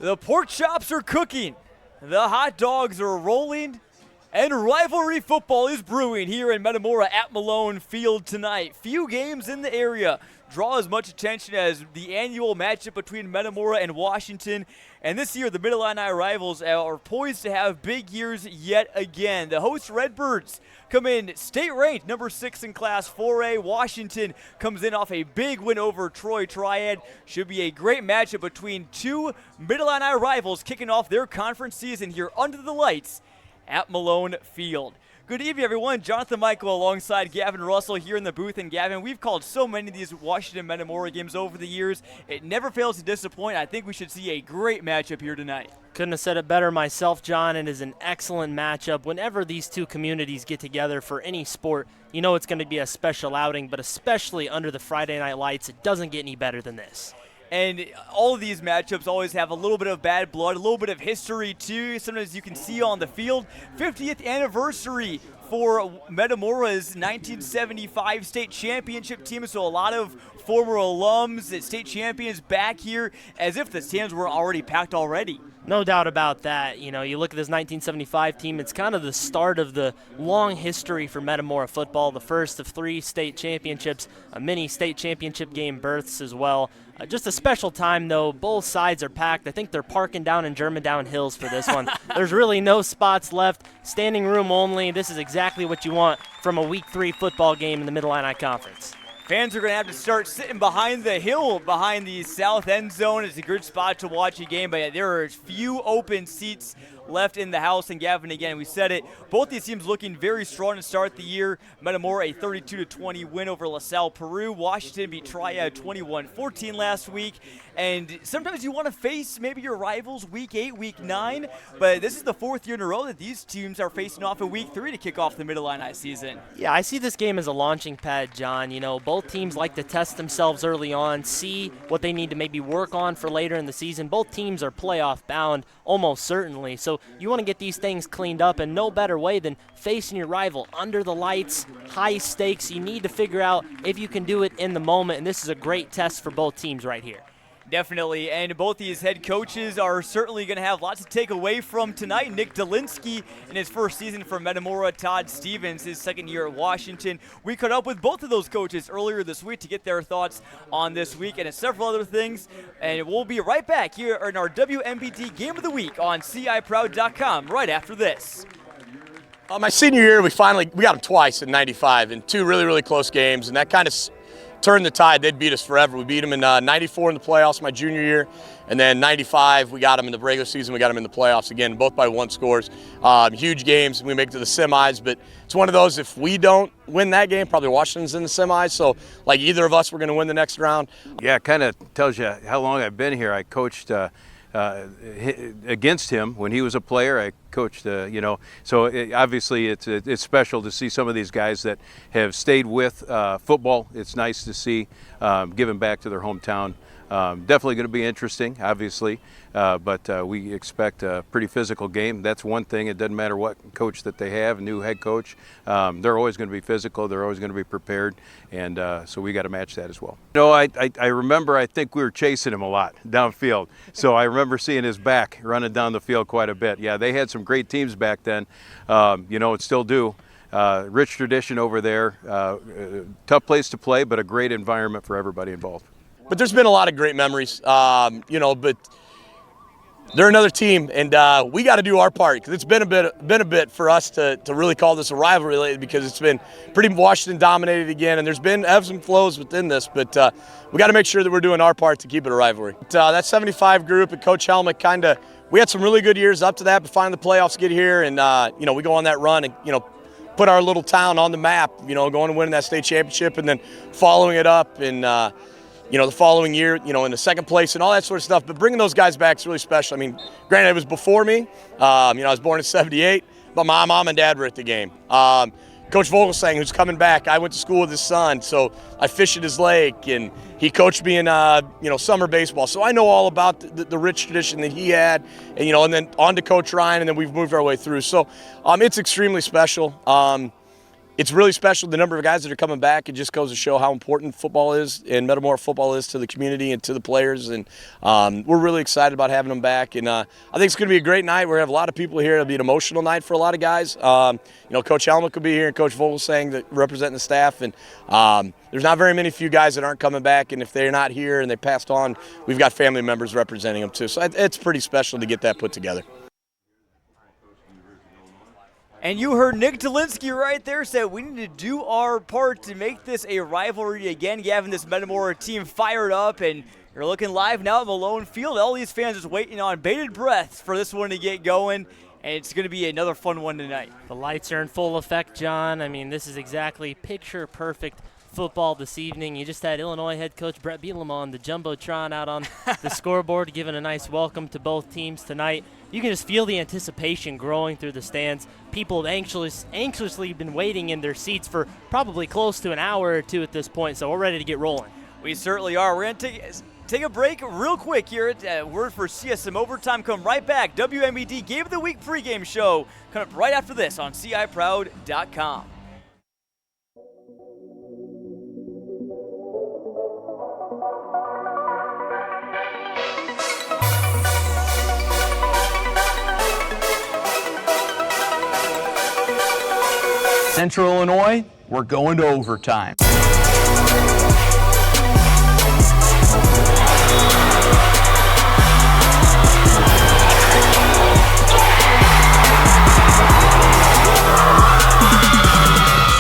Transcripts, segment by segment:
The pork chops are cooking, the hot dogs are rolling, and rivalry football is brewing here in Metamora at Malone Field tonight. Few games in the area draw as much attention as the annual matchup between Metamora and Washington. And this year, the Mid-Illini rivals are poised to have big years yet again. The host Redbirds come in state-ranked number 6 in Class 4A. Washington comes in off a big win over Troy Triad. Should be a great matchup between two Mid-Illini rivals kicking off their conference season here under the lights at Malone Field. Good evening, everyone. Jonathan Michael alongside Gavin Russell here in the booth. And Gavin, we've called so many of these Washington Metamora games over the years. It never fails to disappoint. I think we should see a great matchup here tonight. Couldn't have said it better myself, John. It is an excellent matchup. Whenever these two communities get together for any sport, you know it's going to be a special outing, but especially under the Friday night lights, it doesn't get any better than this. And all of these matchups always have a little bit of bad blood, a little bit of history too. Sometimes you can see on the field. 50th anniversary for Metamora's 1975 state championship team. So a lot of former alums, state champions back here, as if the stands were already packed already. No doubt about that. You know, you look at this 1975 team, it's kind of the start of the long history for Metamora football, the first of 3 state championships, a mini state championship game berths as well. Just a special time, though. Both sides are packed. I think they're parking down in Germantown Hills for this one. There's really no spots left. Standing room only. This is exactly what you want from a Week 3 football game in the Mid-Illini Conference. Fans are going to have to start sitting behind the hill, behind the south end zone. It's a good spot to watch a game, but there are few open seats left in the house. And Gavin, again, we said it, both these teams looking very strong to start the year. Metamora a 32-20 win over LaSalle Peru. Washington beat Triad 21-14 last week. And sometimes you want to face maybe your rivals week 8, week 9, but this is the 4th year in a row that these teams are facing off in week 3 to kick off the Mid-Illini season. Yeah, I see this game as a launching pad, John. You know, both teams like to test themselves early on, see what they need to maybe work on for later in the season. Both teams are playoff bound, almost certainly. So you want to get these things cleaned up, and no better way than facing your rival under the lights, high stakes. You need to figure out if you can do it in the moment, and this is a great test for both teams right here. Definitely, and both these head coaches are certainly going to have lots to take away from tonight. Nick Dolinsky in his first season for Metamora, Todd Stevens his second year at Washington. We caught up with both of those coaches earlier this week to get their thoughts on this week and several other things, and we'll be right back here in our WMBD Game of the Week on CIProud.com right after this. My senior year, we got them twice in '95 in 2 really, really close games, and that kind of turned the tide. They'd beat us forever. We beat them in '94 in the playoffs my junior year, and then '95 we got them in the regular season. We got them in the playoffs again, both by 1 scores. Huge games. We make it to the semis, but it's one of those, if we don't win that game, probably Washington's in the semis, so like either of us, we're going to win the next round. Yeah, it kind of tells you how long I've been here. I coached against him when he was a player. I coached, so obviously it's special to see some of these guys that have stayed with football. It's nice to see giving back to their hometown. Definitely going to be interesting, obviously, but we expect a pretty physical game. That's one thing. It doesn't matter what coach that they have, a new head coach. They're always going to be physical. They're always going to be prepared, and so we got to match that as well. You know, I remember, I think we were chasing him a lot downfield, so I remember seeing his back running down the field quite a bit. Yeah, they had some great teams back then. It still do. Rich tradition over there. Tough place to play, but a great environment for everybody involved. But there's been a lot of great memories, but they're another team, and we got to do our part, because it's been a bit for us to really call this a rivalry lately, because it's been pretty Washington dominated again, and there's been ebbs and flows within this, but we got to make sure that we're doing our part to keep it a rivalry. That 75 group and Coach Helmick we had some really good years up to that, but finally the playoffs get here, and we go on that run and put our little town on the map, going and winning that state championship, and then following it up and the following year, in the second place and all that sort of stuff. But bringing those guys back is really special. I mean, granted, it was before me. I was born in '78, but my mom and dad were at the game. Coach Vogelsang, who's coming back, I went to school with his son, so I fished at his lake, and he coached me in, summer baseball. So I know all about the rich tradition that he had, and then on to Coach Ryan, and then we've moved our way through. So it's extremely special. it's really special, the number of guys that are coming back. It just goes to show how important football is and Metamora football is to the community and to the players. And we're really excited about having them back. And I think it's going to be a great night. We're going to have a lot of people here. It'll be an emotional night for a lot of guys. Coach Helmut will be here and Coach Vogelsang that representing the staff. And there's not very few guys that aren't coming back. And if they're not here and they passed on, we've got family members representing them too. So it's pretty special to get that put together. And you heard Nick Dolinsky right there said we need to do our part to make this a rivalry again, Gavin, this Metamora team fired up, and you're looking live now at Malone Field. All these fans just waiting on bated breath for this one to get going, and it's going to be another fun one tonight. The lights are in full effect, John. I mean, this is exactly picture-perfect football this evening. You just had Illinois head coach Brett Bielema on the Jumbotron out on the scoreboard, giving a nice welcome to both teams tonight. You can just feel the anticipation growing through the stands. People have anxiously been waiting in their seats for probably close to an hour or two at this point, so we're ready to get rolling. We certainly are. We're going to take a break real quick here at Word for CSM Overtime. Come right back. WMBD Game of the Week pregame show coming up right after this on CIProud.com. Central Illinois, we're going to overtime.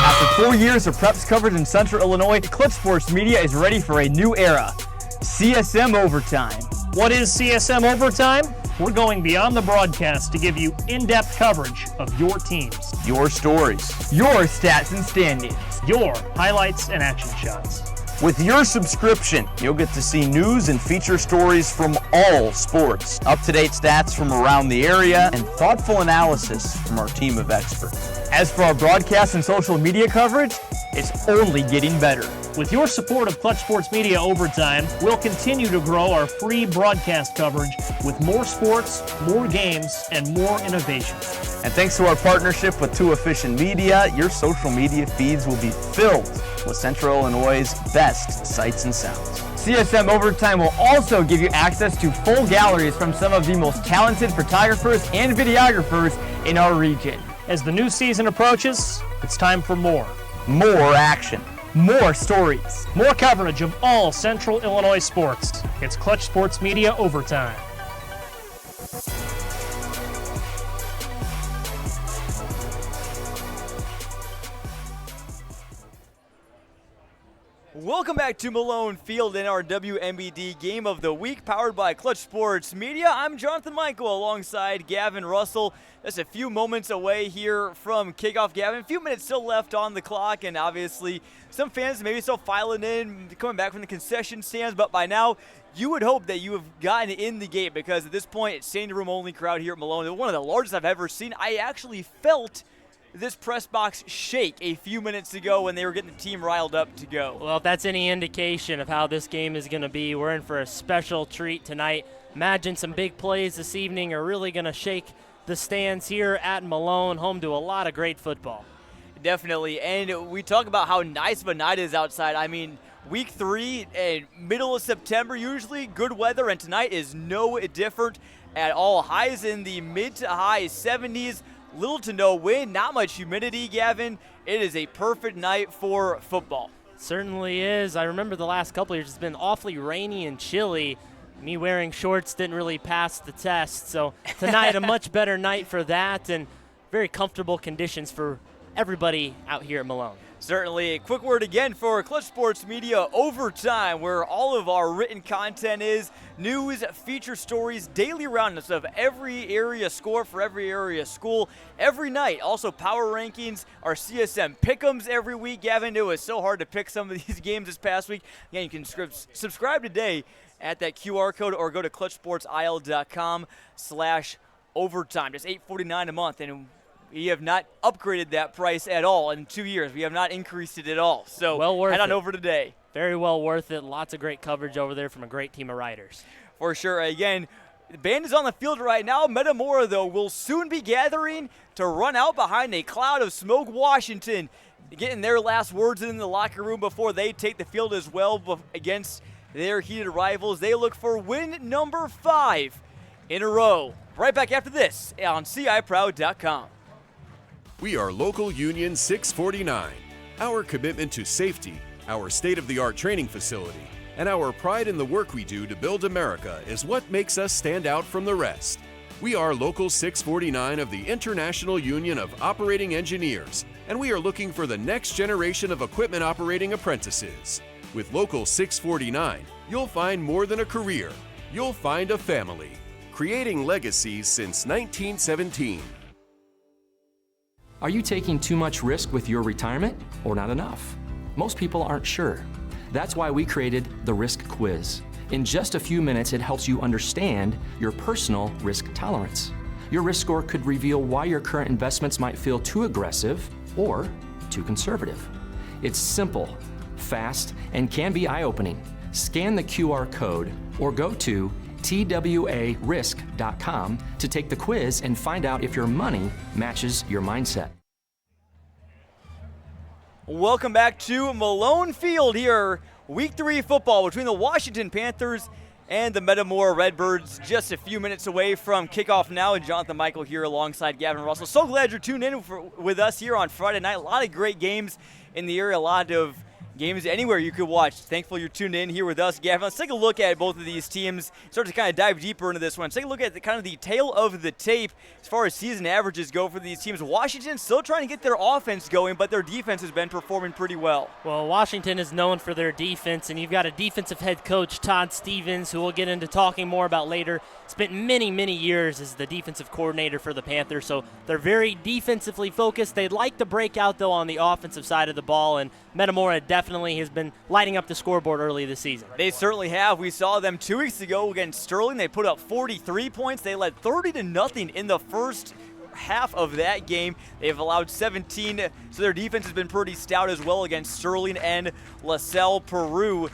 After 4 years of preps coverage in Central Illinois, Clutch Sports Media is ready for a new era. CSM Overtime. What is CSM Overtime? We're going beyond the broadcast to give you in-depth coverage of your teams, Your stories. Your stats and standings. your highlights and action shots. With your subscription, you'll get to see news and feature stories from all sports, up-to-date stats from around the area, and thoughtful analysis from our team of experts. As for our broadcast and social media coverage, it's only getting better. With your support of Clutch Sports Media Overtime, we'll continue to grow our free broadcast coverage with more sports, more games, and more innovation. And thanks to our partnership with Too Efficient Media, your social media feeds will be filled with Central Illinois' best sights and sounds. CSM Overtime will also give you access to full galleries from some of the most talented photographers and videographers in our region. As the new season approaches, it's time for more. More action. More stories. More coverage of all Central Illinois sports. It's Clutch Sports Media Overtime. Welcome back to Malone Field in our WMBD Game of the Week, powered by Clutch Sports Media. I'm Jonathan Michael alongside Gavin Russell. Just a few moments away here from kickoff, Gavin. A few minutes still left on the clock, and obviously some fans maybe still filing in, coming back from the concession stands, but by now you would hope that you have gotten in the gate, because at this point it's standing room only crowd here at Malone. One of the largest I've ever seen. I actually felt this press box shake a few minutes ago when they were getting the team riled up to go. Well, if that's any indication of how this game is going to be, we're in for a special treat tonight. Imagine some big plays this evening are really going to shake the stands here at Malone, home to a lot of great football. Definitely, and we talk about how nice of a night it is outside. I mean, week 3 and middle of September, usually good weather, and tonight is no different at all. Highs in the mid to high 70s. Little to no wind, not much humidity, Gavin. It is a perfect night for football. Certainly is. I remember the last couple of years it's been awfully rainy and chilly. Me wearing shorts didn't really pass the test. So tonight a much better night for that, and very comfortable conditions for everybody out here at Malone. Certainly. A quick word again for Clutch Sports Media Overtime, where all of our written content is news, feature stories, daily roundups of every area score for every area school every night. Also power rankings, our CSM pick'ems every week. Gavin, it was so hard to pick some of these games this past week. Again, you can subscribe today at that QR code or go to clutchsportsil.com/overtime. Just $8.49 a month, and we have not upgraded that price at all in 2 years. We have not increased it at all. So well worth head on it. over today. Very well worth it. Lots of great coverage over there from a great team of writers. For sure. Again, The band is on the field right now. Metamora, though, will soon be gathering to run out behind a cloud of smoke. Washington getting their last words in the locker room before they take the field as well against their heated rivals. They look for win number 5 in a row. Right back after this on CIProud.com. We are Local Union 649. Our commitment to safety, our state-of-the-art training facility, and our pride in the work we do to build America is what makes us stand out from the rest. We are Local 649 of the International Union of Operating Engineers, and we are looking for the next generation of equipment operating apprentices. With Local 649, you'll find more than a career. You'll find a family, creating legacies since 1917. Are you taking too much risk with your retirement or not enough? Most people aren't sure. That's why we created the Risk Quiz. In just a few minutes, it helps you understand your personal risk tolerance. Your risk score could reveal why your current investments might feel too aggressive or too conservative. It's simple, fast, and can be eye-opening. Scan the QR code or go to twarisk.com to take the quiz and find out if your money matches your mindset. Welcome back to Malone Field here. Week 3 football between the Washington Panthers and the Metamora Redbirds. Just a few minutes away from kickoff now. And Jonathan Michael here alongside Gavin Russell. So glad you're tuned in with us here on Friday night. A lot of great games in the area. A lot of games anywhere you could watch. Thankful you're tuned in here with us, Gavin. Let's take a look at both of these teams. Start to kind of dive deeper into this one. Let's take a look at the tail of the tape as far as season averages go for these teams. Washington still trying to get their offense going, but their defense has been performing pretty well. Well, Washington is known for their defense, and you've got a defensive head coach, Todd Stevens, who we'll get into talking more about later. Spent many, many years as the defensive coordinator for the Panthers, so they're very defensively focused. They'd like to break out, though, on the offensive side of the ball, and Metamora definitely has been lighting up the scoreboard early this season. They certainly have. We saw them 2 weeks ago against Sterling. They put up 43 points. They led 30-0 in the first half of that game. They've allowed 17, so their defense has been pretty stout as well against Sterling and LaSalle Peru.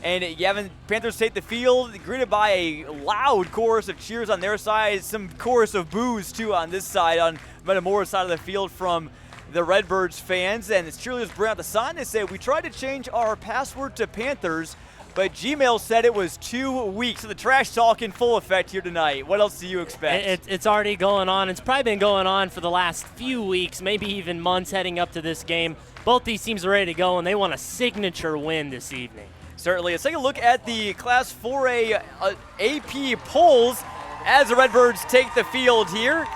And Gavin, Panthers take the field, greeted by a loud chorus of cheers on their side, some chorus of boos too on this side, on Metamora's side of the field from the Redbirds fans. And the cheerleaders bring out the sign. They say, "We tried to change our password to Panthers, but Gmail said it was too weak." So the trash talk in full effect here tonight. What else do you expect? It's already going on. It's probably been going on for the last few weeks, maybe even months heading up to this game. Both these teams are ready to go, and they want a signature win this evening. Certainly. Let's take a look at the Class 4A AP polls as the Redbirds take the field here.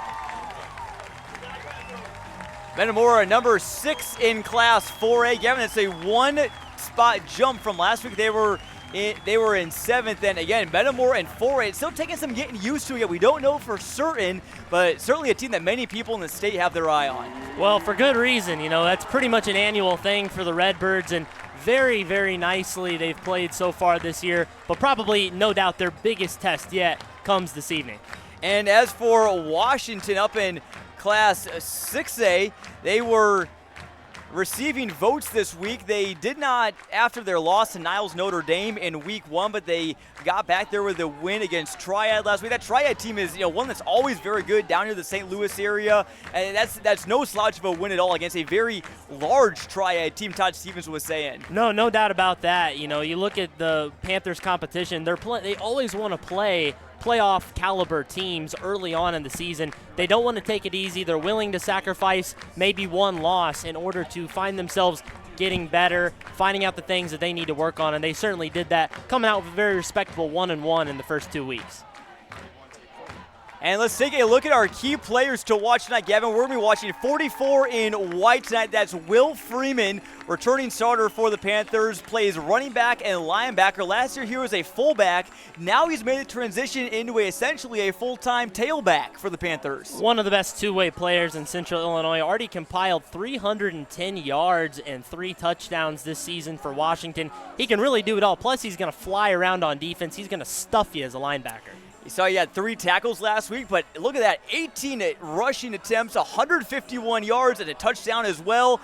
Metamora, number 6 in Class 4A. Gavin, it's a one-spot jump from last week. They were in 7th, and again, Metamora in 4A. It's still taking some getting used to it. We don't know for certain, but certainly a team that many people in the state have their eye on. Well, for good reason. You know, that's pretty much an annual thing for the Redbirds, and very, very nicely they've played so far this year, but probably, no doubt, their biggest test yet comes this evening. And as for Washington up in Class 6A, they were receiving votes this week. They did not after their loss to Niles Notre Dame in week 1, but they got back there with a win against Triad last week. That Triad team is, one that's always very good down near the St. Louis area, and that's no slouch of a win at all against a very large Triad team, Todd Stevens was saying. No doubt about that. You look at the Panthers competition, they always want to play playoff caliber teams early on in the season. They don't want to take it easy. They're willing to sacrifice maybe one loss in order to find themselves getting better, finding out the things that they need to work on, and they certainly did that, coming out with a very respectable 1-1 in the first 2 weeks. And let's take a look at our key players to watch tonight, Gavin. We're going to be watching 44 in white tonight. That's Will Freeman, returning starter for the Panthers, plays running back and linebacker. Last year he was a fullback. Now he's made the transition into essentially a full-time tailback for the Panthers. One of the best two-way players in Central Illinois. Already compiled 310 yards and 3 touchdowns this season for Washington. He can really do it all. Plus, he's going to fly around on defense. He's going to stuff you as a linebacker. You saw he had 3 tackles last week, but look at that, 18 rushing attempts, 151 yards, and a touchdown as well.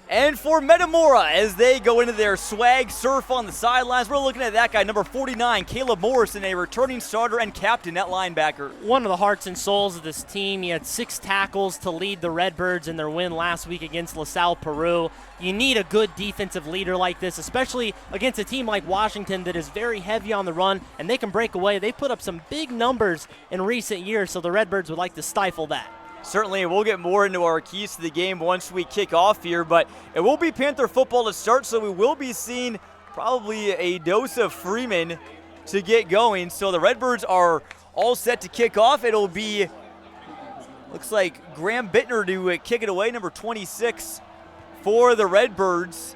And for Metamora, as they go into their swag surf on the sidelines, we're looking at that guy, number 49, Caleb Morrison, a returning starter and captain at linebacker. One of the hearts and souls of this team. He had 6 tackles to lead the Redbirds in their win last week against LaSalle Peru. You need a good defensive leader like this, especially against a team like Washington that is very heavy on the run, and they can break away. They put up some big numbers in recent years, so the Redbirds would like to stifle that. Certainly, we'll get more into our keys to the game once we kick off here, but it will be Panther football to start, so we will be seeing probably a dose of Freeman to get going. So the Redbirds are all set to kick off. It'll be, looks like Graham Bittner to kick it away, number 26 for the Redbirds.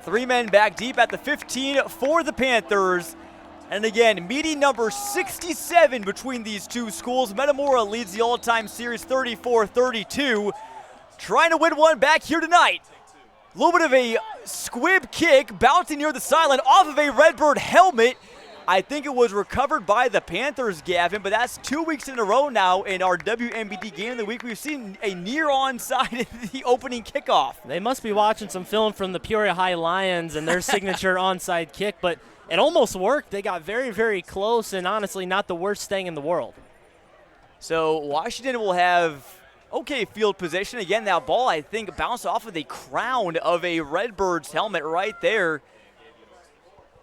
3 men back deep at the 15 for the Panthers. And again, meeting number 67 between these two schools. Metamora leads the all-time series 34-32. Trying to win one back here tonight. A little bit of a squib kick bouncing near the sideline off of a Redbird helmet. I think it was recovered by the Panthers, Gavin, but that's 2 weeks in a row now in our WMBD game of the week. We've seen a near onside in the opening kickoff. They must be watching some film from the Peoria High Lions and their signature onside kick, but it almost worked. They got very, very close, and honestly not the worst thing in the world. So Washington will have okay field position. Again, that ball, I think, bounced off of the crown of a Redbird's helmet right there.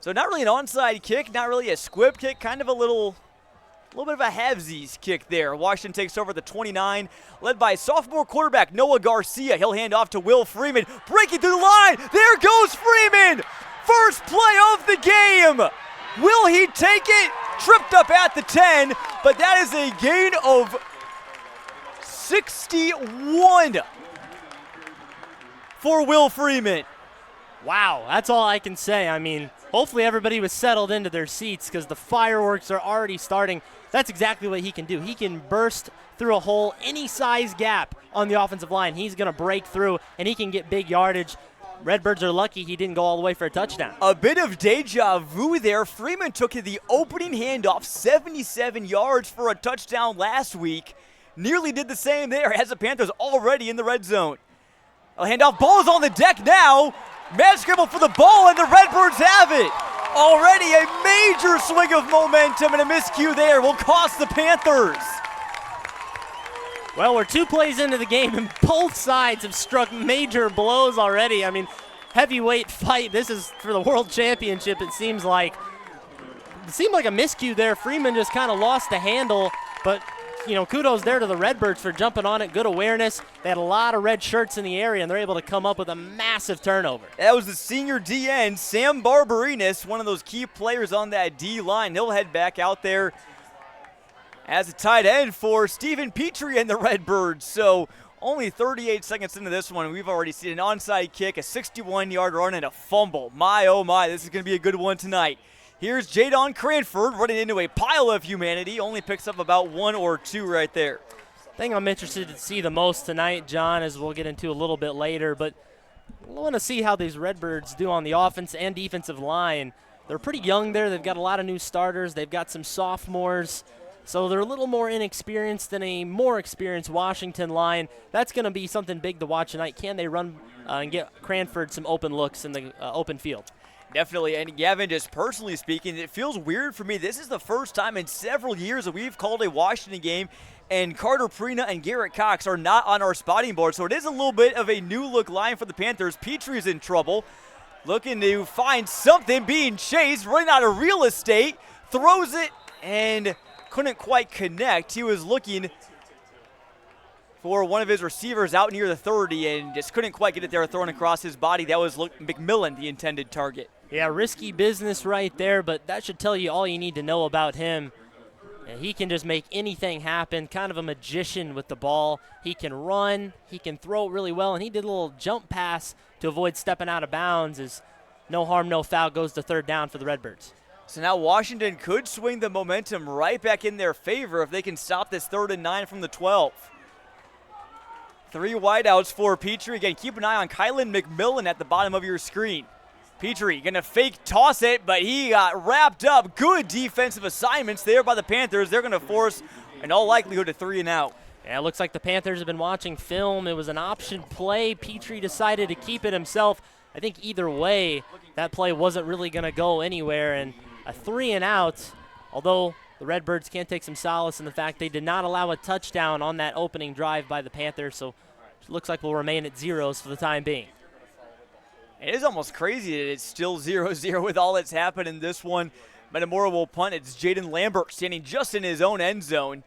So not really an onside kick, not really a squib kick, kind of a little bit of a halvesies kick there. Washington takes over the 29, led by sophomore quarterback Noah Garcia. He'll hand off to Will Freeman, breaking through the line. There goes Freeman! First play of the game. Will he take it? Tripped up at the 10, but that is a gain of 61 for Will Freeman. Wow, that's all I can say. I mean, hopefully everybody was settled into their seats because the fireworks are already starting. That's exactly what he can do. He can burst through a hole, any size gap on the offensive line. He's going to break through, and he can get big yardage. Redbirds are lucky he didn't go all the way for a touchdown. A bit of deja vu there. Freeman took the opening handoff 77 yards for a touchdown last week. Nearly did the same there as the Panthers already in the red zone. A handoff, ball is on the deck now. Man scramble for the ball, and the Redbirds have it. Already a major swing of momentum, and a miscue there will cost the Panthers. Well, we're 2 plays into the game, and both sides have struck major blows already. I mean, heavyweight fight. This is for the World Championship, it seemed like a miscue there. Freeman just kind of lost the handle, but, you know, kudos there to the Redbirds for jumping on it. Good awareness. They had a lot of red shirts in the area, and they're able to come up with a massive turnover. That was the senior DN, Sam Barbarinas, one of those key players on that D-line. He'll head back out there as a tight end for Stephen Petrie and the Redbirds. So only 38 seconds into this one, we've already seen an onside kick, a 61-yard run, and a fumble. My, oh my, this is going to be a good one tonight. Here's Jadon Cranford running into a pile of humanity. Only picks up about 1 or 2 right there. Thing I'm interested to see the most tonight, John, as we'll get into a little bit later, but I want to see how these Redbirds do on the offense and defensive line. They're pretty young there. They've got a lot of new starters. They've got some sophomores. So they're a little more inexperienced than a more experienced Washington line. That's going to be something big to watch tonight. Can they run and get Cranford some open looks in the open field? Definitely, and Gavin, just personally speaking, it feels weird for me. This is the first time in several years that we've called a Washington game, and Carter Prina and Garrett Cox are not on our spotting board. So it is a little bit of a new-look line for the Panthers. Petrie's in trouble, looking to find something, being chased, running out of real estate, throws it, and couldn't quite connect. He was looking for one of his receivers out near the 30 and just couldn't quite get it there, thrown across his body. That was McMillan, the intended target. Yeah, risky business right there, but that should tell you all you need to know about him. He can just make anything happen, kind of a magician with the ball. He can run, he can throw it really well, and he did a little jump pass to avoid stepping out of bounds as no harm, no foul goes to 3rd down for the Redbirds. So now Washington could swing the momentum right back in their favor if they can stop this 3rd and 9 from the 12. 3 wideouts for Petrie. Again, keep an eye on Kylan McMillan at the bottom of your screen. Petrie going to fake toss it, but he got wrapped up. Good defensive assignments there by the Panthers. They're going to force, in all likelihood, a 3 and out. Yeah, it looks like the Panthers have been watching film. It was an option play. Petrie decided to keep it himself. I think either way, that play wasn't really going to go anywhere. And a 3-and-out, although the Redbirds can take some solace in the fact they did not allow a touchdown on that opening drive by the Panthers. So it looks like we'll remain at zeros for the time being. It is almost crazy that it's still 0-0 with all that's happened in this one. Metamora will punt. It's Jaden Lambert standing just in his own end zone.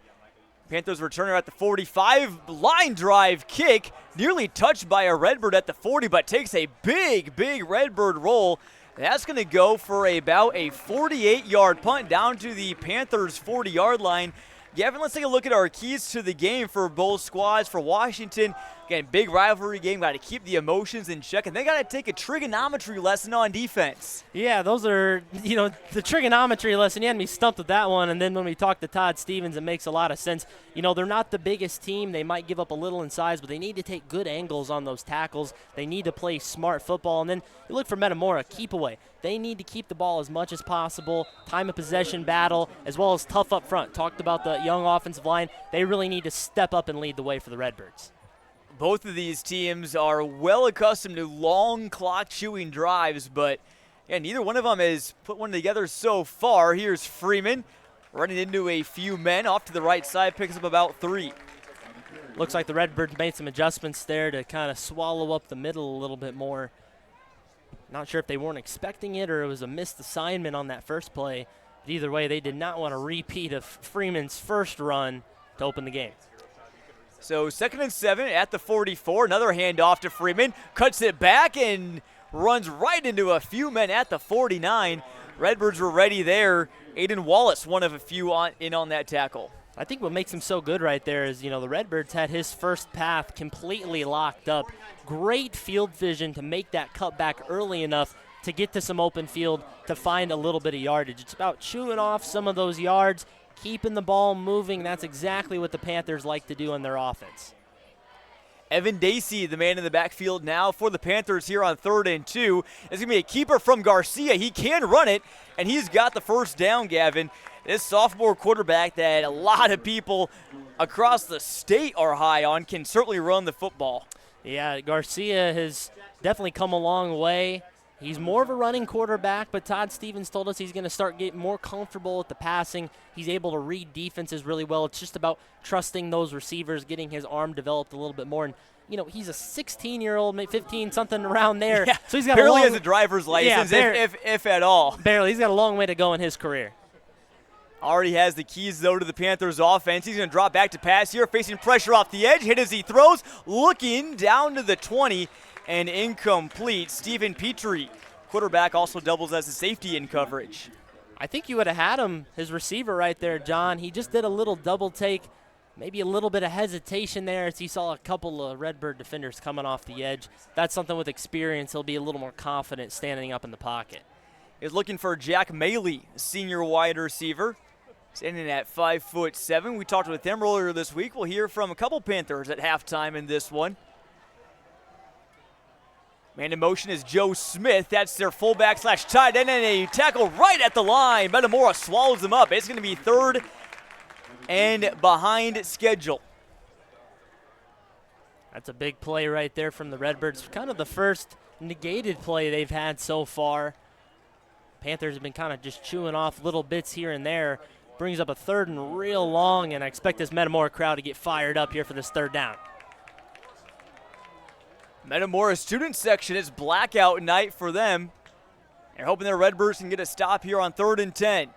Panthers returner at the 45, line drive kick, nearly touched by a Redbird at the 40, but takes a big Redbird roll. That's going to go for about a 48-yard punt down to the Panthers' 40-yard line. Gavin, let's take a look at our keys to the game for both squads. For Washington, again, big rivalry game, got to keep the emotions in check, and they got to take a trigonometry lesson on defense. Yeah, those are, the trigonometry lesson. You had me stumped with that one, and then when we talk to Todd Stevens, it makes a lot of sense. They're not the biggest team. They might give up a little in size, but they need to take good angles on those tackles. They need to play smart football, and then you look for Metamora, keep away. They need to keep the ball as much as possible, time of possession battle, as well as tough up front. Talked about the young offensive line. They really need to step up and lead the way for the Redbirds. Both of these teams are well accustomed to long clock chewing drives, but neither one of them has put one together so far. Here's Freeman running into a few men off to the right side, picks up about 3. Looks like the Redbirds made some adjustments there to kind of swallow up the middle a little bit more. Not sure if they weren't expecting it or it was a missed assignment on that first play. But either way, they did not want a repeat of Freeman's first run to open the game. So 2nd and 7 at the 44. Another handoff to Freeman. Cuts it back and runs right into a few men at the 49. Redbirds were ready there. Aiden Wallace, one of a few in on that tackle. I think what makes him so good right there is, the Redbirds had his first path completely locked up. Great field vision to make that cut back early enough to get to some open field to find a little bit of yardage. It's about chewing off some of those yards, keeping the ball moving. That's exactly what the Panthers like to do in their offense. Evan Dacey, the man in the backfield now for the Panthers here on 3rd and 2. It's going to be a keeper from Garcia. He can run it, and he's got the first down, Gavin. This sophomore quarterback that a lot of people across the state are high on can certainly run the football. Yeah, Garcia has definitely come a long way. He's more of a running quarterback, but Todd Stevens told us he's going to start getting more comfortable with the passing. He's able to read defenses really well. It's just about trusting those receivers, getting his arm developed a little bit more. And, he's a 16-year-old, maybe 15, something around there. Yeah, so he's got barely has a driver's license, yeah, if at all. Barely. He's got a long way to go in his career. Already has the keys, though, to the Panthers' offense. He's going to drop back to pass here, facing pressure off the edge. Hit as he throws, looking down to the 20, and incomplete. Stephen Petrie, quarterback, also doubles as a safety in coverage. I think you would have had him, his receiver right there, John. He just did a little double take, maybe a little bit of hesitation there as he saw a couple of Redbird defenders coming off the edge. That's something with experience. He'll be a little more confident standing up in the pocket. He's looking for Jack Maley, senior wide receiver. Standing at 5'7". We talked with him earlier this week. We'll hear from a couple Panthers at halftime in this one. Man in motion is Joe Smith. That's their fullback / tight end, and a tackle right at the line. Metamora swallows them up. It's going to be 3rd and behind schedule. That's a big play right there from the Redbirds. Kind of the first negated play they've had so far. Panthers have been kind of just chewing off little bits here and there. Brings up a 3rd and real long, and I expect this Metamora crowd to get fired up here for this 3rd down. Metamora student section is blackout night for them. They're hoping their Redbirds can get a stop here on 3rd and 10.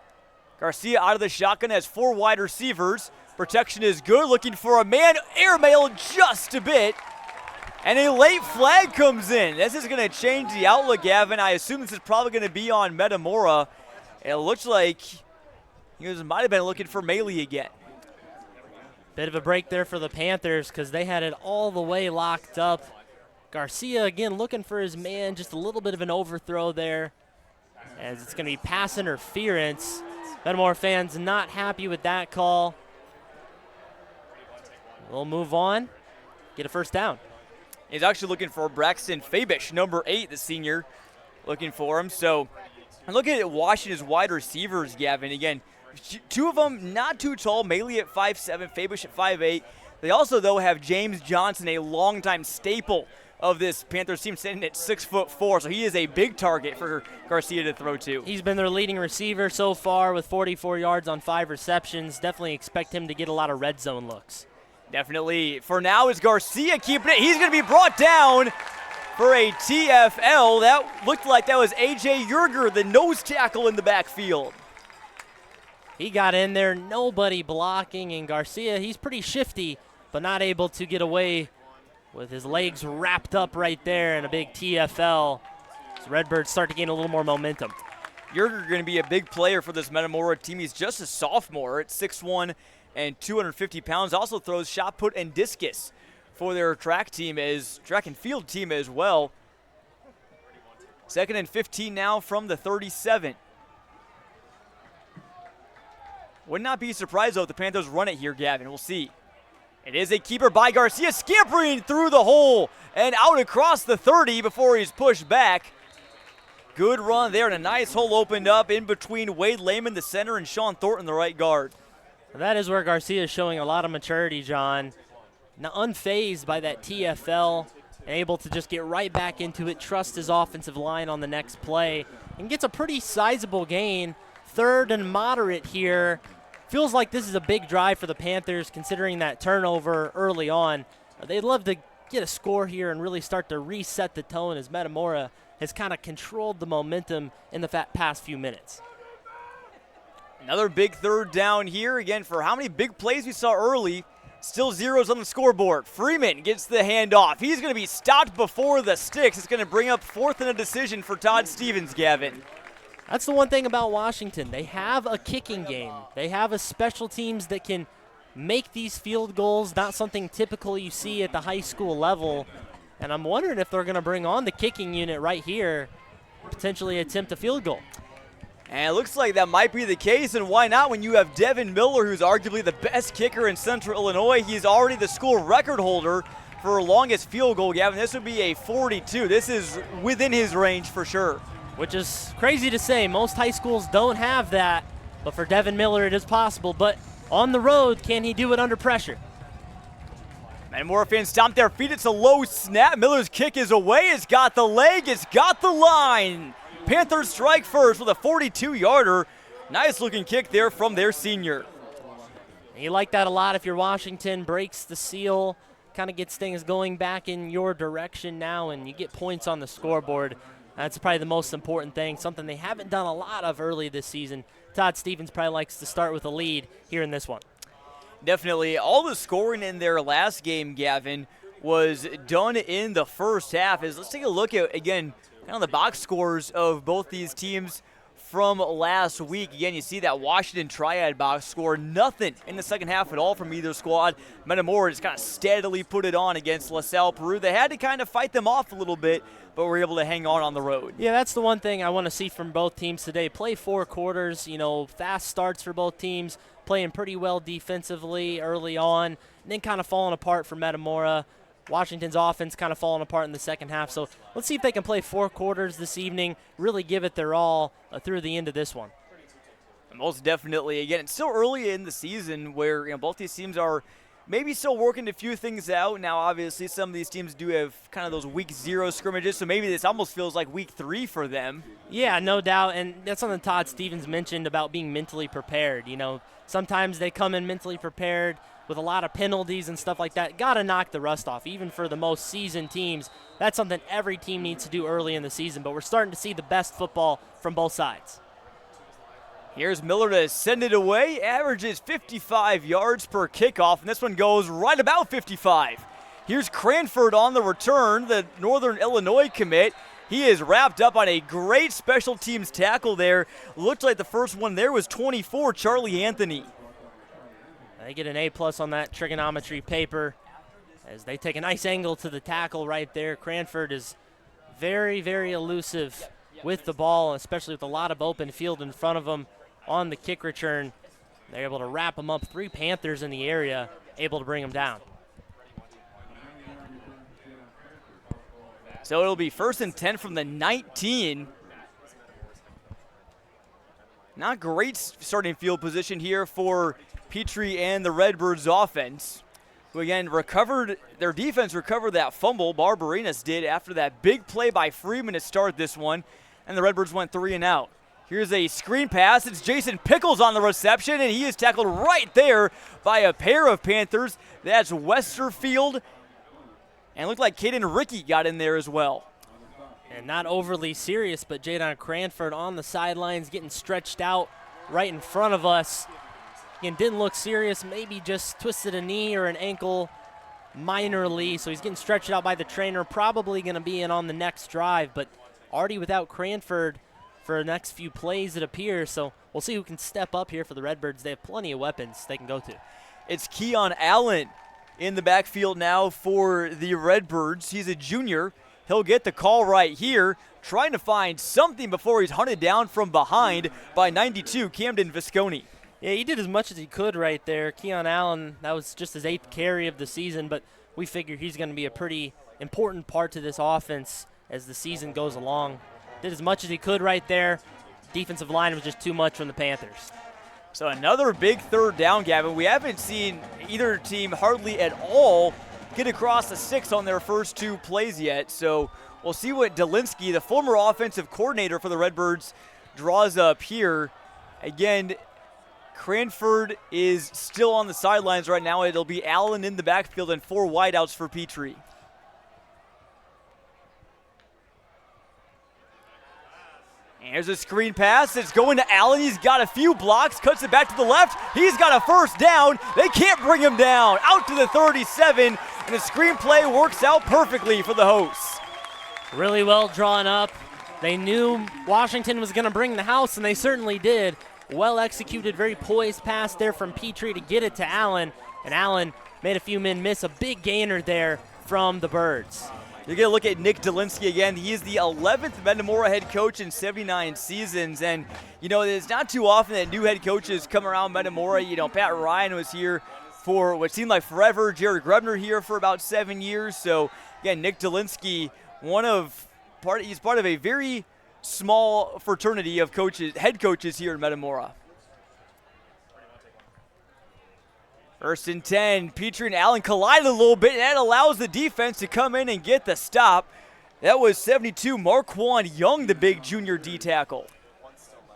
Garcia out of the shotgun has 4 wide receivers. Protection is good, looking for a man. Airmail just a bit. And a late flag comes in. This is going to change the outlook, Gavin. I assume this is probably going to be on Metamora. It looks like he might have been looking for Maley again. Bit of a break there for the Panthers because they had it all the way locked up. Garcia, again, looking for his man. Just a little bit of an overthrow there as it's going to be pass interference. Metamora fans not happy with that call. We'll move on, get a 1st down. He's actually looking for Braxton Fabish, number 8, the senior, looking for him. So look at Washington's wide receivers, Gavin. Again, 2 of them not too tall. Maley at 5'7", Fabish at 5'8". They also, though, have James Johnson, a longtime staple of this Panthers team, sitting at 6'4", so he is a big target for Garcia to throw to. He's been their leading receiver so far with 44 yards on 5 receptions. Definitely expect him to get a lot of red zone looks. Definitely. For now, is Garcia keeping it. He's going to be brought down for a TFL. That looked like that was A.J. Yerger, the nose tackle in the backfield. He got in there, nobody blocking, and Garcia, he's pretty shifty, but not able to get away with his legs wrapped up right there in a big TFL. So Redbirds start to gain a little more momentum. Yerger going to be a big player for this Metamora team. He's just a sophomore at 6'1" and 250 pounds. Also throws shot put and discus for their track and field team as well. 2nd and 15 now from the 37. Would not be surprised though if the Panthers run it here, Gavin. We'll see. It is a keeper by Garcia, scampering through the hole and out across the 30 before he's pushed back. Good run there, and a nice hole opened up in between Wade Lehman, the center, and Sean Thornton, the right guard. That is where Garcia is showing a lot of maturity, John. Now unfazed by that TFL, and able to just get right back into it, trust his offensive line on the next play, and gets a pretty sizable gain. 3rd and moderate here. Feels like this is a big drive for the Panthers considering that turnover early on. They'd love to get a score here and really start to reset the tone as Metamora has kind of controlled the momentum in the past few minutes. Another big 3rd down here. Again, for how many big plays we saw early, still zeros on the scoreboard. Freeman gets the handoff. He's going to be stopped before the sticks. It's going to bring up 4th and a decision for Todd Stevens, Gavin. That's the one thing about Washington. They have a kicking game. They have a special teams that can make these field goals, not something typical you see at the high school level. And I'm wondering if they're going to bring on the kicking unit right here, potentially attempt a field goal. And it looks like that might be the case, and why not when you have Devin Miller, who's arguably the best kicker in Central Illinois. He's already the school record holder for longest field goal, Gavin. This would be a 42. This is within his range for sure. Which is crazy to say. Most high schools don't have that, but for Devin Miller it is possible. But on the road, can he do it under pressure? Metamora fans stomp their feet. It's a low snap. Miller's kick is away. It's got the leg. It's got the line. Panthers strike first with a 42-yarder. Nice looking kick there from their senior. You like that a lot if you're Washington. Breaks the seal, kind of gets things going back in your direction now, and you get points on the scoreboard. That's probably the most important thing, something they haven't done a lot of early this season. Todd Stevens probably likes to start with a lead here in this one. Definitely. All the scoring in their last game, Gavin, was done in the first half. Let's take a look at, again, the box scores of both these teams from last week. Again, you see that Washington Triad box score. Nothing in the second half at all from either squad. Metamora just kind of steadily put it on against LaSalle Peru. They had to kind of fight them off a little bit, but were able to hang on the road. Yeah, that's the one thing I want to see from both teams today. Play 4 quarters, fast starts for both teams, playing pretty well defensively early on, and then kind of falling apart for Metamora. Washington's offense kind of falling apart in the second half. So let's see if they can play 4 quarters this evening, really give it their all through the end of this one. Most definitely. Again, it's still early in the season where both these teams are maybe still working a few things out. Now, obviously, some of these teams do have kind of those week 0 scrimmages, so maybe this almost feels like week 3 for them. Yeah, no doubt, and that's something Todd Stevens mentioned about being mentally prepared. Sometimes they come in mentally prepared with a lot of penalties and stuff like that. Got to knock the rust off, even for the most seasoned teams. That's something every team needs to do early in the season, but we're starting to see the best football from both sides. Here's Miller to send it away. Averages 55 yards per kickoff, and this one goes right about 55. Here's Cranford on the return, the Northern Illinois commit. He is wrapped up on a great special teams tackle there. Looked like the first one there was 24, Charlie Anthony. They get an A+ on that trigonometry paper as they take a nice angle to the tackle right there. Cranford is very, very elusive with the ball, especially with a lot of open field in front of them on the kick return. They're able to wrap them up. 3 Panthers in the area, able to bring them down. So it'll be 1st and 10 from the 19. Not great starting field position here for Petrie and the Redbirds offense. who again recovered, their defense recovered that fumble. Barbarinas did after that big play by Freeman to start this one, and the Redbirds went 3 and out. Here's a screen pass. It's Jason Pickles on the reception, and he is tackled right there by a pair of Panthers. That's Westerfield, and it looked like Caden Rickey got in there as well. And not overly serious, but Jadon Cranford on the sidelines getting stretched out right in front of us. Again, didn't look serious, maybe just twisted a knee or an ankle minorly, so he's getting stretched out by the trainer, probably going to be in on the next drive, but already without Cranford for the next few plays, it appears, so we'll see who can step up here for the Redbirds. They have plenty of weapons they can go to. It's Keon Allen in the backfield now for the Redbirds. He's a junior. He'll get the call right here, trying to find something before he's hunted down from behind by 92, Camden Visconti. Yeah, he did as much as he could right there. Keon Allen, that was just his 8th carry of the season, but we figure he's going to be a pretty important part to this offense as the season goes along. Did as much as he could right there. Defensive line was just too much from the Panthers. So another big 3rd down, Gavin. We haven't seen either team hardly at all get across the 6 on their first 2 plays yet. So we'll see what Delinsky, the former offensive coordinator for the Redbirds, draws up here. Again, Cranford is still on the sidelines right now. It'll be Allen in the backfield and 4 wideouts for Petrie. Here's a screen pass. It's going to Allen. He's got a few blocks, cuts it back to the left. He's got a first down. They can't bring him down. Out to the 37, and the screenplay works out perfectly for the hosts. Really well drawn up. They knew Washington was going to bring the house, and they certainly did. Well executed, very poised pass there from Petrie to get it to Allen, and Allen made a few men miss. A big gainer there from the Birds. You're going to look at Nick Delinsky again. He is the 11th Metamora head coach in 79 seasons. And, you know, it's not too often that new head coaches come around Metamora. You know, Pat Ryan was here for what seemed like forever. Jared Grebner here for about 7 years. So, again, Nick Delinsky, he's part of a very small fraternity of coaches, head coaches here in Metamora. 1st and 10, Petrie and Allen collided a little bit, and that allows the defense to come in and get the stop. That was 72, Marquand Young, the big junior D tackle.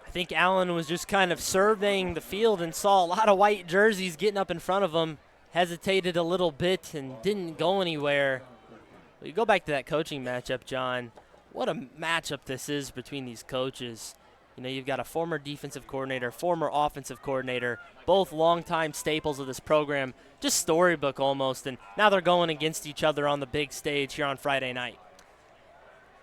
I think Allen was just kind of surveying the field and saw a lot of white jerseys getting up in front of him, hesitated a little bit and didn't go anywhere. But you go back to that coaching matchup, John. What a matchup this is between these coaches. You know, you've got a former defensive coordinator, former offensive coordinator, both longtime staples of this program, just storybook almost, and now they're going against each other on the big stage here on Friday night.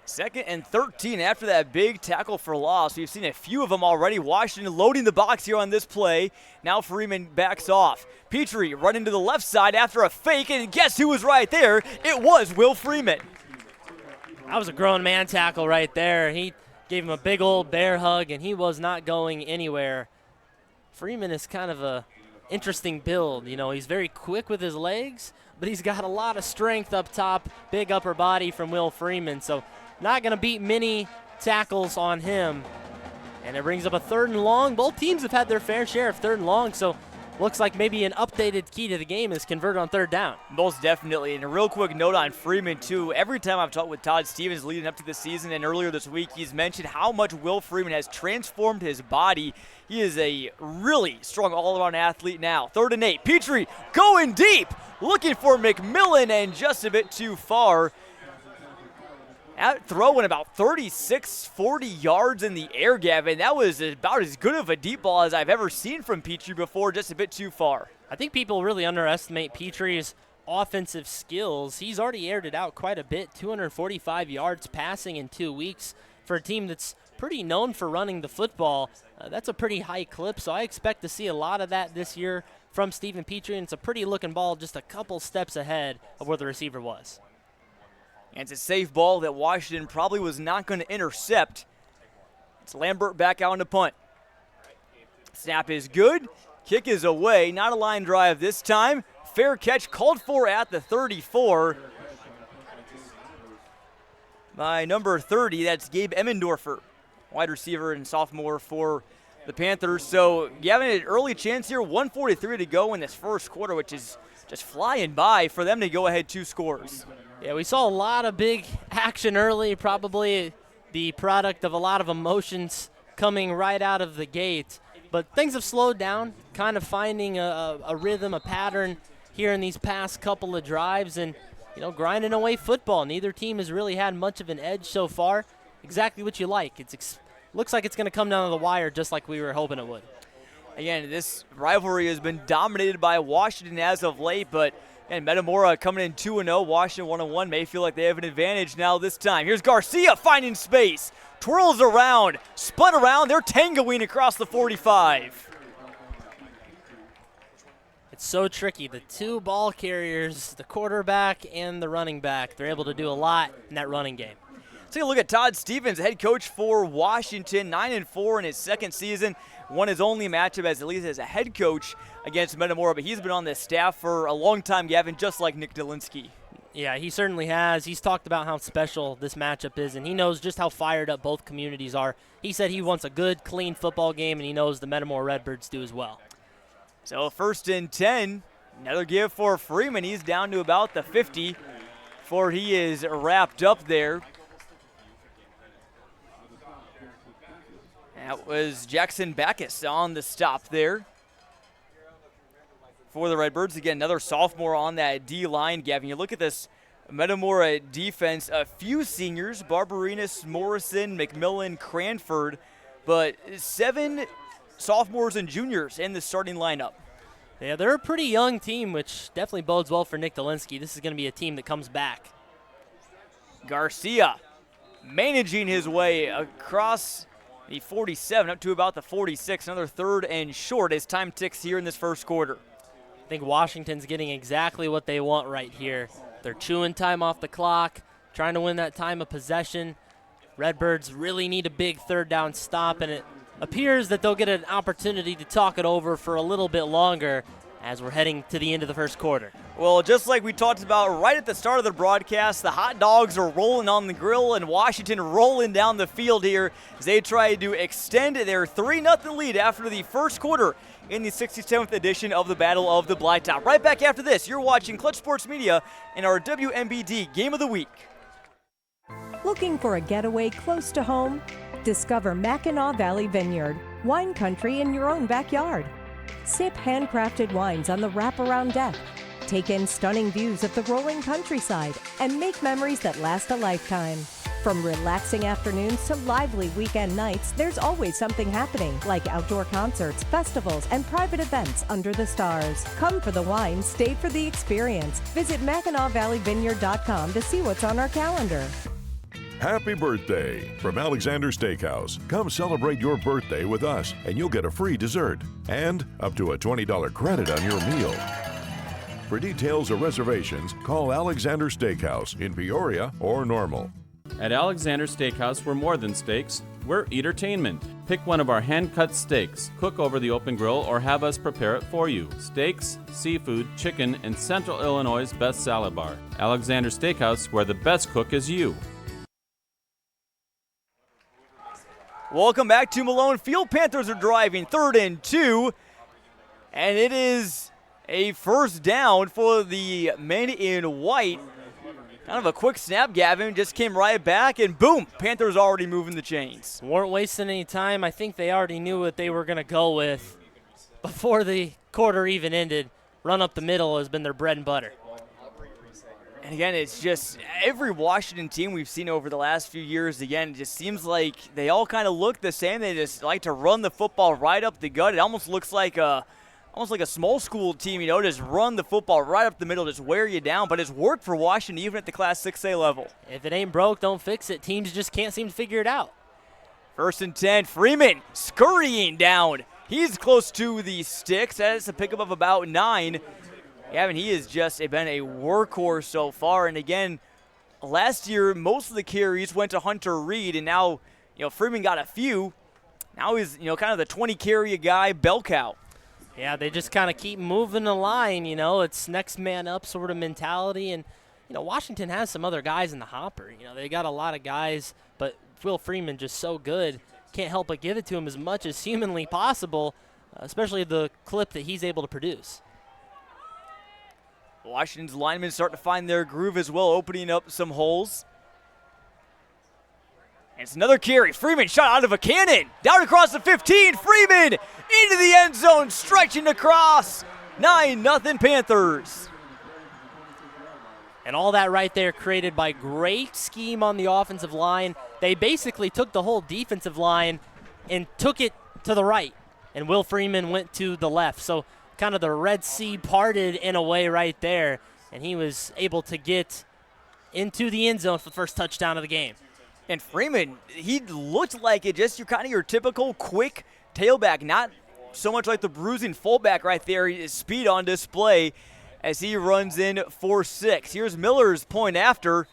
2nd and 13 after that big tackle for loss. We've seen a few of them already. Washington loading the box here on this play. Now Freeman backs off. Petrie running to the left side after a fake, and guess who was right there? It was Will Freeman. That was a grown man tackle right there. He gave him a big old bear hug, and he was not going anywhere. Freeman is kind of a interesting build. You know, he's very quick with his legs, but he's got a lot of strength up top, big upper body from Will Freeman. So not going to beat many tackles on him. And it brings up a 3rd and long. Both teams have had their fair share of 3rd and long, so looks like maybe an updated key to the game is convert on 3rd down. Most definitely. And a real quick note on Freeman, too. Every time I've talked with Todd Stevens leading up to the season and earlier this week, he's mentioned how much Will Freeman has transformed his body. He is a really strong all-around athlete now. 3rd and 8. Petrie going deep, looking for McMillan, and just a bit too far. Throwing about 36, 40 yards in the air, Gavin. That was about as good of a deep ball as I've ever seen from Petrie before, just a bit too far. I think people really underestimate Petrie's offensive skills. He's already aired it out quite a bit, 245 yards passing in 2 weeks for a team that's pretty known for running the football. That's a pretty high clip, so I expect to see a lot of that this year from Stephen Petrie, and it's a pretty looking ball just a couple steps ahead of where the receiver was. And it's a safe ball that Washington probably was not going to intercept. It's Lambert back out on the punt. Snap is good. Kick is away. Not a line drive this time. Fair catch called for at the 34 by number 30. That's Gabe Emmendorfer, wide receiver and sophomore for the Panthers. So you have an early chance here, 1:43 to go in this first quarter, which is just flying by for them to go ahead 2 scores. Yeah, we saw a lot of big action early, probably the product of a lot of emotions coming right out of the gate. But things have slowed down, kind of finding a rhythm, a pattern here in these past couple of drives and, grinding away football. Neither team has really had much of an edge so far. Exactly what you like. Looks like it's going to come down to the wire just like we were hoping it would. Again, this rivalry has been dominated by Washington as of late, but Metamora coming in 2-0, Washington 1-1, may feel like they have an advantage now this time. Here's Garcia finding space, twirls around, spun around, they're tangoing across the 45. It's so tricky. The 2 ball carriers, the quarterback and the running back, they're able to do a lot in that running game. Take a look at Todd Stevens, head coach for Washington, 9-4 in his second season. Won his only matchup as a head coach against Metamora, but he's been on this staff for a long time, Gavin, just like Nick Dolinsky. Yeah, he certainly has. He's talked about how special this matchup is, and he knows just how fired up both communities are. He said he wants a good, clean football game, and he knows the Metamora Redbirds do as well. So 1st and 10, another give for Freeman. He's down to about the 50 before he is wrapped up there. That was Jackson Backus on the stop there for the Redbirds. Again, another sophomore on that D-line, Gavin. You look at this Metamora defense, a few seniors, Barbarinas, Morrison, McMillan, Cranford, but 7 sophomores and juniors in the starting lineup. Yeah, they're a pretty young team, which definitely bodes well for Nick Dolinsky. This is going to be a team that comes back. Garcia managing his way across the 47 up to about the 46. Another 3rd and short as time ticks here in this first quarter. I think Washington's getting exactly what they want right here. They're chewing time off the clock, trying to win that time of possession. Redbirds really need a big 3rd down stop, and it appears that they'll get an opportunity to talk it over for a little bit longer as we're heading to the end of the first quarter. Well, just like we talked about right at the start of the broadcast, the hot dogs are rolling on the grill and Washington rolling down the field here as they try to extend their 3-0 lead after the first quarter in the 67th edition of the Battle of the Blacktop. Right back after this, you're watching Clutch Sports Media and our WMBD Game of the Week. Looking for a getaway close to home? Discover Mackinac Valley Vineyard, wine country in your own backyard. Sip handcrafted wines on the wraparound deck. Take in stunning views of the rolling countryside and make memories that last a lifetime. From relaxing afternoons to lively weekend nights, there's always something happening, like outdoor concerts, festivals, and private events under the stars. Come for the wine, stay for the experience. Visit MackinacValleyVineyard.com to see what's on our calendar. Happy birthday from Alexander Steakhouse. Come celebrate your birthday with us and you'll get a free dessert and up to a $20 credit on your meal. For details or reservations, call Alexander Steakhouse in Peoria or Normal. At Alexander Steakhouse, we're more than steaks, we're entertainment. Pick one of our hand-cut steaks, cook over the open grill, or have us prepare it for you. Steaks, seafood, chicken, and Central Illinois' best salad bar. Alexander Steakhouse, where the best cook is you. Welcome back to Malone Field. Panthers are driving 3rd and 2, and it is a first down for the men in white. Kind of a quick snap, Gavin, just came right back, and boom, Panthers already moving the chains. Weren't wasting any time. I think they already knew what they were going to go with before the quarter even ended. Run up the middle has been their bread and butter. And again, it's just every Washington team we've seen over the last few years, again, it just seems like they all kind of look the same. They just like to run the football right up the gut. It almost looks like a small school team, just run the football right up the middle, just wear you down. But it's worked for Washington even at the Class 6A level. If it ain't broke, don't fix it. Teams just can't seem to figure it out. 1st and 10, Freeman scurrying down. He's close to the sticks. That's a pickup of about 9. Gavin, he has just been a workhorse so far. And again, last year, most of the carries went to Hunter Reed, and now, Freeman got a few. Now he's, kind of the 20-carry guy, bell cow. Yeah, they just kind of keep moving the line, It's next man up sort of mentality. And, Washington has some other guys in the hopper. They got a lot of guys, but Will Freeman just so good can't help but give it to him as much as humanly possible, especially the clip that he's able to produce. Washington's linemen start to find their groove as well, opening up some holes. And it's another carry. Freeman shot out of a cannon. Down across the 15. Freeman into the end zone, stretching across. 9-0 Panthers. And all that right there created by great scheme on the offensive line. They basically took the whole defensive line and took it to the right. And Will Freeman went to the left. So kind of the Red Sea parted in a way right there. And he was able to get into the end zone for the first touchdown of the game. And Freeman, he looked like it, just your typical quick tailback, not so much like the bruising fullback right there. His speed on display as he runs in 4-6. Here's Miller's point after,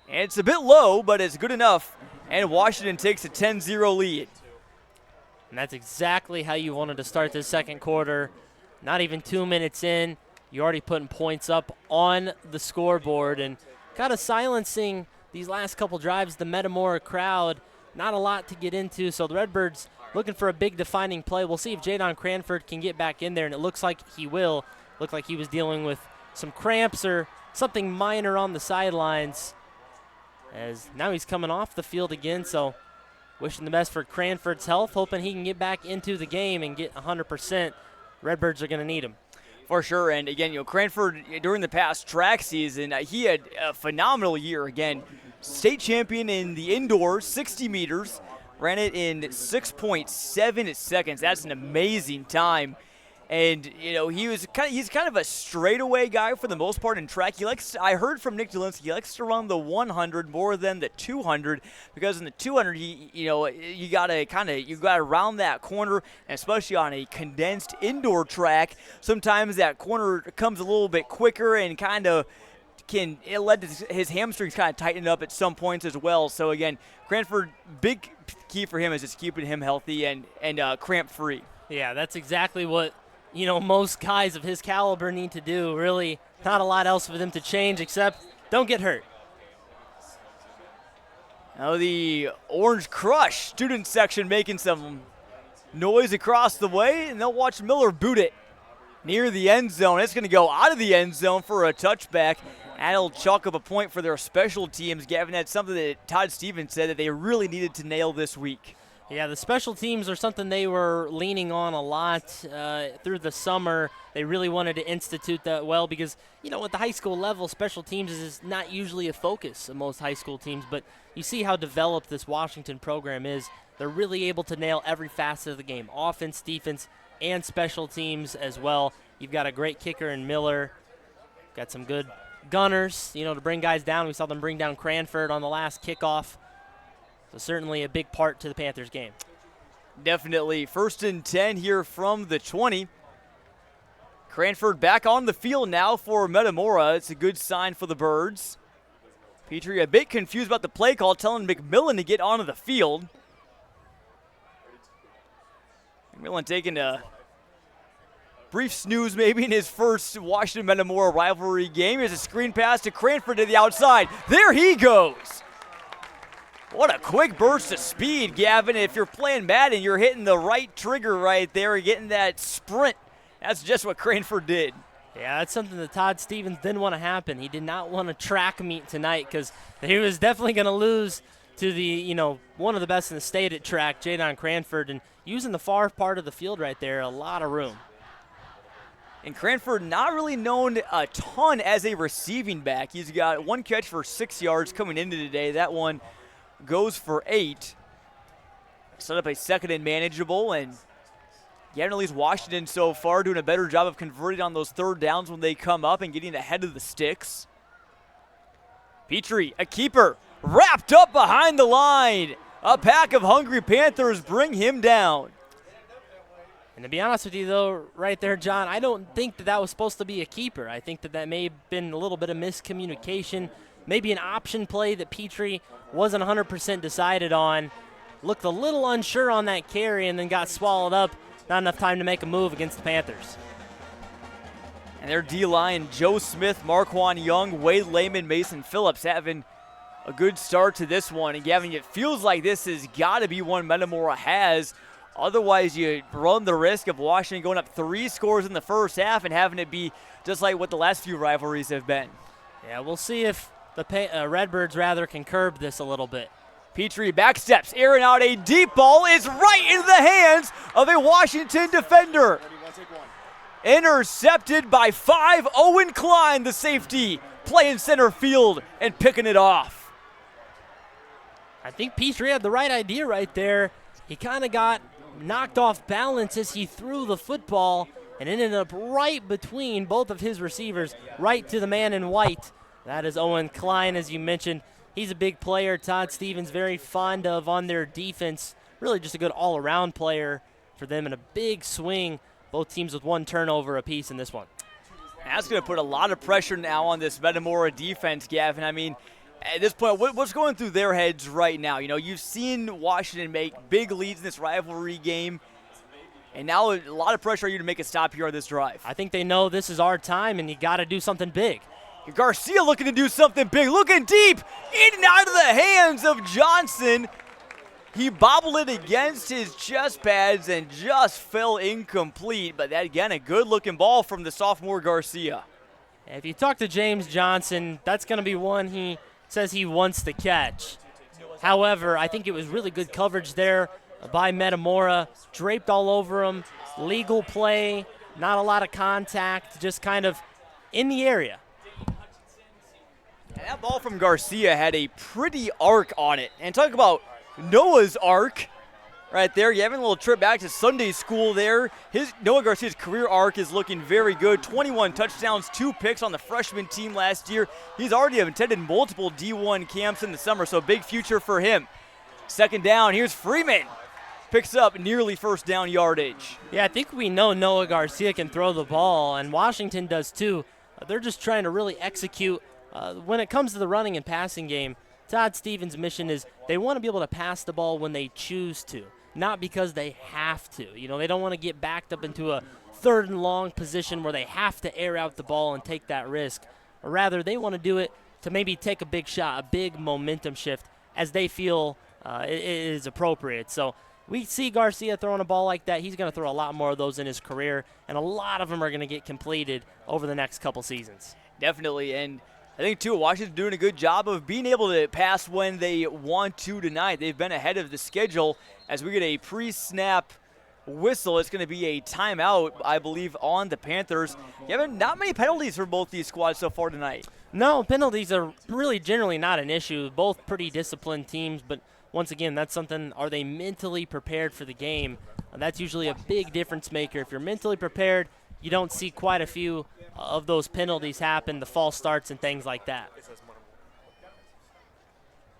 and it's a bit low, but it's good enough. And Washington takes a 10-0 lead. And that's exactly how you wanted to start this second quarter. Not even 2 minutes in, you're already putting points up on the scoreboard and kind of silencing these last couple drives. The Metamora crowd, not a lot to get into, so the Redbirds looking for a big defining play. We'll see if Jadon Cranford can get back in there, and it looks like he will. Looked like he was dealing with some cramps or something minor on the sidelines, as now he's coming off the field again, so wishing the best for Cranford's health, hoping he can get back into the game and get 100%. Redbirds are going to need him. For sure, and again, Cranford, during the past track season, he had a phenomenal year. Again, state champion in the indoors, 60 meters, ran it in 6.7 seconds. That's an amazing time. And, he's kind of a straightaway guy for the most part in track. I heard from Nick Delinsky, he likes to run the 100 more than the 200, because in the 200, you gotta round that corner, and especially on a condensed indoor track, sometimes that corner comes a little bit quicker and it led to his hamstrings kind of tightening up at some points as well. So again, Cranford, big key for him is just keeping him healthy and cramp free. Yeah, that's exactly what most guys of his caliber need to do. Really not a lot else for them to change except don't get hurt. Now the Orange Crush student section making some noise across the way, and they'll watch Miller boot it near the end zone. It's going to go out of the end zone for a touchback. That'll chalk up a point for their special teams. Gavin, that's something that Todd Stevens said that they really needed to nail this week. Yeah, the special teams are something they were leaning on a lot through the summer. They really wanted to institute that well because, at the high school level, special teams is not usually a focus of most high school teams. But you see how developed this Washington program is. They're really able to nail every facet of the game, offense, defense, and special teams as well. You've got a great kicker in Miller. Got some good gunners, to bring guys down. We saw them bring down Cranford on the last kickoff. So certainly a big part to the Panthers game. Definitely. 1st and 10 here from the 20. Cranford back on the field now for Metamora. It's a good sign for the Birds. Petrie a bit confused about the play call, telling McMillan to get onto the field. McMillan taking a brief snooze maybe in his first Washington Metamora rivalry game. Here's a screen pass to Cranford to the outside. There he goes. What a quick burst of speed, Gavin. If you're playing Madden, you're hitting the right trigger right there, getting that sprint. That's just what Cranford did. Yeah, that's something that Todd Stevens didn't want to happen. He did not want a track meet tonight because he was definitely going to lose to the, one of the best in the state at track, Jadon Cranford, and using the far part of the field right there, a lot of room. And Cranford not really known a ton as a receiving back. He's got one catch for 6 yards coming into today. That one goes for 8. Set up a second and manageable, and at least Washington so far doing a better job of converting on those third downs when they come up and getting ahead of the sticks. Petrie, a keeper, wrapped up behind the line. A pack of hungry Panthers bring him down. And to be honest with you, though, right there, John, I don't think that was supposed to be a keeper. I think that may have been a little bit of miscommunication, maybe an option play that Petrie wasn't 100% decided on. Looked a little unsure on that carry and then got swallowed up. Not enough time to make a move against the Panthers. And their D-line, Joe Smith, Marquand Young, Wade Lehman, Mason Phillips having a good start to this one. And Gavin, it feels like this has got to be one Metamora has. Otherwise, you run the risk of Washington going up 3 scores in the first half and having it be just like what the last few rivalries have been. Yeah, we'll see if the Redbirds rather can curb this a little bit. Petrie backsteps, airing out a deep ball. Is right into the hands of a Washington defender. Intercepted by 5, Owen Klein, the safety, playing center field and picking it off. I think Petrie had the right idea right there. He kind of got knocked off balance as he threw the football and ended up right between both of his receivers, right to the man in white. That is Owen Klein, as you mentioned. He's a big player. Todd Stevens very fond of on their defense. Really just a good all-around player for them, and a big swing. Both teams with 1 turnover apiece in this one. That's going to put a lot of pressure now on this Metamora defense, Gavin. I mean, at this point, what's going through their heads right now? You know, you've seen Washington make big leads in this rivalry game, and now a lot of pressure on you to make a stop here on this drive. I think they know this is our time, and you got to do something big. Garcia looking to do something big, looking deep, in and out of the hands of Johnson. He bobbled it against his chest pads and just fell incomplete, but that, again, a good-looking ball from the sophomore Garcia. If you talk to James Johnson, that's going to be one he says he wants to catch. However, I think it was really good coverage there by Metamora, draped all over him, legal play, not a lot of contact, just kind of in the area. And that ball from Garcia had a pretty arc on it. And talk about Noah's arc right there. You're having a little trip back to Sunday school there. Noah Garcia's career arc is looking very good. 21 touchdowns, 2 picks on the freshman team last year. He's already attended multiple D1 camps in the summer, so big future for him. Second down, here's Freeman. Picks up nearly first down yardage. Yeah, I think we know Noah Garcia can throw the ball, and Washington does too. They're just trying to really execute. When it comes to the running and passing game, Todd Stevens' mission is they want to be able to pass the ball when they choose to, not because they have to. You know, they don't want to get backed up into a 3rd and long position where they have to air out the ball and take that risk. Or rather, they want to do it to maybe take a big shot, a big momentum shift as they feel it is appropriate. So we see Garcia throwing a ball like that. He's going to throw a lot more of those in his career, and a lot of them are going to get completed over the next couple seasons. Definitely, and I think, too, Washington's doing a good job of being able to pass when they want to tonight. They've been ahead of the schedule as we get a pre-snap whistle. It's going to be a timeout, I believe, on the Panthers. You haven't not many penalties for both these squads so far tonight. No, penalties are really generally not an issue. Both pretty disciplined teams, but once again, that's something, are they mentally prepared for the game? That's usually a big difference maker. If you're mentally prepared, you don't see quite a few of those penalties happen, the false starts and things like that.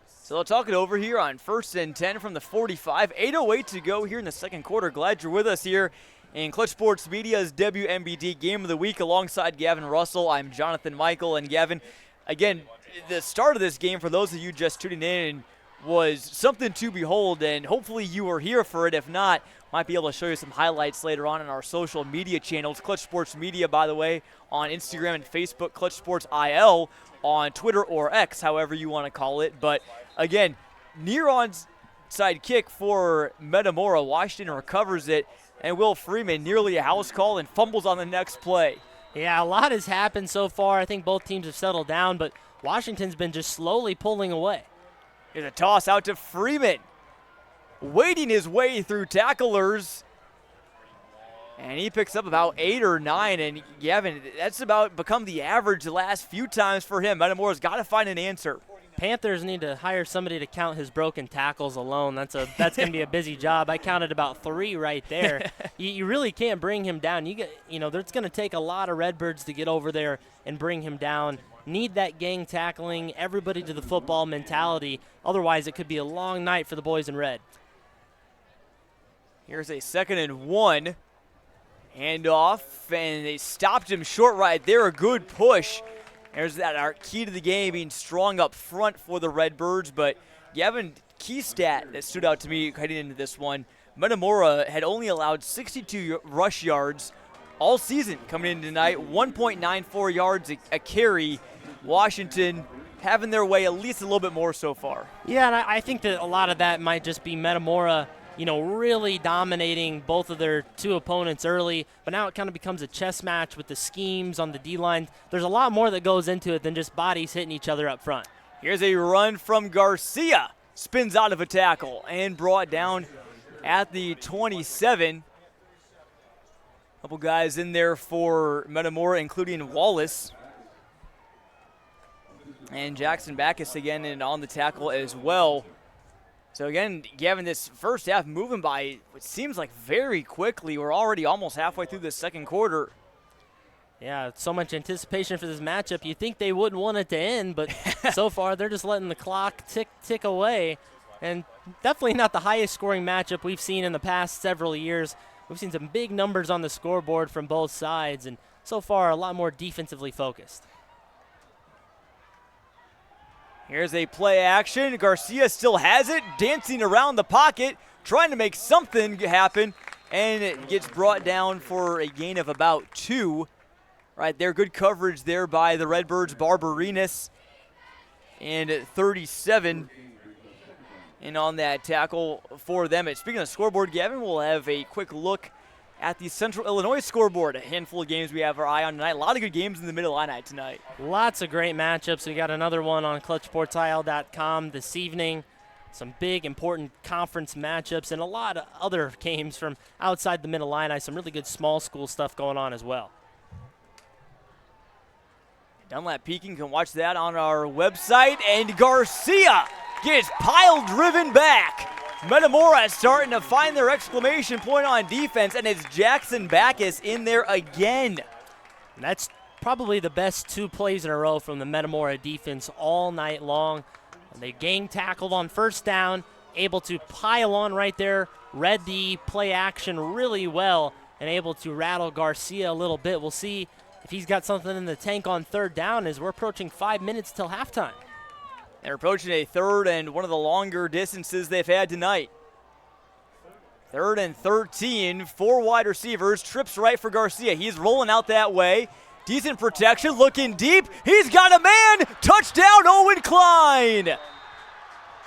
So they'll talk it over here on 1st and 10 from the 45. 8:08 to go here in the second quarter. Glad you're with us here in Clutch Sports Media's WMBD Game of the Week alongside Gavin Russell. I'm Jonathan Michael. And Gavin, again, the start of this game, for those of you just tuning in, was something to behold, and hopefully you were here for it. If not, might be able to show you some highlights later on our social media channels. Clutch Sports Media, by the way, on Instagram and Facebook. Clutch Sports IL on Twitter or X, however you want to call it. But again, near onside kick for Metamora. Washington recovers it, and Will Freeman nearly a house call and fumbles on the next play. Yeah, a lot has happened so far. I think both teams have settled down, but Washington's been just slowly pulling away. Here's a toss out to Freeman, wading his way through tacklers, and he picks up about 8 or 9. And Gavin, that's about become the average the last few times for him. Metamora's got to find an answer. Panthers need to hire somebody to count his broken tackles alone. That's going to be a busy job. I counted about 3 right there. You really can't bring him down. It's going to take a lot of Redbirds to get over there and bring him down. Need that gang tackling, everybody to the football mentality. Otherwise, it could be a long night for the boys in red. Here's a 2nd and 1. Handoff, and they stopped him short right there. A good push. There's that our key to the game, being strong up front for the Redbirds. But Gavin, key stat that stood out to me heading into this one, Metamora had only allowed 62 rush yards all season coming in tonight. 1.94 yards a carry. Washington having their way at least a little bit more so far. Yeah, and I think that a lot of that might just be Metamora, really dominating both of their two opponents early, but now it kind of becomes a chess match with the schemes on the D-line. There's a lot more that goes into it than just bodies hitting each other up front. Here's a run from Garcia. Spins out of a tackle and brought down at the 27. Couple guys in there for Metamora, including Wallace. And Jackson Backus again and on the tackle as well. So again, Gavin, this first half moving by what seems like very quickly. We're already almost halfway through the second quarter. Yeah, so much anticipation for this matchup. You think they wouldn't want it to end, but so far they're just letting the clock tick away. And definitely not the highest scoring matchup we've seen in the past several years. We've seen some big numbers on the scoreboard from both sides, and so far a lot more defensively focused. Here's a play action. Garcia still has it, dancing around the pocket, trying to make something happen, and it gets brought down for a gain of about 2. Right there, good coverage there by the Redbirds, Barbarinas, and 37. And on that tackle for them. And speaking of scoreboard, Gavin, we'll have a quick look at the Central Illinois scoreboard. A handful of games we have our eye on tonight. A lot of good games in the Mid-Illini tonight. Lots of great matchups. We got another one on ClutchSportsIL.com this evening. Some big, important conference matchups and a lot of other games from outside the Mid-Illini. Some really good small school stuff going on as well. Dunlap Peking can watch that on our website. And Garcia gets pile driven back. Metamora is starting to find their exclamation point on defense, and it's Jackson Backus in there again. That's probably the best 2 plays in a row from the Metamora defense all night long. They gang tackled on first down, able to pile on right there, read the play action really well, and able to rattle Garcia a little bit. We'll see if he's got something in the tank on third down as we're approaching 5 minutes till halftime. They're approaching a third and one of the longer distances they've had tonight. 3rd and 13, 4 wide receivers, trips right for Garcia. He's rolling out that way. Decent protection, looking deep. He's got a man. Touchdown, Owen Klein.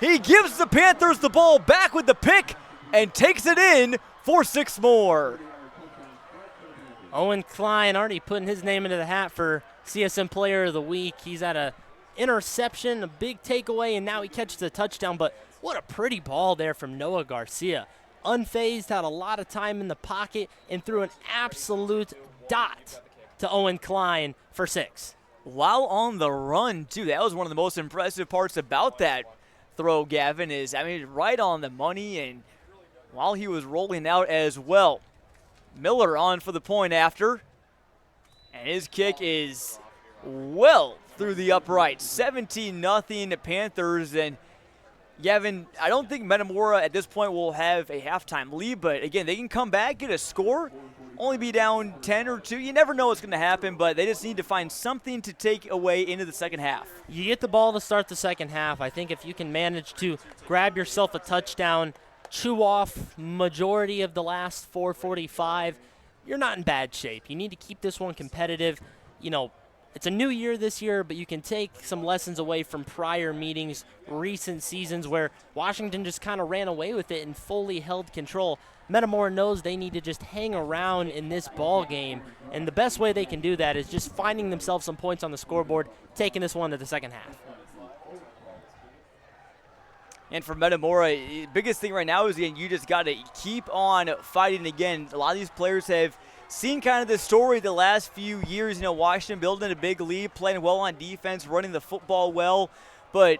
He gives the Panthers the ball back with the pick and takes it in for 6 more. Owen Klein already putting his name into the hat for CSM Player of the Week. He's at a interception, a big takeaway, and now he catches a touchdown. But what a pretty ball there from Noah Garcia. Unfazed, had a lot of time in the pocket, and threw an absolute dot to Owen Klein for 6. While on the run, too. That was one of the most impressive parts about that throw, Gavin, is, right on the money, and while he was rolling out as well. Miller on for the point after, and his kick is well through the upright. 17-0 Panthers. And Gavin, I don't think Metamora at this point will have a halftime lead, but again, they can come back, get a score, only be down 10 or 2. You never know what's going to happen, but they just need to find something to take away into the second half. You get the ball to start the second half. I think if you can manage to grab yourself a touchdown, chew off majority of the last 4:45, you're not in bad shape. You need to keep this one competitive. It's a new year this year, but you can take some lessons away from prior meetings, recent seasons where Washington just kind of ran away with it and fully held control. Metamora knows they need to just hang around in this ball game, and the best way they can do that is just finding themselves some points on the scoreboard, taking this one to the second half. And for Metamora, the biggest thing right now is, again, you just got to keep on fighting again. A lot of these players have seen kind of the story the last few years. Washington building a big lead, playing well on defense, running the football well. But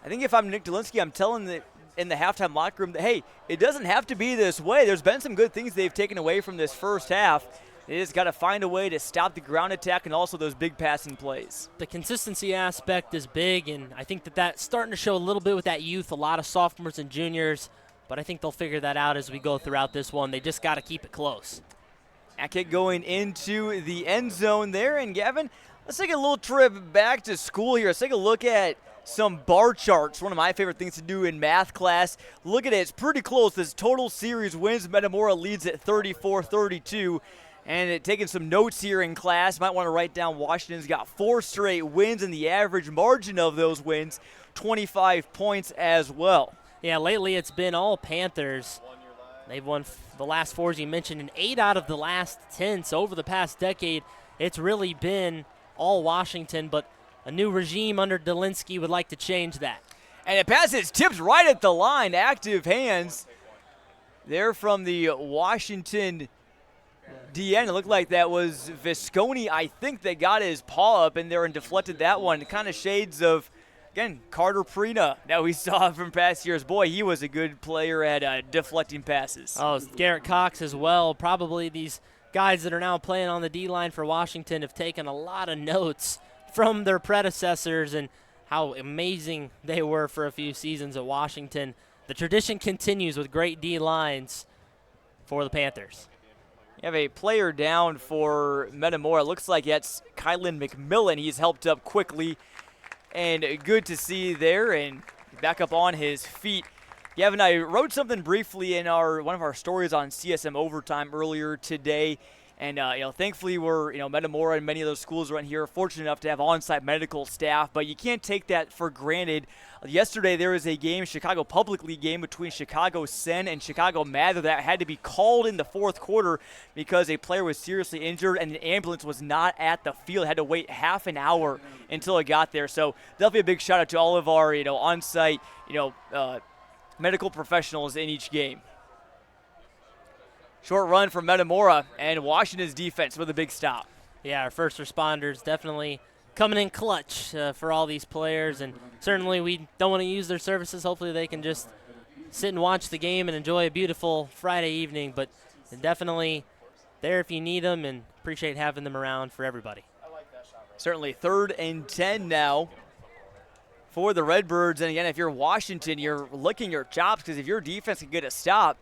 I think if I'm Nick Dolinsky, I'm telling in the halftime locker room that, hey, it doesn't have to be this way. There's been some good things they've taken away from this first half. They just got to find a way to stop the ground attack and also those big passing plays. The consistency aspect is big, and I think that's starting to show a little bit with that youth, a lot of sophomores and juniors, but I think they'll figure that out as we go throughout this one. They just got to keep it close. That kick going into the end zone there, and Gavin, let's take a little trip back to school here. Let's take a look at some bar charts, one of my favorite things to do in math class. Look at it, it's pretty close. This total series wins, Metamora leads at 34-32. And taking some notes here in class, might want to write down Washington's got 4 straight wins, and the average margin of those wins, 25 points as well. Yeah, lately it's been all Panthers. They've won the last 4, as you mentioned, and 8 out of the last 10. So over the past decade, it's really been all Washington, but a new regime under Delinsky would like to change that. And the pass is tipped right at the line. Active hands there from the Washington DN. It looked like that was Visconti, I think, that got his paw up in there and deflected that one. Kind of shades of, again, Carter Prina that we saw from past years. Boy, he was a good player at deflecting passes. Oh, Garrett Cox as well. Probably these guys that are now playing on the D-line for Washington have taken a lot of notes from their predecessors and how amazing they were for a few seasons at Washington. The tradition continues with great D-lines for the Panthers. You have a player down for Metamora. Looks like that's Kylan McMillan. He's helped up quickly, and good to see there, and back up on his feet. Gavin, I wrote something briefly in one of our stories on CSM Overtime earlier today, and thankfully we're Metamora and many of those schools around here are fortunate enough to have on-site medical staff, but you can't take that for granted. Yesterday there was a game, Chicago Public League game between Chicago Sen and Chicago Mather that had to be called in the fourth quarter because a player was seriously injured and the ambulance was not at the field. Had to wait half an hour until it got there. So definitely a big shout out to all of our on-site medical professionals in each game. Short run from Metamora and Washington's defense with a big stop. Yeah, our first responders definitely coming in clutch for all these players, and certainly we don't want to use their services. Hopefully they can just sit and watch the game and enjoy a beautiful Friday evening, but definitely there if you need them, and appreciate having them around for everybody. Certainly 3rd and 10 now for the Redbirds, and again, if you're Washington, you're licking your chops because if your defense can get a stop,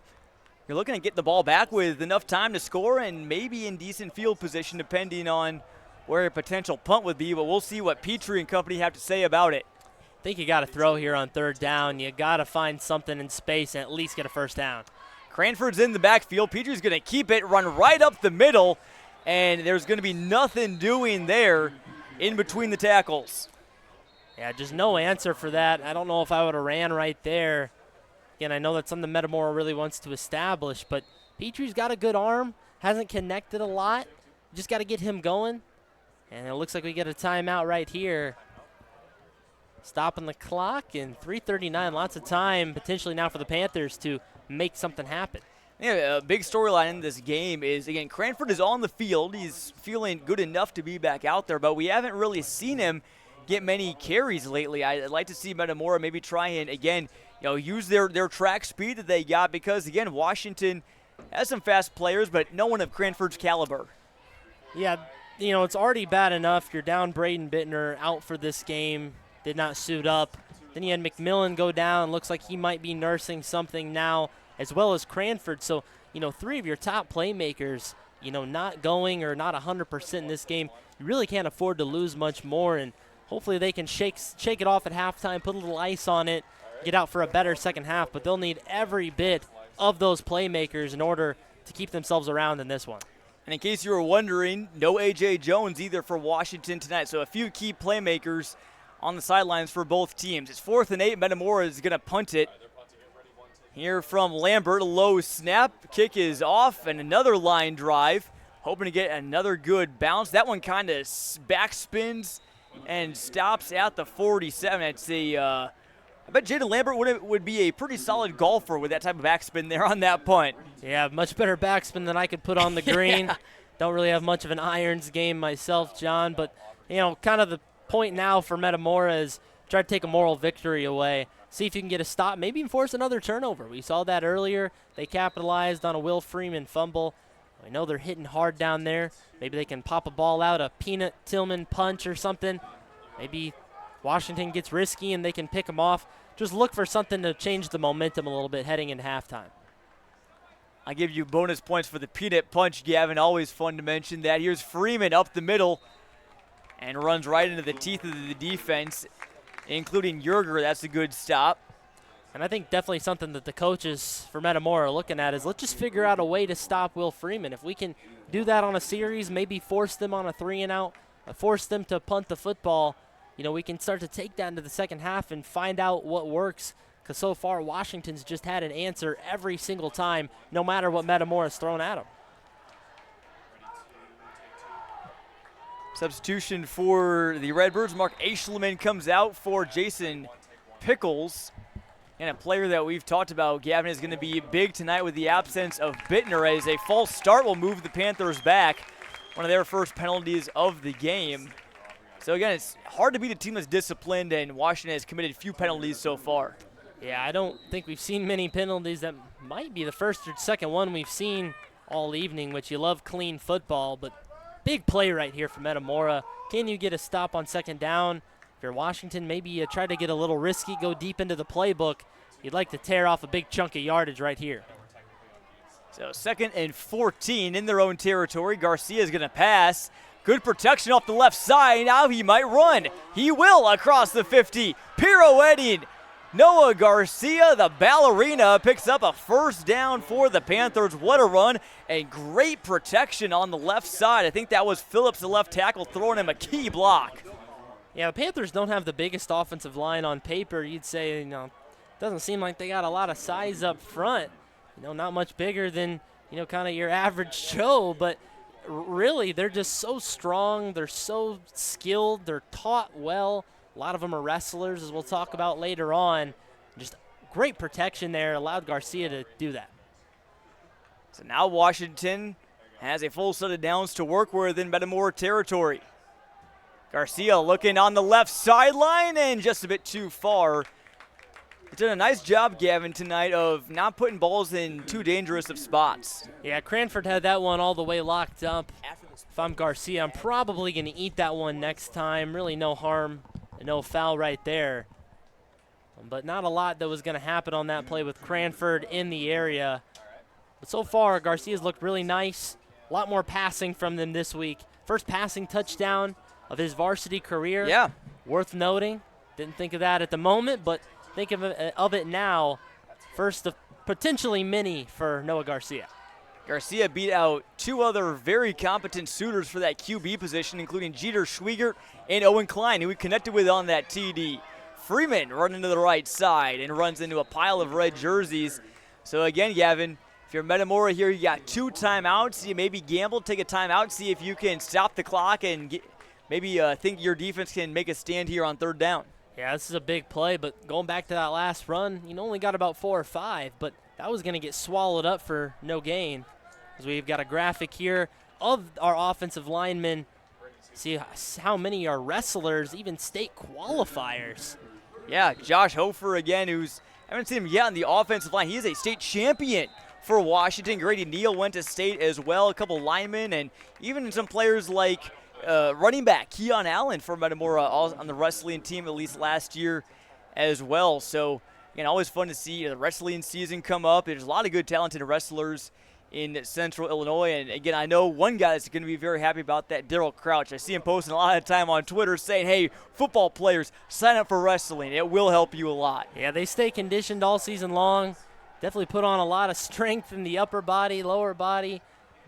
you're looking to get the ball back with enough time to score and maybe in decent field position depending on where a potential punt would be, but we'll see what Petrie and company have to say about it. I think you got to throw here on 3rd down. You got to find something in space and at least get a first down. Cranford's in the backfield. Petrie's going to keep it, run right up the middle, and there's going to be nothing doing there in between the tackles. Yeah, just no answer for that. I don't know if I would have ran right there. Again, I know that's something Metamora really wants to establish, but Petrie's got a good arm, hasn't connected a lot. Just got to get him going. And it looks like we get a timeout right here. Stopping the clock and 3:39, lots of time potentially now for the Panthers to make something happen. Yeah, a big storyline in this game is, again, Cranford is on the field. He's feeling good enough to be back out there, but we haven't really seen him get many carries lately. I'd like to see Metamora maybe try and, again, use their track speed that they got because, again, Washington has some fast players, but no one of Cranford's caliber. Yeah, it's already bad enough. You're down Braden Bittner out for this game, did not suit up. Then you had McMillan go down. Looks like he might be nursing something now, as well as Cranford. So, 3 of your top playmakers, not going or not 100% in this game. You really can't afford to lose much more, and hopefully they can shake it off at halftime, put a little ice on it, get out for a better second half, but they'll need every bit of those playmakers in order to keep themselves around in this one. And in case you were wondering, no A.J. Jones either for Washington tonight, so a few key playmakers on the sidelines for both teams. It's 4th and 8. Metamora is going to punt it. Here from Lambert, a low snap. Kick is off, and another line drive. Hoping to get another good bounce. That one kind of backspins and stops at the 47. It's I bet Jaden Lambert would be a pretty solid golfer with that type of backspin there on that punt. Yeah, much better backspin than I could put on the green. Don't really have much of an irons game myself, John, but, kind of the point now for Metamora is try to take a moral victory away. See if you can get a stop, maybe even force another turnover. We saw that earlier. They capitalized on a Will Freeman fumble. I know they're hitting hard down there. Maybe they can pop a ball out, a Peanut Tillman punch or something. Maybe Washington gets risky and they can pick them off. Just look for something to change the momentum a little bit heading into halftime. I give you bonus points for the peanut punch, Gavin. Always fun to mention that. Here's Freeman up the middle and runs right into the teeth of the defense, including Yerger. That's a good stop. And I think definitely something that the coaches for Metamora are looking at is let's just figure out a way to stop Will Freeman. If we can do that on a series, maybe force them on a 3-and-out, force them to punt the football, we can start to take that into the second half and find out what works. Because so far, Washington's just had an answer every single time, no matter what Metamora's thrown at them. Substitution for the Redbirds. Mark Eichelman comes out for Jason Pickles. And a player that we've talked about, Gavin, is going to be big tonight with the absence of Bittner, as a false start will move the Panthers back. One of their first penalties of the game. So again, it's hard to beat a team that's disciplined, and Washington has committed few penalties so far. Yeah, I don't think we've seen many penalties. That might be the first or second one we've seen all evening, which you love clean football, but big play right here for Metamora. Can you get a stop on second down? If you're Washington, maybe you try to get a little risky, go deep into the playbook. You'd like to tear off a big chunk of yardage right here. So 2nd and 14 in their own territory. Garcia is going to pass. Good protection off the left side. Now he might run. He will across the 50. Pirouetting. Noah Garcia, the ballerina, picks up a first down for the Panthers. What a run, and great protection on the left side. I think that was Phillips, the left tackle, throwing him a key block. Yeah, the Panthers don't have the biggest offensive line on paper. You'd say, doesn't seem like they got a lot of size up front. Not much bigger than, kind of your average Joe, but really they're just so strong. They're so skilled. They're taught well. A lot of them are wrestlers, as we'll talk about later on. Just great protection there, allowed Garcia to do that. So now Washington has a full set of downs to work with in Metamora territory. Garcia looking on the left sideline and just a bit too far. He's done a nice job, Gavin, tonight of not putting balls in too dangerous of spots. Yeah, Cranford had that one all the way locked up. If I'm Garcia, I'm probably going to eat that one next time. Really no harm, no foul right there. But not a lot that was going to happen on that play with Cranford in the area. But so far, Garcia's looked really nice. A lot more passing from them this week. First passing touchdown of his varsity career. Yeah. Worth noting. Didn't think of that at the moment, but think of it now. First of potentially many for Noah Garcia. Garcia beat out two other very competent suitors for that QB position, including Jeter Schwiegert and Owen Klein, who we connected with on that TD. Freeman running to the right side and runs into a pile of red jerseys. So again, Gavin, if you're Metamora here, you got 2 timeouts. You maybe gamble, take a timeout, see if you can stop the clock and maybe think your defense can make a stand here on 3rd down. Yeah, this is a big play, but going back to that last run, only got about 4 or 5, but that was going to get swallowed up for no gain. As we've got a graphic here of our offensive linemen. See how many are wrestlers, even state qualifiers. Yeah, Josh Hofer again, I haven't seen him yet on the offensive line. He is a state champion for Washington. Grady Neal went to state as well, a couple linemen, and even some players like running back Keon Allen for Metamora on the wrestling team at least last year as well. So, again, always fun to see the wrestling season come up. There's a lot of good talented wrestlers in Central Illinois. And, again, I know one guy that's going to be very happy about that, Daryl Crouch. I see him posting a lot of time on Twitter saying, hey, football players, sign up for wrestling. It will help you a lot. Yeah, they stay conditioned all season long. Definitely put on a lot of strength in the upper body, lower body.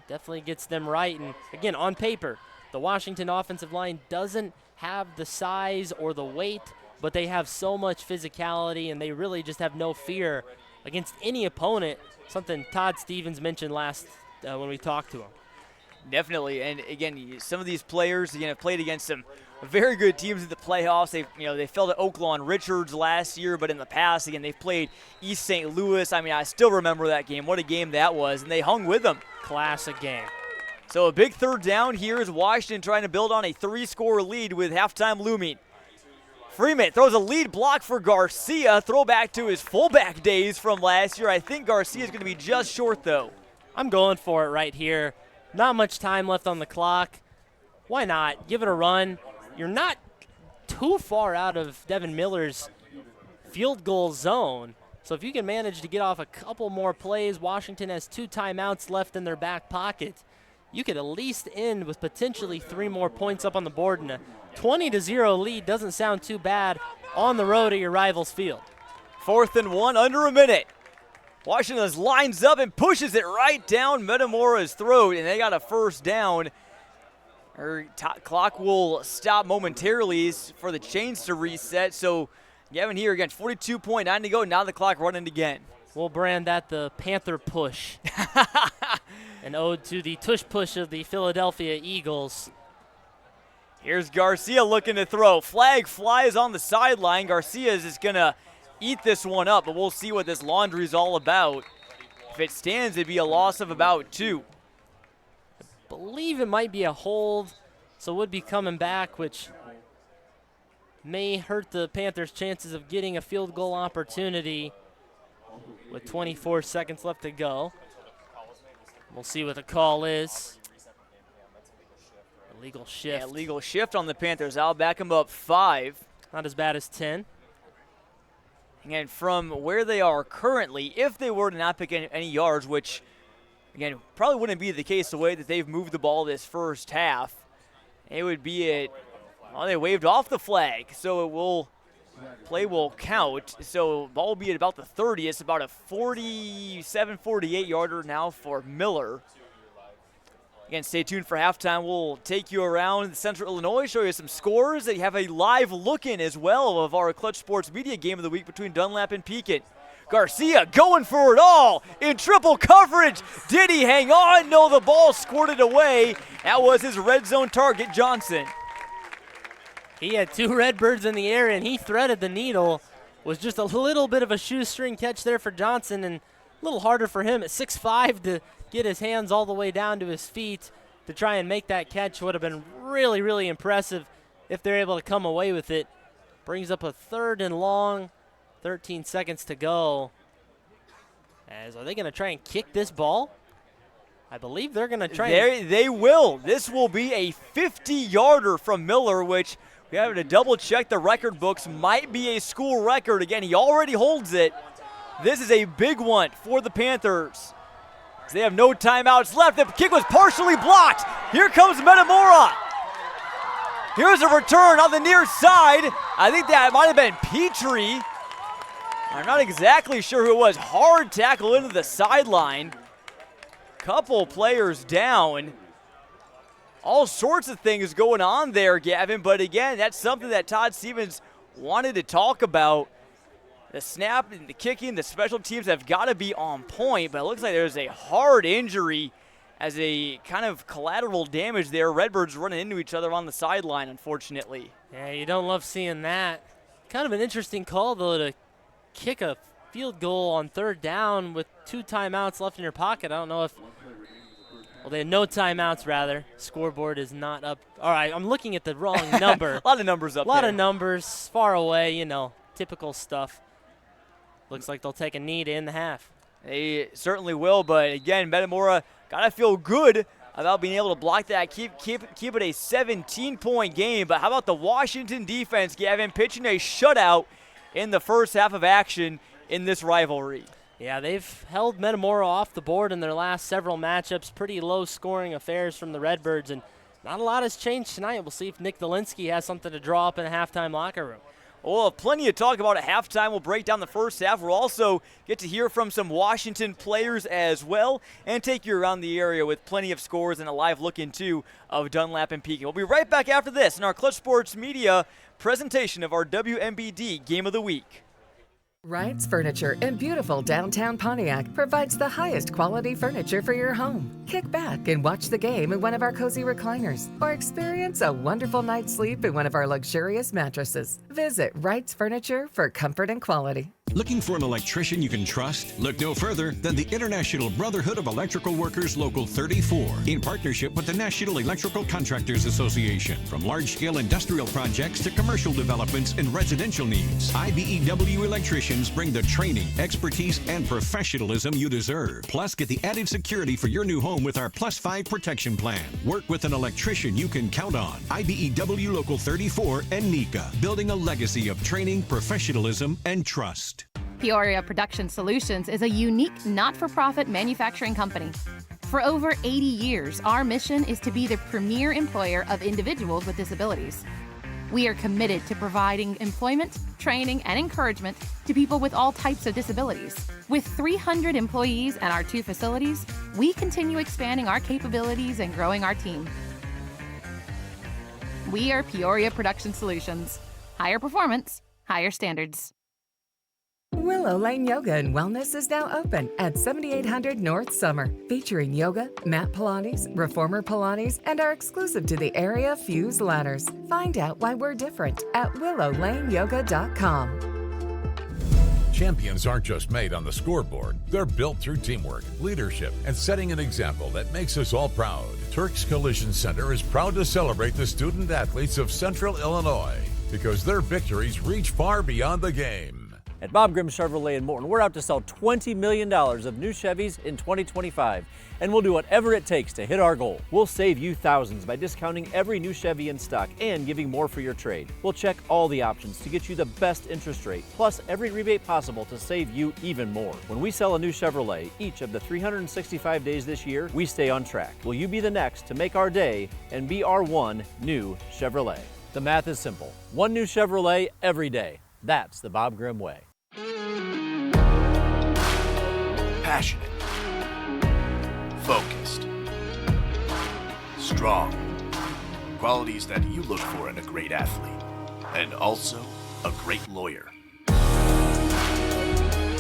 Definitely gets them right. And, again, on paper, the Washington offensive line doesn't have the size or the weight, but they have so much physicality, and they really just have no fear against any opponent, something Todd Stevens mentioned last when we talked to him. Definitely, and again, some of these players have played against some very good teams in the playoffs. They fell to Oaklawn Richards last year, but in the past, again, they've played East St. Louis. I still remember that game. What a game that was, and they hung with them. Classic game. So a big 3rd down here is Washington trying to build on a 3-score lead with halftime looming. Freeman throws a lead block for Garcia. Throwback to his fullback days from last year. I think Garcia is going to be just short, though. I'm going for it right here. Not much time left on the clock. Why not? Give it a run. You're not too far out of Devin Miller's field goal zone. So if you can manage to get off a couple more plays, Washington has 2 timeouts left in their back pocket. You could at least end with potentially 3 more points up on the board, and a 20-0 lead doesn't sound too bad on the road at your rival's field. 4th and 1, under a minute. Washington lines up and pushes it right down Metamora's throat, and they got a first down. Our clock will stop momentarily for the chains to reset. So, Gavin, here again, 42.9 to go. Now the clock running again. We'll brand that the Panther push. An ode to the tush push of the Philadelphia Eagles. Here's Garcia looking to throw. Flag flies on the sideline. Garcia is just going to eat this one up, but we'll see what this laundry is all about. If it stands, it'd be a loss of about 2. I believe it might be a hold, so would be coming back, which may hurt the Panthers' chances of getting a field goal opportunity with 24 seconds left to go. We'll see what the call is. Illegal shift. Yeah, illegal shift on the Panthers. I'll back them up 5. Not as bad as 10. And from where they are currently, if they were to not pick any yards, which, again, probably wouldn't be the case the way that they've moved the ball this first half, it would be well, they waved off the flag, so play will count. So ball will be at about the 30. It's about a 47, 48-yarder now for Miller. Again, stay tuned for halftime. We'll take you around Central Illinois, show you some scores. You have a live look-in as well of our Clutch Sports Media game of the week between Dunlap and Pekin. Garcia going for it all in triple coverage. Did he hang on? No, the ball squirted away. That was his red zone target, Johnson. He had 2 Redbirds in the air, and he threaded the needle. Was just a little bit of a shoestring catch there for Johnson, and a little harder for him at 6'5" to get his hands all the way down to his feet to try and make that catch. Would have been really, really impressive if they're able to come away with it. Brings up a 3rd and long, 13 seconds to go. Are they going to try and kick this ball? I believe they're going to try. They will. This will be a 50-yarder from Miller, which we have to double check the record books. Might be a school record. Again, he already holds it. This is a big one for the Panthers. They have no timeouts left. The kick was partially blocked. Here comes Metamora. Here's a return on the near side. I think that might have been Petrie. I'm not exactly sure who it was. Hard tackle into the sideline. Couple players down. All sorts of things going on there, Gavin. But again, that's something that Todd Stevens wanted to talk about. The snap and the kicking, the special teams have got to be on point, but it looks like there's a hard injury as a kind of collateral damage there. Redbirds running into each other on the sideline, unfortunately. Yeah, you don't love seeing that. Kind of an interesting call, though, to kick a field goal on 3rd down with 2 timeouts left in your pocket. I don't know if – well, they had no timeouts, rather. Scoreboard is not up. All right, I'm looking at the wrong number. A lot of numbers up there. A lot of numbers, far away, typical stuff. Looks like they'll take a knee to end the half. They certainly will, but again, Metamora got to feel good about being able to block that, keep it a 17-point game. But how about the Washington defense, Gavin, pitching a shutout in the first half of action in this rivalry? Yeah, they've held Metamora off the board in their last several matchups. Pretty low-scoring affairs from the Redbirds, and not a lot has changed tonight. We'll see if Nick Dolinsky has something to draw up in a halftime locker room. We'll have plenty to talk about at halftime. We'll break down the first half. We'll also get to hear from some Washington players as well and take you around the area with plenty of scores and a live look into of Dunlap and Pekin. We'll be right back after this in our Clutch Sports Media presentation of our WMBD Game of the Week. Wright's Furniture in beautiful downtown Pontiac provides the highest quality furniture for your home. Kick back and watch the game in one of our cozy recliners or experience a wonderful night's sleep in one of our luxurious mattresses. Visit Wright's Furniture for comfort and quality. Looking for an electrician you can trust? Look no further than the International Brotherhood of Electrical Workers Local 34, in partnership with the National Electrical Contractors Association. From large-scale industrial projects to commercial developments and residential needs, IBEW electricians bring the training, expertise, and professionalism you deserve. Plus, get the added security for your new home with our Plus 5 protection plan. Work with an electrician you can count on. IBEW Local 34 and NECA, building a legacy of training, professionalism, and trust. Peoria Production Solutions is a unique not-for-profit manufacturing company. For over 80 years, our mission is to be the premier employer of individuals with disabilities. We are committed to providing employment, training, and encouragement to people with all types of disabilities. With 300 employees at our 2 facilities, we continue expanding our capabilities and growing our team. We are Peoria Production Solutions. Higher performance, higher standards. Willow Lane Yoga and Wellness is now open at 7800 North Summer, featuring yoga, mat Pilates, reformer Pilates, and our exclusive to the area Fuse ladders. Find out why we're different at willowlaneyoga.com. Champions aren't just made on the scoreboard. They're built through teamwork, leadership, and setting an example that makes us all proud. Turks Collision Center is proud to celebrate the student athletes of Central Illinois because their victories reach far beyond the game. At Bob Grimm Chevrolet in Morton, we're out to sell $20 million of new Chevys in 2025, and we'll do whatever it takes to hit our goal. We'll save you thousands by discounting every new Chevy in stock and giving more for your trade. We'll check all the options to get you the best interest rate, plus every rebate possible to save you even more. When we sell a new Chevrolet, each of the 365 days this year, we stay on track. Will you be the next to make our day and be our one new Chevrolet? The math is simple. One new Chevrolet every day. That's the Bob Grimm way. Passionate, focused, strong, qualities that you look for in a great athlete, and also a great lawyer.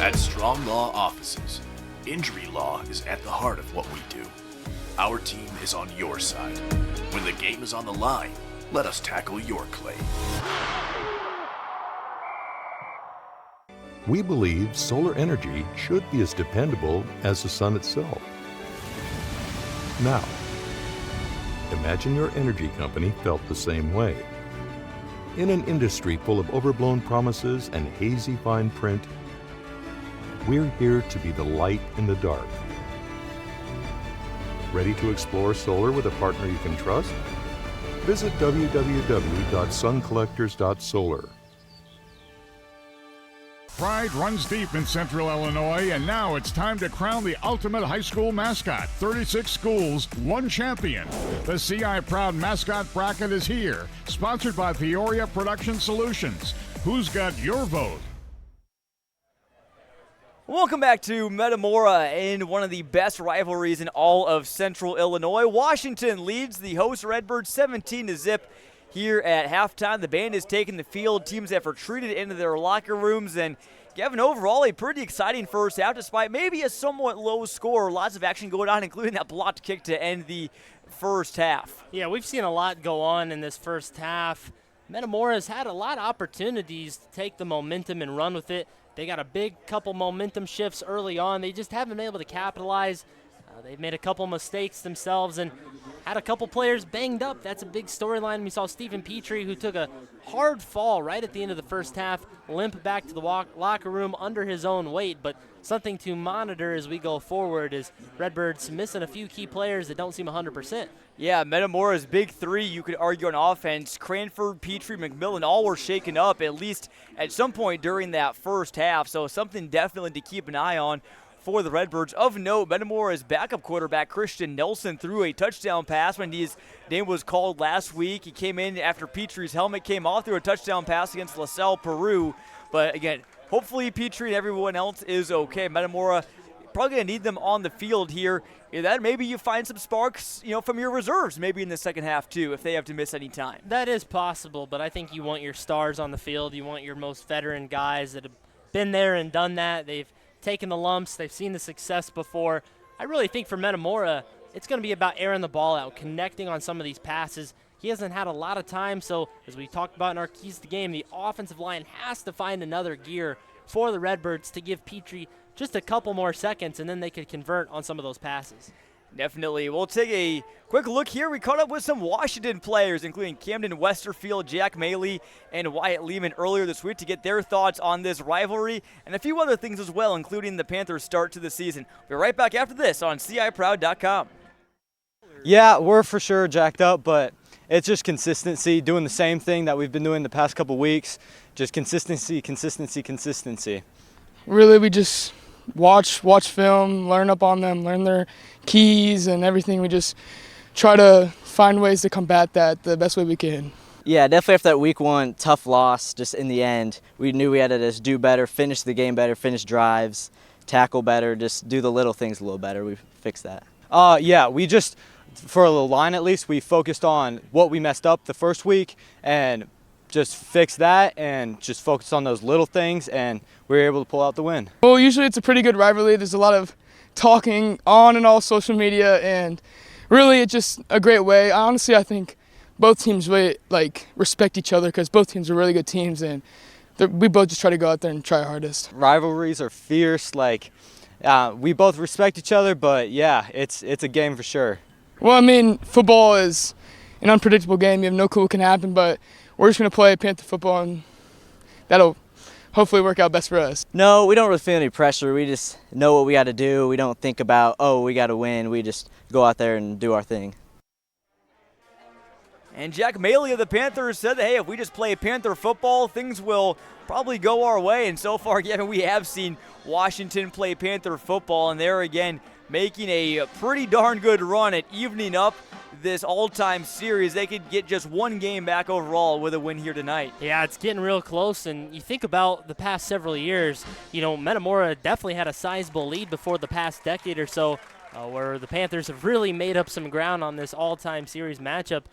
At Strong Law Offices, injury law is at the heart of what we do. Our team is on your side. When the game is on the line, let us tackle your claim. We believe solar energy should be as dependable as the sun itself. Now, imagine your energy company felt the same way. In an industry full of overblown promises and hazy fine print, we're here to be the light in the dark. Ready to explore solar with a partner you can trust? Visit www.suncollectors.solar. Pride runs deep in Central Illinois, and now it's time to crown the ultimate high school mascot. 36 schools, one champion. The CI Proud Mascot Bracket is here, sponsored by Peoria Production Solutions. Who's got your vote? Welcome back to Metamora in one of the best rivalries in all of Central Illinois. Washington leads the host Redbirds 17-0. Here at halftime, the band is taking the field. Teams have retreated into their locker rooms, and Gavin, overall, a pretty exciting first half, despite maybe a somewhat low score. Lots of action going on, including that blocked kick to end the first half. Yeah, we've seen a lot go on in this first half. Metamora has had a lot of opportunities to take the momentum and run with it. They got a big couple momentum shifts early on. They just haven't been able to capitalize. They've made a couple mistakes themselves and had a couple players banged up. That's a big storyline. We saw Stephen Petrie, who took a hard fall right at the end of the first half, limp back to the locker room under his own weight. But something to monitor as we go forward is Redbirds missing a few key players that don't seem 100%. Yeah, Metamora's big three, you could argue, on offense. Cranford, Petrie, McMillan, all were shaken up, at least at some point during that first half. So something definitely to keep an eye on for the Redbirds. Of note, Metamora's backup quarterback, Christian Nelson, threw a touchdown pass when his name was called last week. He came in after Petrie's helmet came off, threw a touchdown pass against LaSalle Peru. But again, hopefully Petrie and everyone else is okay. Metamora probably going to need them on the field here. That maybe you find some sparks, from your reserves, maybe in the second half too, if they have to miss any time. That is possible, but I think you want your stars on the field. You want your most veteran guys that have been there and done that. They've taken the lumps. They've seen the success before. I really think for Metamora, it's going to be about airing the ball out, connecting on some of these passes. He hasn't had a lot of time, so as we talked about in our keys to the game, the offensive line has to find another gear for the Redbirds to give Petrie just a couple more seconds, and then they could convert on some of those passes. Definitely. We'll take a quick look here. We caught up with some Washington players, including Camden Westerfield, Jack Maley, and Wyatt Lehman earlier this week to get their thoughts on this rivalry and a few other things as well, including the Panthers' start to the season. We'll be right back after this on CIProud.com. Yeah, we're for sure jacked up, but it's just consistency, doing the same thing that we've been doing the past couple weeks. Just consistency. Really, we just watch film, learn up on them, learn their keys and everything. We just try to find ways to combat that the best way we can. Yeah, definitely after that week 1 tough loss, just in the end, we knew we had to just do better, finish the game better, finish drives, tackle better, just do the little things a little better. We fixed that. Yeah, we just, for a little line at least, we focused on what we messed up the first week and just fixed that and just focused on those little things, and we were able to pull out the win. Well, usually it's a pretty good rivalry. There's a lot of talking on and off social media, and really it's just a great way. Honestly, I think both teams really respect each other because both teams are really good teams, and we both just try to go out there and try our hardest. Rivalries are fierce. We both respect each other, but yeah, it's a game for sure. Well, I mean, football is an unpredictable game. You have no clue what can happen, but we're just going to play Panther football, and that'll hopefully work out best for us. No, we don't really feel any pressure. We just know what we got to do. We don't think about, oh, we got to win. We just go out there and do our thing. And Jack Maley of the Panthers said that, hey, if we just play Panther football, things will probably go our way. And so far, Gavin, we have seen Washington play Panther football, and they're, again, making a pretty darn good run at evening up this all-time series. They could get just one game back overall with a win here tonight. Yeah, it's getting real close, and you think about the past several years, Metamora definitely had a sizable lead before the past decade or so, where the Panthers have really made up some ground on this all-time series matchup.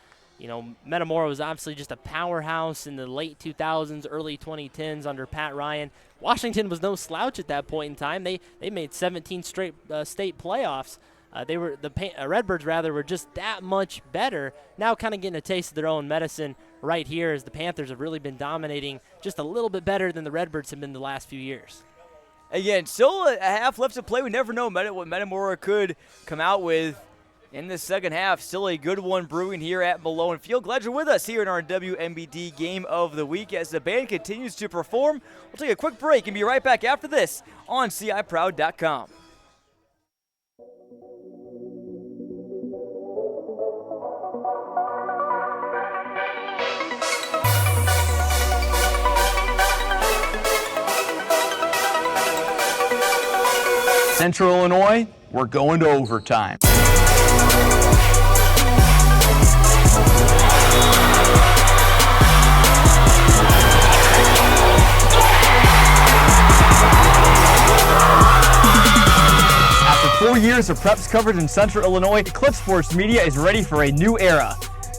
Metamora was obviously just a powerhouse in the late 2000s, early 2010s under Pat Ryan. Washington was no slouch at that point in time. They made 17 straight state playoffs. The Redbirds were just that much better. Now kind of getting a taste of their own medicine right here as the Panthers have really been dominating just a little bit better than the Redbirds have been the last few years. Again, still a half left to play. We never know what Metamora could come out with in the second half. Still a good one brewing here at Malone Field. Glad you're with us here in our WMBD Game of the Week as the band continues to perform. We'll take a quick break and be right back after this on CIProud.com. Central Illinois, we're going to overtime. After 4 years of preps coverage in Central Illinois, Clutch Sports Media is ready for a new era.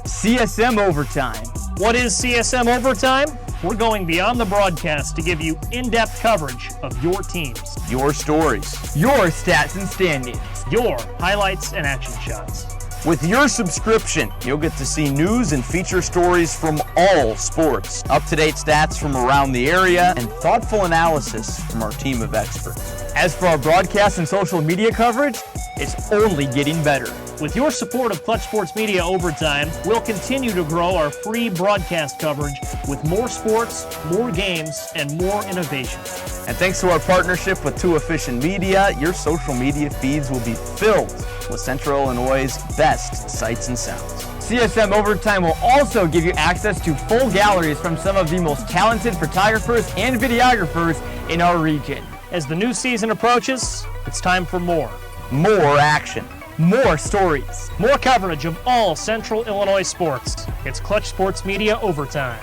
CSM Overtime. What is CSM Overtime? We're going beyond the broadcast to give you in-depth coverage of your teams. Your stories. Your stats and standings. Your highlights and action shots. With your subscription, you'll get to see news and feature stories from all sports, up-to-date stats from around the area, and thoughtful analysis from our team of experts. As for our broadcast and social media coverage, it's only getting better. With your support of Clutch Sports Media Overtime, we'll continue to grow our free broadcast coverage with more sports, more games, and more innovation. And thanks to our partnership with Too Efficient Media, your social media feeds will be filled with Central Illinois' best sights and sounds. CSM Overtime will also give you access to full galleries from some of the most talented photographers and videographers in our region. As the new season approaches, it's time for more. More action. More stories. More coverage of all Central Illinois sports. It's Clutch Sports Media Overtime.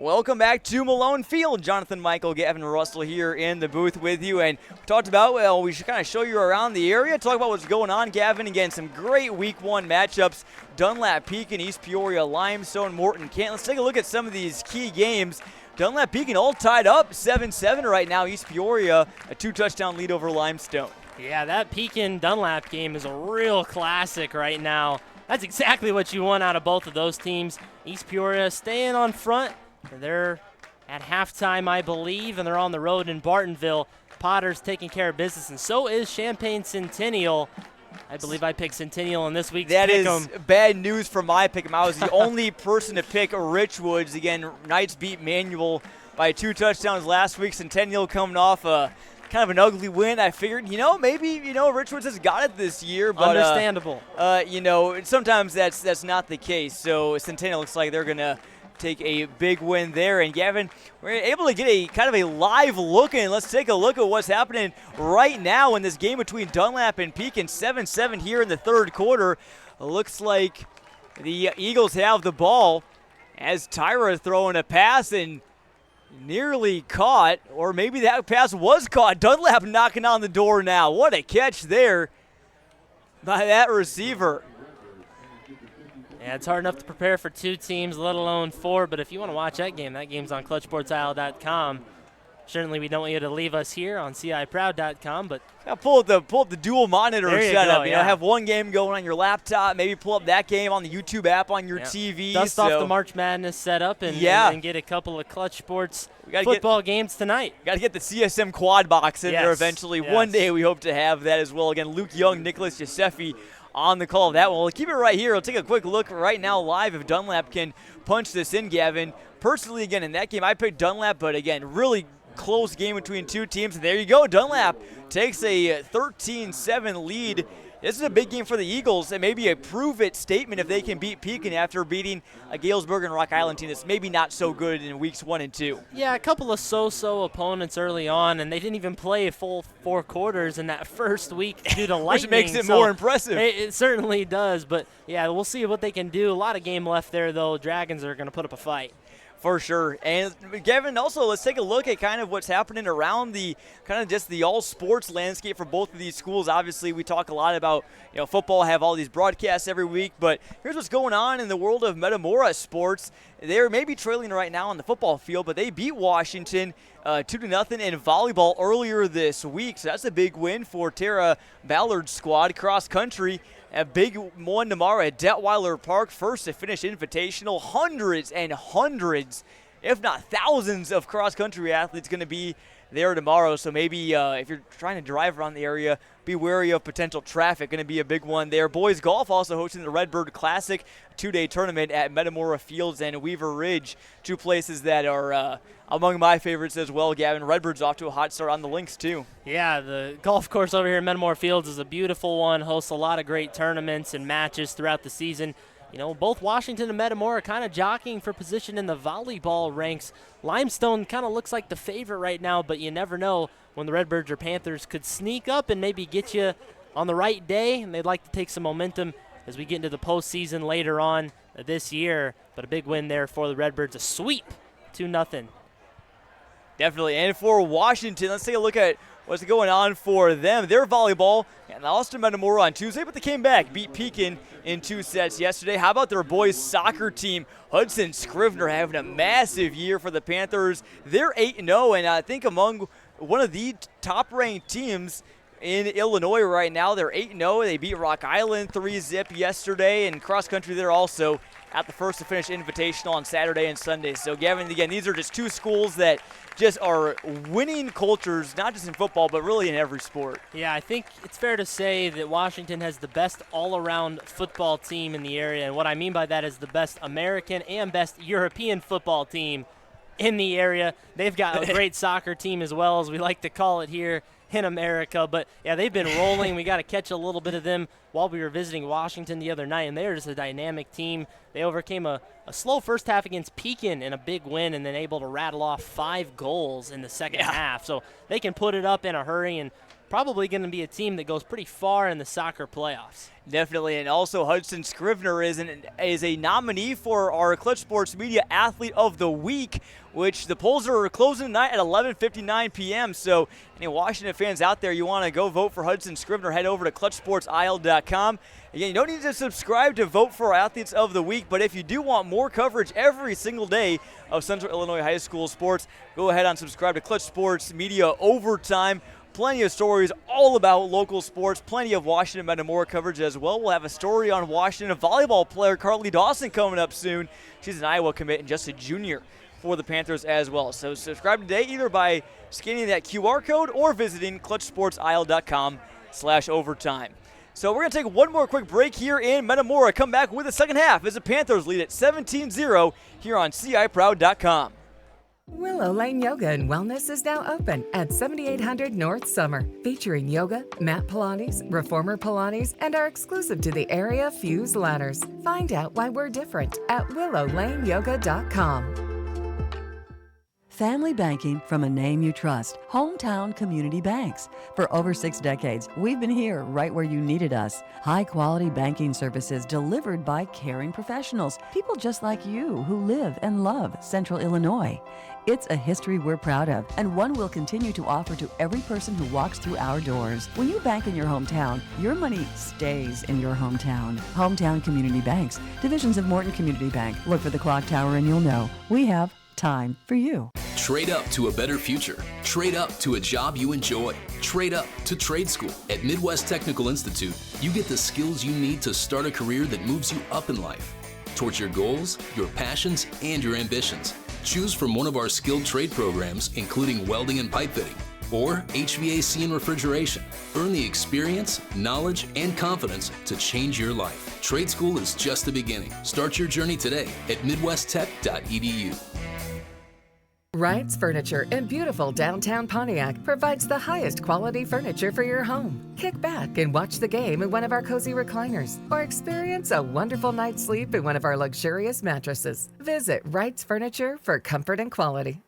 Welcome back to Malone Field. Jonathan, Michael, Gavin, Russell here in the booth with you. And we talked about, we should kind of show you around the area, talk about what's going on, Gavin. Again, some great Week 1 matchups. Dunlap, Pekin, East Peoria, Limestone, Morton, Kent. Let's take a look at some of these key games. Dunlap, Pekin all tied up 7-7 right now. East Peoria, a 2-touchdown lead over Limestone. Yeah, that Pekin-Dunlap game is a real classic right now. That's exactly what you want out of both of those teams. East Peoria staying on front. They're at halftime, I believe, and they're on the road in Bartonville. Potter's taking care of business, and so is Champaign Centennial. I believe I picked Centennial in this week's That Pick'em. is bad news for my pick. I was the only person to pick Richwoods. Again, Knights beat Manual by 2 touchdowns last week. Centennial coming off a kind of an ugly win. I figured, maybe, Richwoods has got it this year. But, understandable. Sometimes that's not the case. So Centennial looks like they're going to take a big win there. And Gavin, we're able to get a kind of a live look in. Let's take a look at what's happening right now in this game between Dunlap and Pekin. 7-7 here in the third quarter. Looks like the Eagles have the ball as Tyra throwing a pass and nearly caught, or maybe that pass was caught. Dunlap knocking on the door now. What a catch there by that receiver. Yeah, it's hard enough to prepare for 2 teams, let alone 4. But if you want to watch that game's on ClutchSportsIsle.com. Certainly, we don't want you to leave us here on CIProud.com, but pull up the dual monitor setup. Go, you know, have one game going on your laptop, maybe pull up that game on the YouTube app on your TV. Dust off the March Madness setup and get a couple of Clutch Sports football games tonight. Got to get the CSM quad box in there eventually. One day we hope to have that as well. Again, Luke Young, Nicholas Giuseppe on the call of that one. We'll keep it right here. We'll take a quick look right now live if Dunlap can punch this in, Gavin. Personally, again, in that game, I picked Dunlap, but again, really close game between 2 teams. And there you go. Dunlap takes a 13-7 lead. This is a big game for the Eagles, and maybe a prove-it statement if they can beat Pekin after beating a Galesburg and Rock Island team that's maybe not so good in weeks 1 and 2. Yeah, a couple of so-so opponents early on, and they didn't even play a full 4 quarters in that first week due to lightning. Which makes it more impressive. It certainly does, but yeah, we'll see what they can do. A lot of game left there, though. Dragons are going to put up a fight. For sure. And Gavin, also let's take a look at kind of what's happening around the kind of just the all sports landscape for both of these schools. Obviously, we talk a lot about, you know, football, have all these broadcasts every week, but here's what's going on in the world of Metamora sports. They're maybe trailing right now on the football field, but they beat Washington 2-0 in volleyball earlier this week. So that's a big win for Tara Ballard's squad. Cross country, a big one tomorrow at Detweiler Park. First to finish invitational. Hundreds and hundreds, if not thousands, of cross-country athletes going to be there tomorrow. So maybe if you're trying to drive around the area, be wary of potential traffic. Going to be a big one there. Boys golf also hosting the Redbird Classic 2-day tournament at Metamora Fields and Weaver Ridge. 2 places that are among my favorites as well, Gavin. Redbird's off to a hot start on the links, too. Yeah, the golf course over here at Metamora Fields is a beautiful one. Hosts a lot of great tournaments and matches throughout the season. You know, both Washington and Metamora kind of jockeying for position in the volleyball ranks. Limestone kind of looks like the favorite right now, but you never know when the Redbirds or Panthers could sneak up and maybe get you on the right day, and they'd like to take some momentum as we get into the postseason later on this year. But a big win there for the Redbirds, a sweep, 2-0. Definitely. And for Washington, let's take a look at what's going on for them. Their volleyball, and they lost to Metamora on Tuesday, but they came back, beat Pekin in 2 sets yesterday. How about their boys soccer team? Hudson Scrivener having a massive year for the Panthers. They're 8-0, and I think among one of the top-ranked teams in Illinois right now. They're 8-0. They beat Rock Island 3-0 yesterday, and cross-country there also at the first to finish invitational on Saturday and Sunday. So, Gavin, again, these are just 2 schools that just are winning cultures, not just in football, but really in every sport. Yeah, I think it's fair to say that Washington has the best all-around football team in the area, and what I mean by that is the best American and best European football team in the area. They've got a great soccer team as well, as we like to call it here in America. But, yeah, they've been rolling. We got to catch a little bit of them while we were visiting Washington the other night, and they're just a dynamic team. They overcame a slow first half against Pekin in a big win and then able to rattle off 5 goals in the second half. So they can put it up in a hurry and probably going to be a team that goes pretty far in the soccer playoffs. Definitely, and also Hudson Scrivener is a nominee for our Clutch Sports Media Athlete of the Week, which the polls are closing tonight at 11:59 p.m. So any Washington fans out there, you want to go vote for Hudson Scrivener, head over to ClutchSportsIsle.com. Again, you don't need to subscribe to vote for our Athletes of the Week, but if you do want more coverage every single day of Central Illinois high school sports, go ahead and subscribe to Clutch Sports Media Overtime. Plenty of stories all about local sports, plenty of Washington Metamora coverage as well. We'll have a story on Washington volleyball player Carly Dawson coming up soon. She's an Iowa commit and just a junior for the Panthers as well. So subscribe today either by scanning that QR code or visiting ClutchSportsIsle.com/overtime. So we're going to take one more quick break here in Metamora. Come back with the second half as the Panthers lead at 17-0 here on CIProud.com. Willow Lane Yoga and Wellness is now open at 7800 North Summer, featuring yoga, mat Pilates, reformer Pilates, and our exclusive to the area Fuse ladders. Find out why we're different at willowlaneyoga.com. Family banking from a name you trust, Hometown Community Banks. For over 6 decades, we've been here right where you needed us. High-quality banking services delivered by caring professionals, people just like you who live and love Central Illinois. It's a history we're proud of, and one we'll continue to offer to every person who walks through our doors. When you bank in your hometown, your money stays in your hometown. Hometown Community Banks, divisions of Morton Community Bank. Look for the clock tower and you'll know we have time for you. Trade up to a better future. Trade up to a job you enjoy. Trade up to trade school. At Midwest Technical Institute, you get the skills you need to start a career that moves you up in life, towards your goals, your passions, and your ambitions. Choose from one of our skilled trade programs, including welding and pipe fitting, or HVAC and refrigeration. Earn the experience, knowledge, and confidence to change your life. Trade school is just the beginning. Start your journey today at midwesttech.edu. Wright's Furniture in beautiful downtown Pontiac provides the highest quality furniture for your home. Kick back and watch the game in one of our cozy recliners, or experience a wonderful night's sleep in one of our luxurious mattresses. Visit Wright's Furniture for comfort and quality.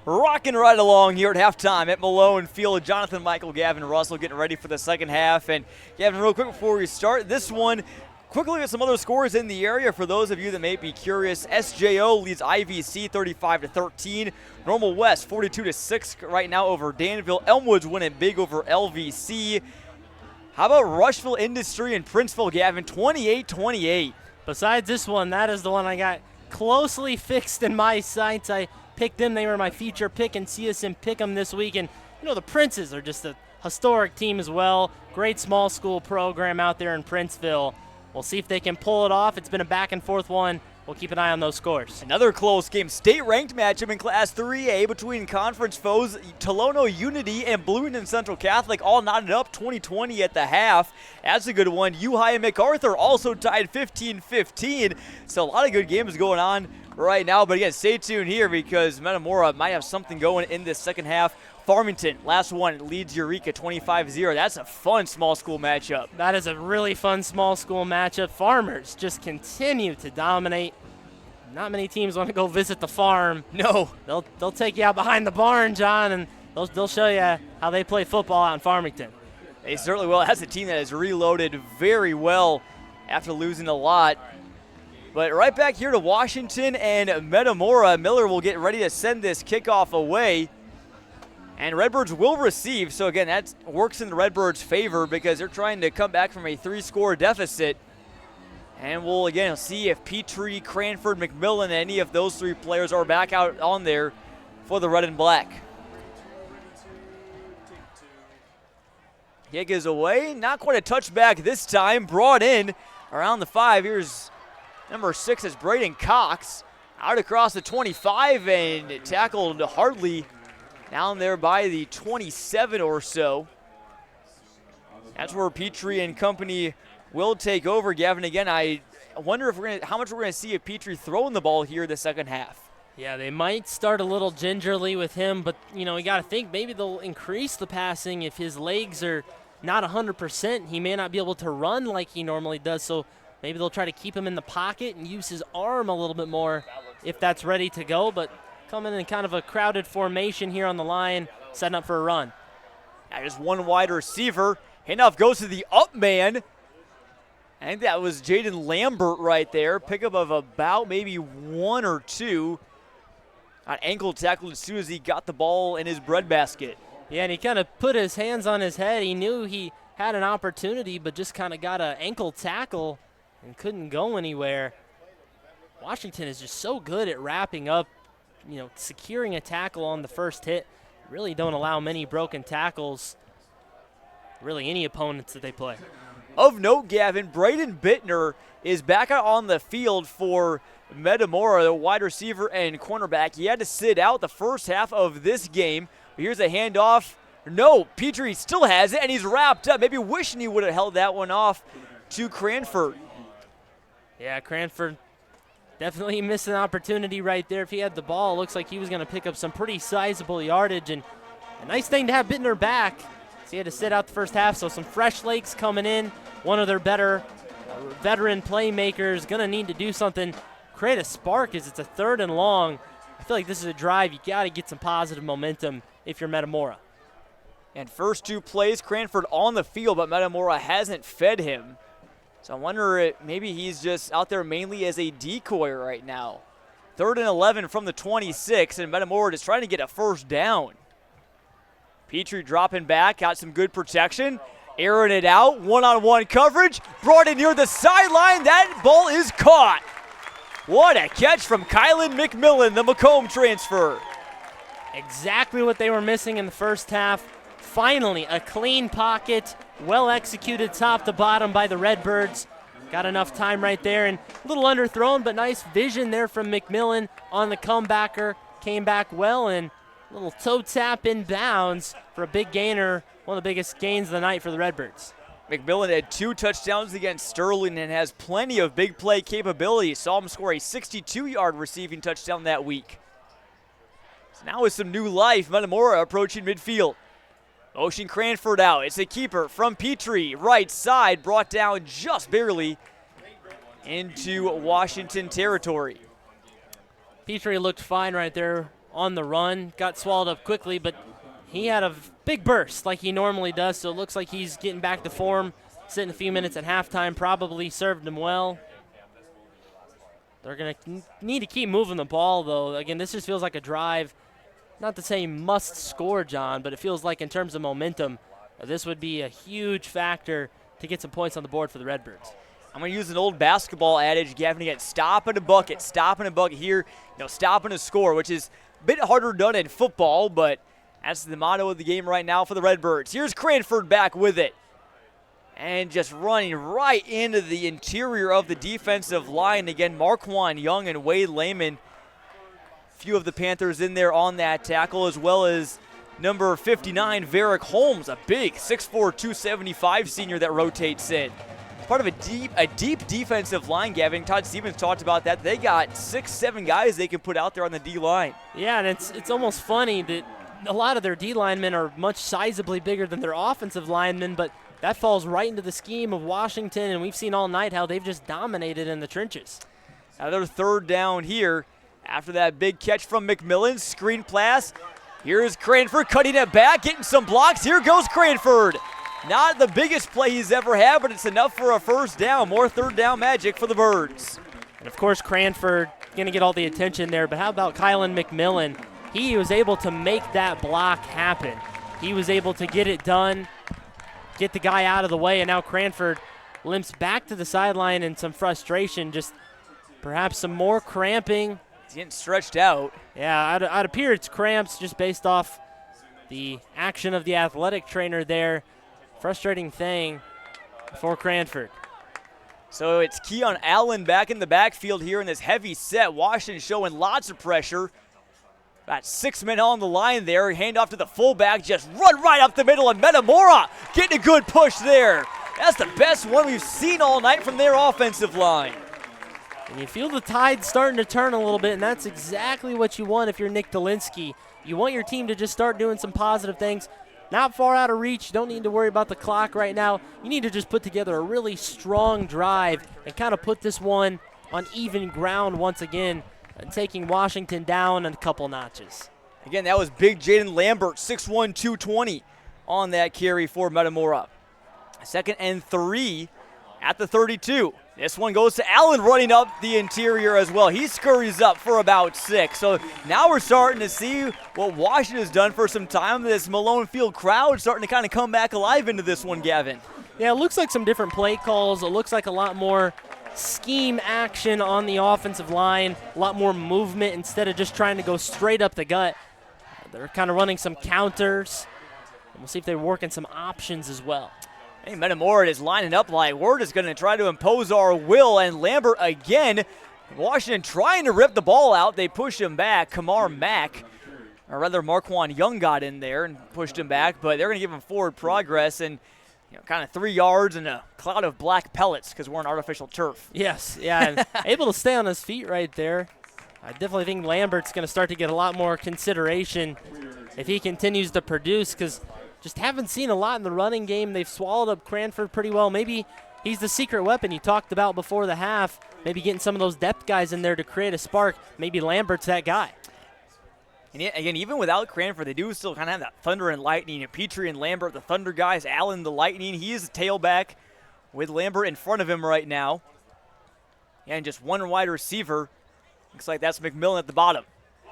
Rocking right along here at halftime at Malone Field. Jonathan, Michael, Gavin, Russell getting ready for the second half. And Gavin, real quick before we start this one, quick look at some other scores in the area for those of you that may be curious. SJO leads IVC 35-13. Normal West 42-6 right now over Danville. Elmwood's winning big over LVC. How about Rushville Industry and Princeville, Gavin? 28-28. Besides this one, that is the one I got closely fixed in my sights. I picked them. They were my feature pick and CSM pick them this week. And, you know, the Princes are just a historic team as well. Great small school program out there in Princeville. We'll see if they can pull it off. It's been a back-and-forth one. We'll keep an eye on those scores. Another close game. State-ranked matchup in Class 3A between conference foes Tolono Unity and Bloomington Central Catholic, all knotted up 20-20 at the half. That's a good one. U-High and MacArthur also tied 15-15. So a lot of good games going on right now. But again, stay tuned here because Metamora might have something going in this second half. Farmington, last one, leads Eureka 25-0. That's a fun small school matchup. That is a really fun small school matchup. Farmers just continue to dominate. Not many teams want to go visit the farm. No. They'll take you out behind the barn, John, and they'll show you how they play football out in Farmington. They certainly will. That's a team that has reloaded very well after losing a lot. But right back here to Washington and Metamora. Miller will get ready to send this kickoff away. And Redbirds will receive. So, again, that works in the Redbirds' favor because they're trying to come back from a 3-score deficit. And we'll, again, see if Petrie, Cranford, McMillan, any of those three players are back out on there for the red and black. Kick is away. Not quite a touchback this time. Brought in around the 5. Here's number 6 is Braden Cox. Out across the 25 and tackled hardly down there by the 27 or so. That's where Petrie and company will take over. Gavin, again, I wonder if how much we're going to see of Petrie throwing the ball here the second half. Yeah, they might start a little gingerly with him, but, you know, you got to think maybe they'll increase the passing if his legs are not 100%. He may not be able to run like he normally does, so maybe they'll try to keep him in the pocket and use his arm a little bit more if that's ready to go, but coming in kind of a crowded formation here on the line, setting up for a run. That is one wide receiver. Handoff goes to the up man. I think that was Jaden Lambert right there. Pickup of about maybe 1 or 2. Got ankle tackled as soon as he got the ball in his breadbasket. Yeah, and he kind of put his hands on his head. He knew he had an opportunity, but just kind of got an ankle tackle and couldn't go anywhere. Washington is just so good at wrapping up, you know, securing a tackle on the first hit. Really don't allow many broken tackles, really any opponents that they play. Of note, Gavin, Braden Bittner is back out on the field for Metamora, the wide receiver and cornerback. He had to sit out the first half of this game. But here's a handoff. No, Petrie still has it, and he's wrapped up. Maybe wishing he would have held that one off to Cranford. Yeah, Cranford Definitely missed an opportunity right there. If he had the ball, it looks like he was going to pick up some pretty sizable yardage, and a nice thing to have Bittner back. So he had to sit out the first half, so some fresh legs coming in. One of their better veteran playmakers going to need to do something, create a spark as it's a 3rd and long. I feel like this is a drive. You got to get some positive momentum if you're Metamora. And first 2 plays, Cranford on the field, but Metamora hasn't fed him. So I wonder maybe he's just out there mainly as a decoy right now. 3rd and 11 from the 26, and Metamora is trying to get a first down. Petrie dropping back, got some good protection, airing it out, one-on-one coverage, brought in near the sideline. That ball is caught. What a catch from Kylan McMillan, the Macomb transfer. Exactly what they were missing in the first half. Finally, a clean pocket, well executed top to bottom by the Redbirds. Got enough time right there, and a little underthrown, but nice vision there from McMillan on the comebacker. Came back well, and a little toe tap in bounds for a big gainer, one of the biggest gains of the night for the Redbirds. McMillan had 2 touchdowns against Sterling and has plenty of big play capability. Saw him score a 62-yard receiving touchdown that week. So now with some new life, Metamora approaching midfield. Motion Cranford out. It's a keeper from Petrie. Right side, brought down just barely into Washington territory. Petrie looked fine right there on the run. Got swallowed up quickly, but he had a big burst like he normally does, so it looks like he's getting back to form. Sitting a few minutes at halftime probably served him well. They're going to need to keep moving the ball, though. Again, this just feels like a drive. Not to say must score, John, but it feels like in terms of momentum, this would be a huge factor to get some points on the board for the Redbirds. I'm going to use an old basketball adage, Gavin, again, stop and a bucket here, stop and a score, which is a bit harder done in football, but that's the motto of the game right now for the Redbirds. Here's Cranford back with it. And just running right into the interior of the defensive line. Again, Marquand Young and Wade Lehman, few of the Panthers in there on that tackle, as well as number 59, Varick Holmes, a big 6'4", 275 senior that rotates in. Part of a deep defensive line, Gavin. Todd Stevens talked about that. They got 6-7 guys they can put out there on the D-line. Yeah, and it's almost funny that a lot of their D linemen are much sizably bigger than their offensive linemen, but that falls right into the scheme of Washington, and we've seen all night how they've just dominated in the trenches. Another 3rd down here after that big catch from McMillan. Screen pass. Here's Cranford cutting it back, getting some blocks. Here goes Cranford. Not the biggest play he's ever had, but it's enough for a first down. More 3rd down magic for the Birds. And, of course, Cranford going to get all the attention there, but how about Kylan McMillan? He was able to make that block happen. He was able to get it done, get the guy out of the way, and now Cranford limps back to the sideline in some frustration, just perhaps some more cramping. He's getting stretched out. Yeah, I'd appear it's cramps just based off the action of the athletic trainer there. Frustrating thing for Cranford. So it's Keon Allen back in the backfield here in this heavy set. Washington showing lots of pressure. Got 6 men on the line there. Hand off to the fullback. Just run right up the middle, and Metamora getting a good push there. That's the best one we've seen all night from their offensive line. And you feel the tide starting to turn a little bit, and that's exactly what you want if you're Nick Dolinsky. You want your team to just start doing some positive things. Not far out of reach. You don't need to worry about the clock right now. You need to just put together a really strong drive and kind of put this one on even ground once again, and taking Washington down a couple notches. Again, that was big Jaden Lambert, 6'1", 220 on that carry for Metamora. 2nd and 3 at the 32. This one goes to Allen running up the interior as well. He scurries up for about 6. So now we're starting to see what Washington has done for some time. This Malone Field crowd starting to kind of come back alive into this one, Gavin. Yeah, it looks like some different play calls. It looks like a lot more scheme action on the offensive line, a lot more movement instead of just trying to go straight up the gut. They're kind of running some counters. And we'll see if they're working some options as well. Hey, Metamora is lining up like we're just going to try to impose our will, and Lambert again. Washington trying to rip the ball out. They push him back. Kamar Mack, or rather Marquand Young got in there and pushed him back, but they're going to give him forward progress, and kind of 3 yards and a cloud of black pellets because we're on artificial turf. Yes, yeah, and able to stay on his feet right there. I definitely think Lambert's going to start to get a lot more consideration if he continues to produce, because just haven't seen a lot in the running game. They've swallowed up Cranford pretty well. Maybe he's the secret weapon you talked about before the half, maybe getting some of those depth guys in there to create a spark. Maybe Lambert's that guy. And again, even without Cranford, they do still kind of have that thunder and lightning. Petrie and Lambert, the thunder guys. Allen, the lightning. He is the tailback with Lambert in front of him right now. And just one wide receiver. Looks like that's McMillan at the bottom.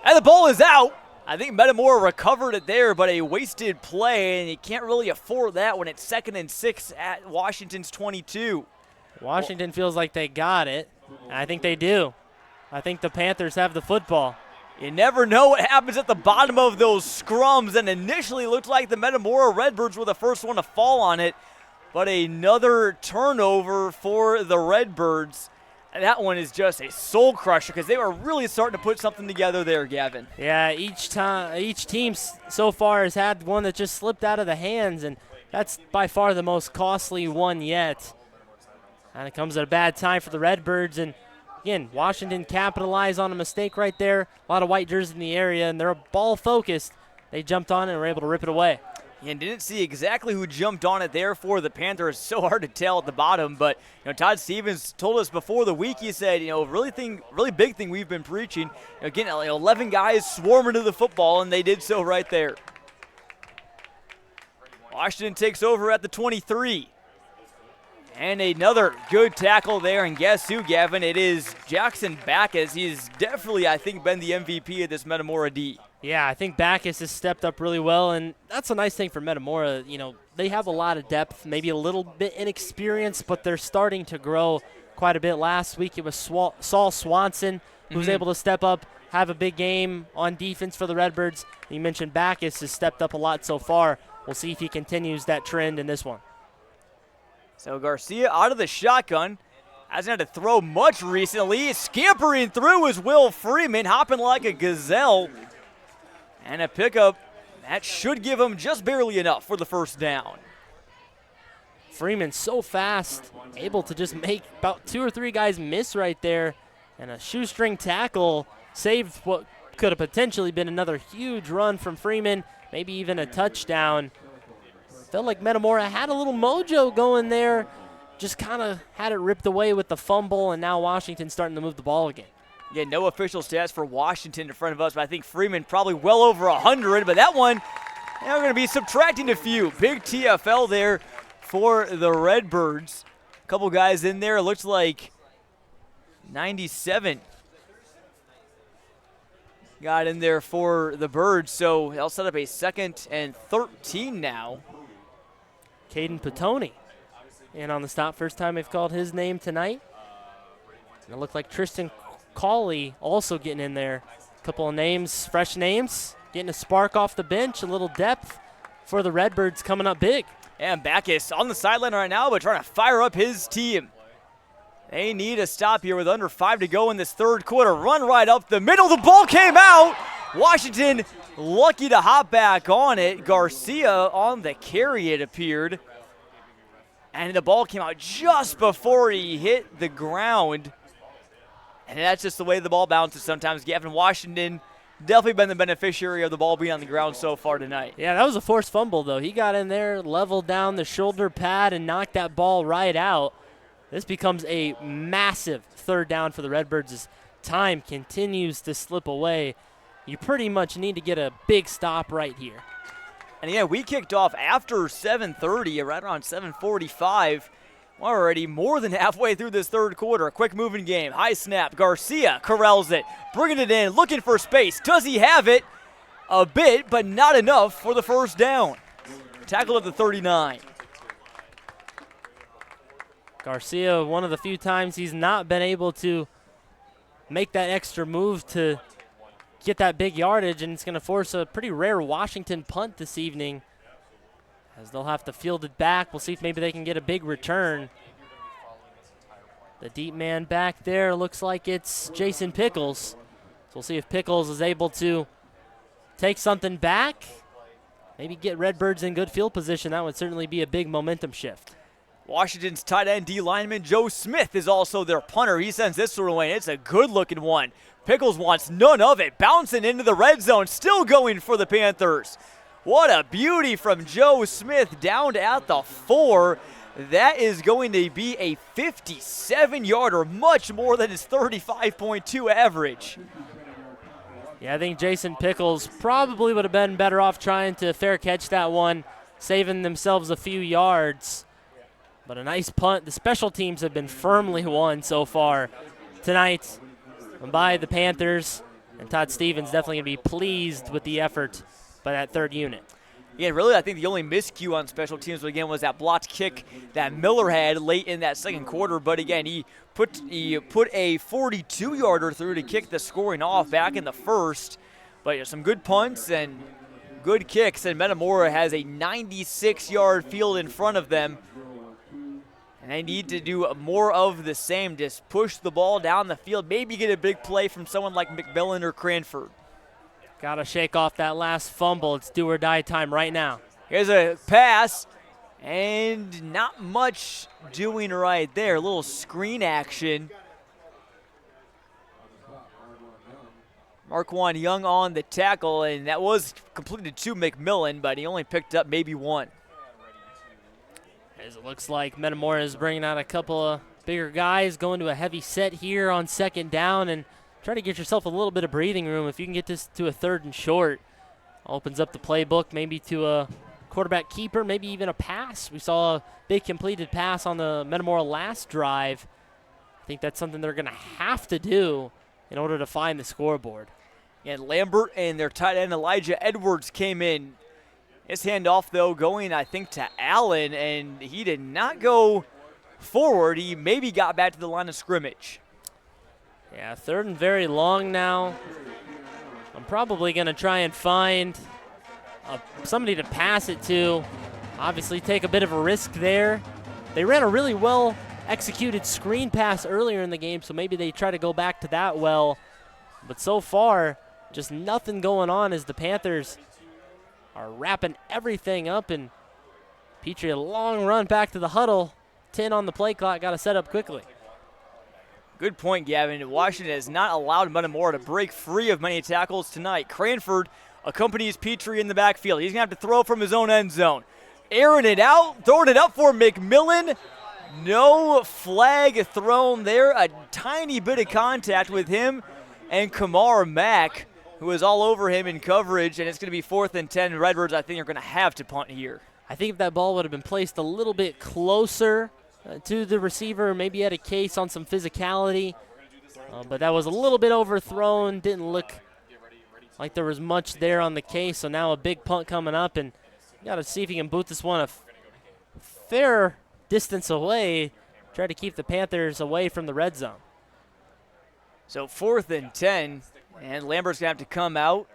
And the ball is out. I think Metamora recovered it there, but a wasted play, and you can't really afford that when it's 2nd and 6 at Washington's 22. Washington feels like they got it, and I think they do. I think the Panthers have the football. You never know what happens at the bottom of those scrums, and initially looked like the Metamora Redbirds were the first one to fall on it, but another turnover for the Redbirds. And that one is just a soul crusher because they were really starting to put something together there, Gavin. Yeah, each team so far has had one that just slipped out of the hands, and that's by far the most costly one yet. And it comes at a bad time for the Redbirds, and again, Washington capitalized on a mistake right there. A lot of white jerseys in the area, and they're ball focused. They jumped on it and were able to rip it away. And didn't see exactly who jumped on it there for the Panthers. So hard to tell at the bottom. But Todd Stevens told us before the week, he said, really big thing we've been preaching. Again, 11 guys swarming to the football, and they did so right there. Washington takes over at the 23. And another good tackle there, and guess who, Gavin? It is Jackson Backus. He's definitely, I think, been the MVP of this Metamora D. Yeah, I think Backus has stepped up really well, and that's a nice thing for Metamora. They have a lot of depth, maybe a little bit inexperienced, but they're starting to grow quite a bit. Last week it was Saul Swanson who was able to step up, have a big game on defense for the Redbirds. You mentioned Backus has stepped up a lot so far. We'll see if he continues that trend in this one. So Garcia out of the shotgun. Hasn't had to throw much recently. Scampering through is Will Freeman, hopping like a gazelle. And a pickup that should give him just barely enough for the first down. Freeman so fast, able to just make about 2 or 3 guys miss right there. And a shoestring tackle saved what could have potentially been another huge run from Freeman, maybe even a touchdown. Felt like Metamora had a little mojo going there, just kind of had it ripped away with the fumble, and now Washington's starting to move the ball again. Yeah, no official stats for Washington in front of us, but I think Freeman probably well over 100. But that one, we're going to be subtracting a few. Big TFL there for the Redbirds. A couple guys in there. It looks like 97 got in there for the Birds. So they'll set up a 2nd and 13 now. Caden Petone in on the stop. First time they've called his name tonight. And it looked like Tristan Cawley also getting in there. A couple of names, fresh names, getting a spark off the bench, a little depth for the Redbirds coming up big. And Backus on the sideline right now, but trying to fire up his team. They need a stop here with under 5 to go in this third quarter. Run right up the middle. The ball came out. Washington lucky to hop back on it. Garcia on the carry, it appeared. And the ball came out just before he hit the ground. And that's just the way the ball bounces sometimes. Gavin, Washington definitely been the beneficiary of the ball being on the ground so far tonight. Yeah, that was a forced fumble, though. He got in there, leveled down the shoulder pad, and knocked that ball right out. This becomes a massive 3rd down for the Redbirds as time continues to slip away. You pretty much need to get a big stop right here. And yeah, we kicked off after 7:30, right around 7:45. Already more than halfway through this third quarter. A quick moving game. High snap. Garcia corrals it. Bringing it in. Looking for space. Does he have it? A bit, but not enough for the first down. Tackled at the 39. Garcia, one of the few times he's not been able to make that extra move to get that big yardage, and it's going to force a pretty rare Washington punt this evening, as they'll have to field it back. We'll see if maybe they can get a big return. The deep man back there looks like it's Jason Pickles. So we'll see if Pickles is able to take something back. maybe get Redbirds in good field position. That would certainly be a big momentum shift. Washington's tight end D lineman Joe Smith is also their punter. He sends this one away, and it's a good-looking one. Pickles wants none of it, bouncing into the red zone, still going for the Panthers. What a beauty from Joe Smith down at the 4. That is going to be a 57-yarder, much more than his 35.2 average. Yeah, I think Jason Pickles probably would have been better off trying to fair catch that one, saving themselves a few yards. But a nice punt. The special teams have been firmly won so far tonight by the Panthers. And Todd Stevens definitely going to be pleased with the effort by that third unit. Yeah, really, I think the only miscue on special teams, again, was that blocked kick that Miller had late in that second quarter. But, again, he put a 42-yarder through to kick the scoring off back in the first. But some good punts and good kicks, and Metamora has a 96-yard field in front of them. And they need to do more of the same, just push the ball down the field, maybe get a big play from someone like McMillan or Cranford. Got to shake off that last fumble. It's do or die time right now. Here's a pass, and not much doing right there. A little screen action. Marquand Young on the tackle, and that was completed to McMillan, but he only picked up maybe one. As it looks like Metamora is bringing out a couple of bigger guys, going to a heavy set here on second down, and try to get yourself a little bit of breathing room. If you can get this to a 3rd and short, opens up the playbook maybe to a quarterback keeper, maybe even a pass. We saw a big completed pass on the Metamora last drive. I think that's something they're going to have to do in order to find the scoreboard. And Lambert and their tight end Elijah Edwards came in. His handoff, though, going, I think, to Allen, and he did not go forward. He maybe got back to the line of scrimmage. Yeah, 3rd and very long now. I'm probably going to try and find somebody to pass it to. Obviously take a bit of a risk there. They ran a really well-executed screen pass earlier in the game, so maybe they try to go back to that well. But so far, just nothing going on as the Panthers are wrapping everything up, and Petrie, a long run back to the huddle. 10 on the play clock, got to set up quickly. Good point, Gavin. Washington has not allowed Metamora to break free of many tackles tonight. Cranford accompanies Petrie in the backfield. He's going to have to throw from his own end zone. Airing it out, throwing it up for McMillan. No flag thrown there. A tiny bit of contact with him and Kamar Mack, who is all over him in coverage, and it's going to be 4th and 10. Redbirds, I think, are going to have to punt here. I think if that ball would have been placed a little bit closer to the receiver, maybe had a case on some physicality, but that was a little bit overthrown. Didn't look like there was much there on the case, so now a big punt coming up, and you got to see if he can boot this one a fair distance away, try to keep the Panthers away from the red zone. So 4th and 10. And Lambert's going to have to come out.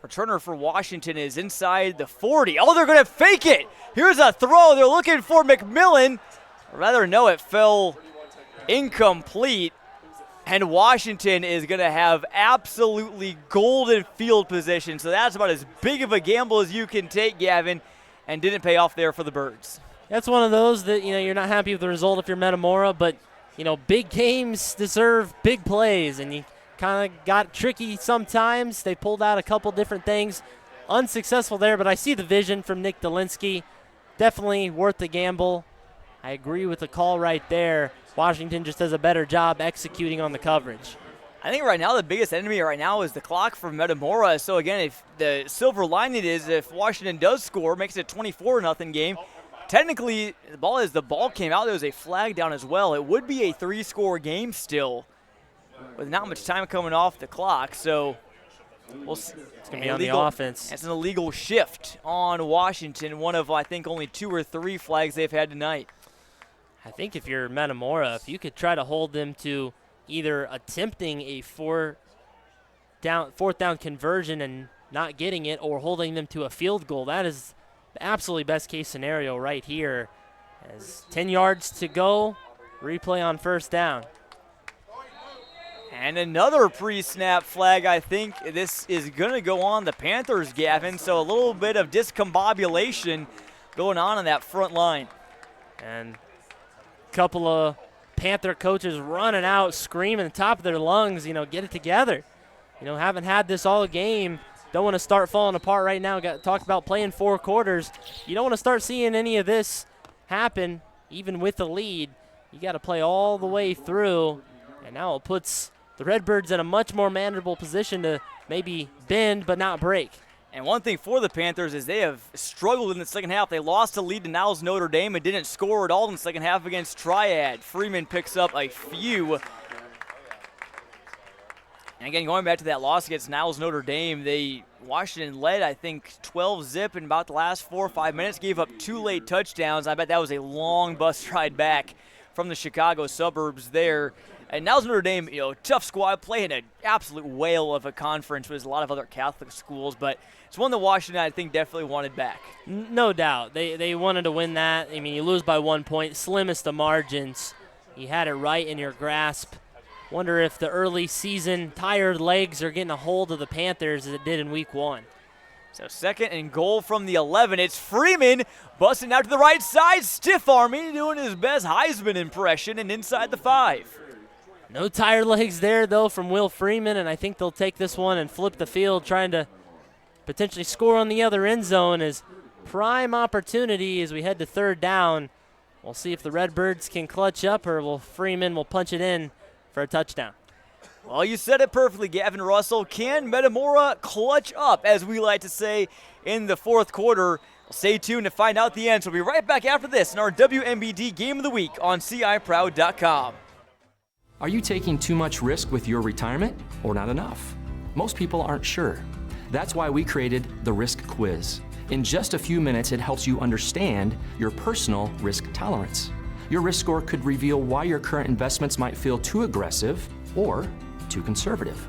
Returner for Washington is inside the 40. Oh, they're going to fake it. Here's a throw. They're looking for McMillan. Or rather, no, it fell incomplete. And Washington is going to have absolutely golden field position. So that's about as big of a gamble as you can take, Gavin, and didn't pay off there for the Birds. That's one of those that, you're not happy with the result if you're Metamora, but, big games deserve big plays, and you kind of got tricky sometimes. They pulled out a couple different things. Unsuccessful there, but I see the vision from Nick Dolinsky. Definitely worth the gamble. I agree with the call right there. Washington just does a better job executing on the coverage. I think right now the biggest enemy right now is the clock for Metamora. So, again, if the silver lining is if Washington does score, makes it a 24-0 game, technically the ball came out, there was a flag down as well. It would be a 3-score game still, with not much time coming off the clock, so we'll see. It's going to be on the offense. It's an illegal shift on Washington, one of, I think, only 2 or 3 flags they've had tonight. I think if you're Metamora, if you could try to hold them to either attempting a fourth down conversion and not getting it, or holding them to a field goal, that is the absolutely best case scenario right here. As 10 yards to go, replay on 1st down. And another pre-snap flag. I think this is going to go on the Panthers, Gavin. So a little bit of discombobulation going on in that front line. And a couple of Panther coaches running out, screaming at the top of their lungs, get it together. Haven't had this all game. Don't want to start falling apart right now. Talked about playing 4 quarters. You don't want to start seeing any of this happen, even with the lead. You got to play all the way through. And now it puts the Redbirds in a much more manageable position to maybe bend but not break. And one thing for the Panthers is they have struggled in the second half. They lost the lead to Niles Notre Dame and didn't score at all in the second half against Triad. Freeman picks up a few. And again, going back to that loss against Niles Notre Dame, Washington led, I think, 12-zip in about the last 4 or 5 minutes, gave up 2 late touchdowns. I bet that was a long bus ride back from the Chicago suburbs there. And Niles Notre Dame, tough squad, playing an absolute whale of a conference with a lot of other Catholic schools, but it's one that Washington, I think, definitely wanted back. No doubt. They wanted to win that. I mean, you lose by 1 point, slimmest of margins. You had it right in your grasp. Wonder if the early season tired legs are getting a hold of the Panthers as it did in week 1. So 2nd and goal from the 11. It's Freeman busting out to the right side. Stiff arming, doing his best Heisman impression and inside the 5. No tired legs there, though, from Will Freeman, and I think they'll take this one and flip the field, trying to potentially score on the other end zone as prime opportunity as we head to 3rd down. We'll see if the Redbirds can clutch up or Freeman will punch it in for a touchdown. Well, you said it perfectly, Gavin Russell. Can Metamora clutch up, as we like to say, in the 4th quarter? Stay tuned to find out the answer. We'll be right back after this in our WMBD Game of the Week on CIProud.com. Are you taking too much risk with your retirement or not enough? Most people aren't sure. That's why we created the Risk Quiz. In just a few minutes, it helps you understand your personal risk tolerance. Your risk score could reveal why your current investments might feel too aggressive or too conservative.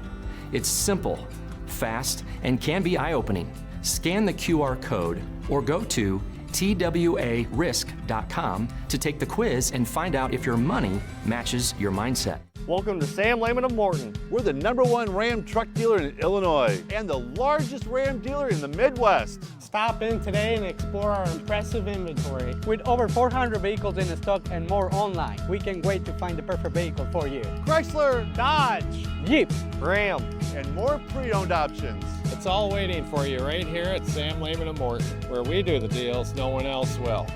It's simple, fast, and can be eye-opening. Scan the QR code or go to twarisk.com to take the quiz and find out if your money matches your mindset. Welcome to Sam Lehman of Morton. We're the #1 Ram truck dealer in Illinois and the largest Ram dealer in the Midwest. Stop in today and explore our impressive inventory. With over 400 vehicles in stock and more online, we can't wait to find the perfect vehicle for you. Chrysler, Dodge, Jeep, Ram, and more pre-owned options. It's all waiting for you right here at Sam Lehman of Morton, where we do the deals no one else will.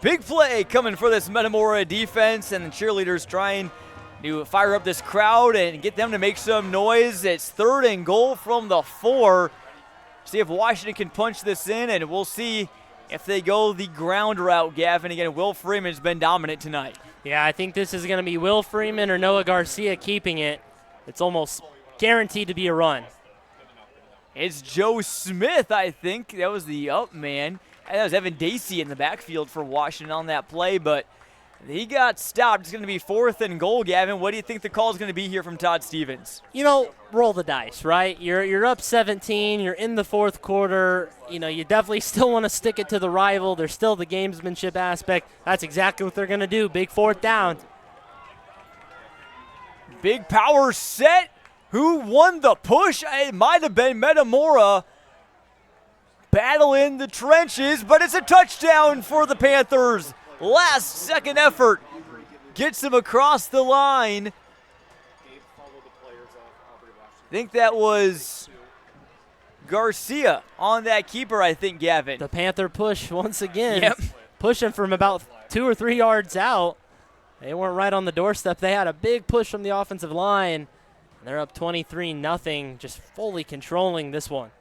Big play coming for this Metamora defense, and the cheerleaders trying to fire up this crowd and get them to make some noise. It's 3rd and goal from the 4. See if Washington can punch this in, and we'll see if they go the ground route, Gavin. Again, Will Freeman's been dominant tonight. Yeah, I think this is going to be Will Freeman or Noah Garcia keeping it. It's almost guaranteed to be a run. It's Joe Smith, I think. That was the up man. And that was Evan Dacey in the backfield for Washington on that play, but he got stopped. It's going to be 4th and goal, Gavin. What do you think the call is going to be here from Todd Stevens? Roll the dice, right? You're up 17. You're in the 4th quarter. You definitely still want to stick it to the rival. There's still the gamesmanship aspect. That's exactly what they're going to do. Big 4th down. Big power set. Who won the push? It might have been Metamora. Battle in the trenches, but it's a touchdown for the Panthers. Last-second effort gets him across the line. I think that was Garcia on that keeper, I think, Gavin. The Panther push once again. Yep. Pushing from about 2 or 3 yards out. They weren't right on the doorstep. They had a big push from the offensive line. They're up 23-0, just fully controlling this one.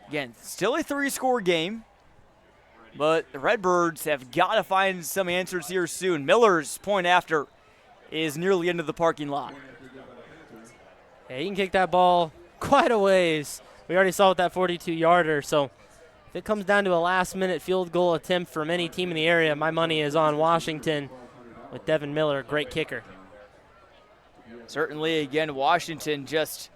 Again, still a 3-score game, but the Redbirds have got to find some answers here soon. Miller's point after is nearly into the parking lot. Yeah, he can kick that ball quite a ways. We already saw with that 42-yarder, so if it comes down to a last-minute field goal attempt from any team in the area, my money is on Washington with Devin Miller, great kicker. Certainly, again, Washington just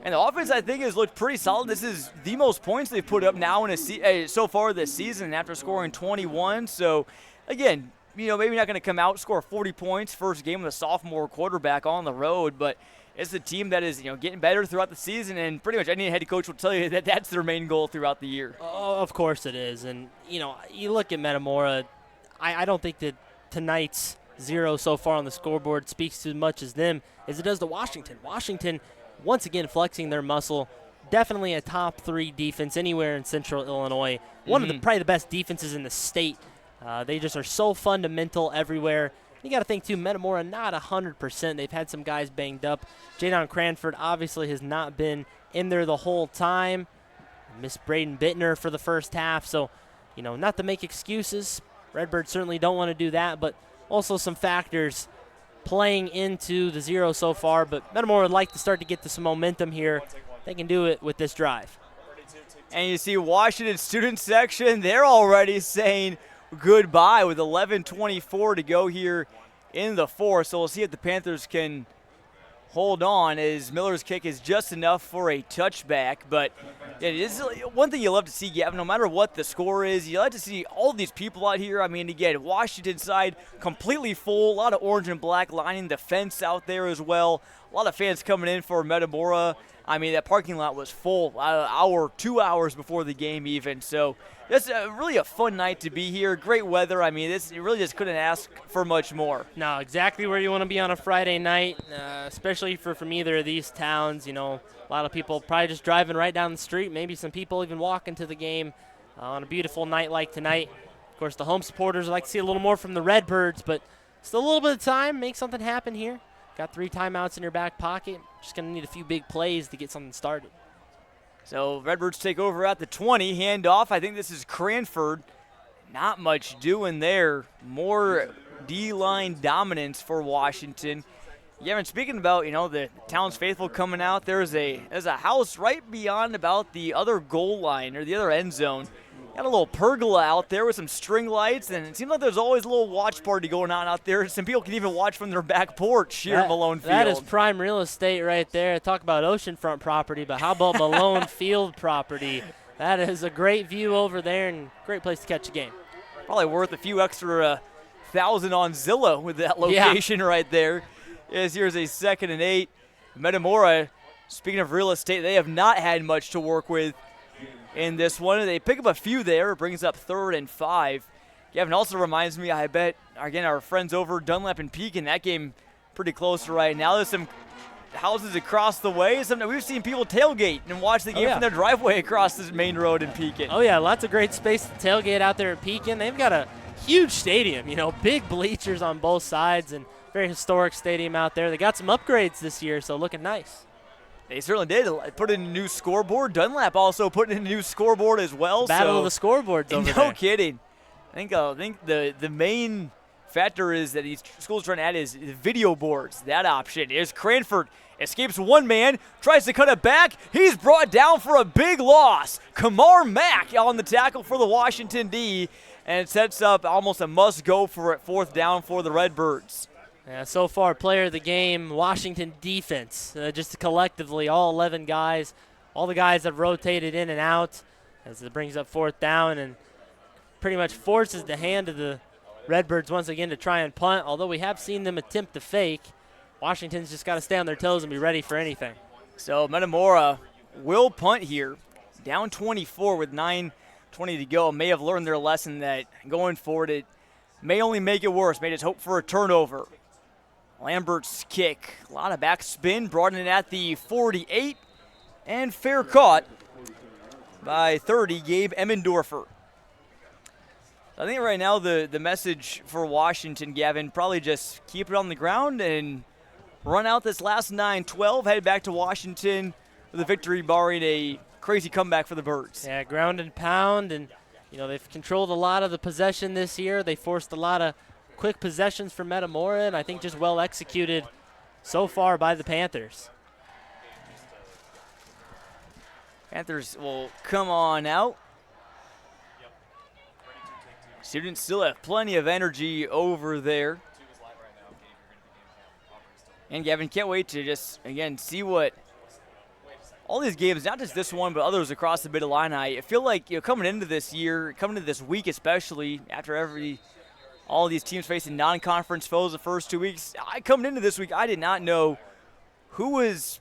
And the offense, I think, has looked pretty solid. This is the most points they've put up now in so far this season after scoring 21. So, again, maybe not going to come out, score 40 points first game with a sophomore quarterback on the road, but it's a team that is, getting better throughout the season, and pretty much any head coach will tell you that that's their main goal throughout the year. Oh, of course it is. And, you look at Metamora, I don't think that tonight's 0 so far on the scoreboard speaks to as much as them as it does to Washington. Washington, once again, flexing their muscle. Definitely a top 3 defense anywhere in Central Illinois. One of the probably the best defenses in the state. They just are so fundamental everywhere. You got to think, too, Metamora not 100%. They've had some guys banged up. Jadon Cranford obviously has not been in there the whole time. Miss Braden Bittner for the first half. So, not to make excuses. Redbirds certainly don't want to do that, but also some factors playing into the 0 so far. But Metamora would like to start to get to some momentum here. They can do it with this drive. And you see Washington student section, they're already saying goodbye with 11:24 to go here in the fourth. So we'll see if the Panthers can hold on, as Miller's kick is just enough for a touchback. But it is one thing you love to see, Gavin, no matter what the score is. You like to see all these people out here. I mean, again, Washington side completely full, a lot of orange and black lining the fence out there as well. A lot of fans coming in for Metamora. I mean, that parking lot was full 2 hours before the game even. So it's really a fun night to be here. Great weather. I mean, you really just couldn't ask for much more. No, exactly where you want to be on a Friday night, especially from either of these towns. A lot of people probably just driving right down the street. Maybe some people even walking to the game on a beautiful night like tonight. Of course, the home supporters like to see a little more from the Redbirds, but still a little bit of time. Make something happen here. Got 3 timeouts in your back pocket. Just going to need a few big plays to get something started. So Redbirds take over at the 20. Handoff. I think this is Cranford. Not much doing there. More D-line dominance for Washington. Yeah, and speaking about, the town's faithful coming out, there's a house right beyond about the other goal line or the other end zone. Got a little pergola out there with some string lights, and it seems like there's always a little watch party going on out there. Some people can even watch from their back porch here at Malone Field. That is prime real estate right there. Talk about oceanfront property, but how about Malone Field property? That is a great view over there and great place to catch a game. Probably worth a few extra $1,000 on Zillow with that location right there. Here's a 2nd and 8. Metamora, speaking of real estate, they have not had much to work with in this one. They pick up a few there. It brings up 3rd and 5. Gavin also reminds me, I bet, again, our friends over Dunlap and Pekin, that game pretty close right now. There's some houses across the way. We've seen people tailgate and watch the game from their driveway across this main road in Pekin. Oh, yeah, lots of great space to tailgate out there at Pekin. They've got a huge stadium, big bleachers on both sides, and very historic stadium out there. They got some upgrades this year, so looking nice. They certainly did. Put in a new scoreboard. Dunlap also put in a new scoreboard as well. Battle of the scoreboards over there. No kidding. I think the main factor is that these schools are trying to add is video boards. That option is Cranford. Escapes one man, tries to cut it back. He's brought down for a big loss. Kamar Mack on the tackle for the Washington D, and it sets up almost a must-go for it, 4th down for the Redbirds. Yeah, so far, player of the game, Washington defense. Just collectively, all 11 guys, all the guys have rotated in and out as it brings up 4th down and pretty much forces the hand of the Redbirds once again to try and punt, although we have seen them attempt to fake. Washington's just got to stay on their toes and be ready for anything. So Metamora will punt here, down 24 with 9:20 to go. May have learned their lesson that going forward it may only make it worse. May just hope for a turnover. Lambert's kick, a lot of backspin, brought in at the 48, and fair caught by 30, Gabe Emmendorfer. I think right now the message for Washington, Gavin, probably just keep it on the ground and run out this last 9-12, head back to Washington with a victory, barring a crazy comeback for the Birds. Yeah, ground and pound, and they've controlled a lot of the possession this year. They forced a lot of quick possessions for Metamora, and I think just well executed so far by the Panthers. Panthers will come on out. Students still have plenty of energy over there. And Gavin, can't wait to just, again, see what all these games, not just this one, but others across the Mid-Illini, I feel like coming into this year, coming into this week especially, after all these teams facing non-conference foes the first 2 weeks, coming into this week, I did not know who was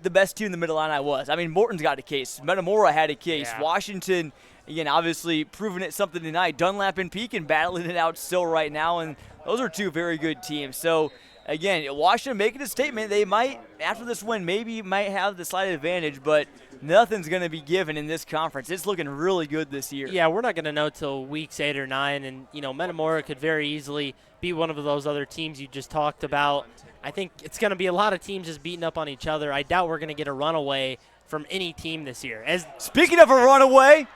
the best team in the Mid-Illini was. I mean, Morton's got a case. Metamora had a case. Yeah. Washington, again, obviously proving it something tonight. Dunlap and Pekin battling it out still right now, and those are two very good teams. So, again, Washington making a statement. They might, after this win, might have the slight advantage, but nothing's going to be given in this conference. It's looking really good this year. Yeah, we're not going to know till weeks 8 or 9, and, Metamora could very easily be one of those other teams you just talked about. I think it's going to be a lot of teams just beating up on each other. I doubt we're going to get a runaway from any team this year. Speaking of a runaway,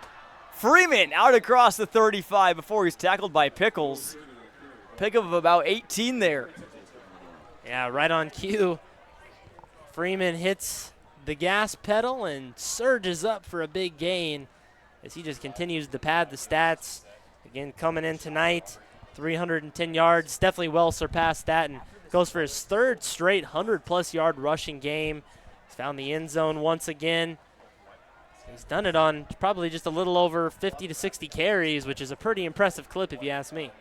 Freeman out across the 35 before he's tackled by Pickles. Pickup of about 18 there. Yeah, right on cue. Freeman hits the gas pedal and surges up for a big gain as he just continues to pad the stats. Again, coming in tonight, 310 yards, definitely well surpassed that, and goes for his third straight 100-plus yard rushing game. He's found the end zone once again. He's done it on probably just a little over 50 to 60 carries, which is a pretty impressive clip if you ask me.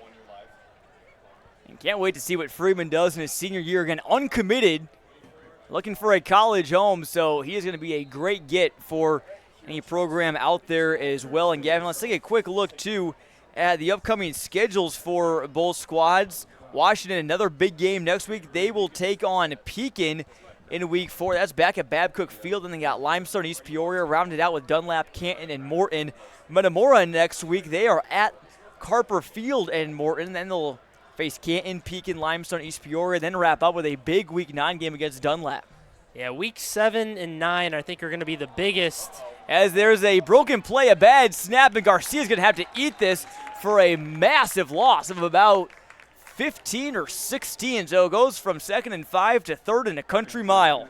And can't wait to see what Freeman does in his senior year. Again, uncommitted, looking for a college home, so he is going to be a great get for any program out there as well. And Gavin, let's take a quick look, too, at the upcoming schedules for both squads. Washington, another big game next week. They will take on Pekin in week 4. That's back at Babcock Field. And they got Limestone, East Peoria, rounded out with Dunlap, Canton, and Morton. Metamora next week, they are at Carper Field and Morton. Then they'll face Canton, Pekin, Limestone, East Peoria, then wrap up with a big week 9 game against Dunlap. Yeah, week 7 and 9 I think are going to be the biggest. As there's a broken play, a bad snap, and Garcia's going to have to eat this for a massive loss of about 15 or 16. So it goes from 2nd and 5 to 3rd and a country mile.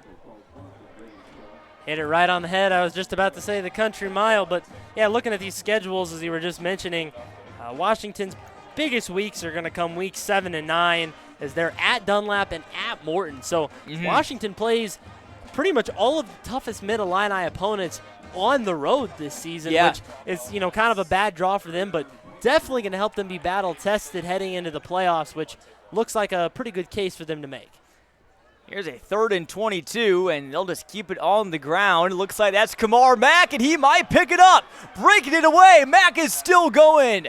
Hit it right on the head. I was just about to say the country mile, but yeah, looking at these schedules as you were just mentioning, Washington's biggest weeks are going to come week 7 and 9 as they're at Dunlap and at Morton. So Washington plays pretty much all of the toughest Mid-Illini opponents on the road this season, which is, kind of a bad draw for them, but definitely going to help them be battle-tested heading into the playoffs, which looks like a pretty good case for them to make. Here's a 3rd and 22, and they'll just keep it on the ground. It looks like that's Kamar Mack, and he might pick it up. Breaking it away. Mack is still going.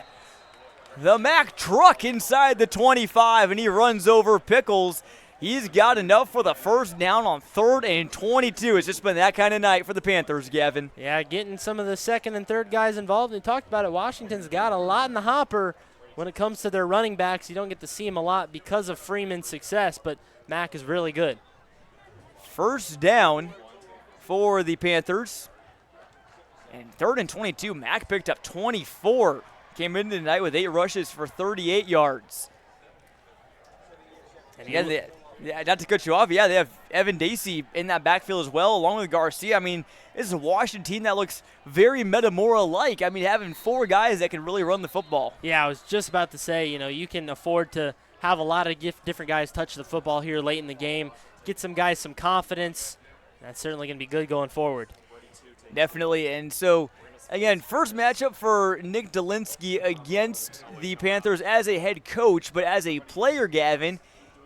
The Mack truck inside the 25, and he runs over Pickles. He's got enough for the first down on 3rd and 22. It's just been that kind of night for the Panthers, Gavin. Yeah, getting some of the 2nd and 3rd guys involved. We talked about it. Washington's got a lot in the hopper when it comes to their running backs. You don't get to see them a lot because of Freeman's success, but Mack is really good. First down for the Panthers. And 3rd and 22, Mack picked up 24. Came in tonight with 8 rushes for 38 yards. And not to cut you off, they have Evan Dacey in that backfield as well, along with Garcia. I mean, this is a Washington team that looks very Metamora-like. I mean, having 4 guys that can really run the football. Yeah, I was just about to say, you can afford to have a lot of different guys touch the football here late in the game, get some guys some confidence. That's certainly going to be good going forward. Definitely, and so, again, first matchup for Nick Dolinsky against the Panthers as a head coach, but as a player, Gavin,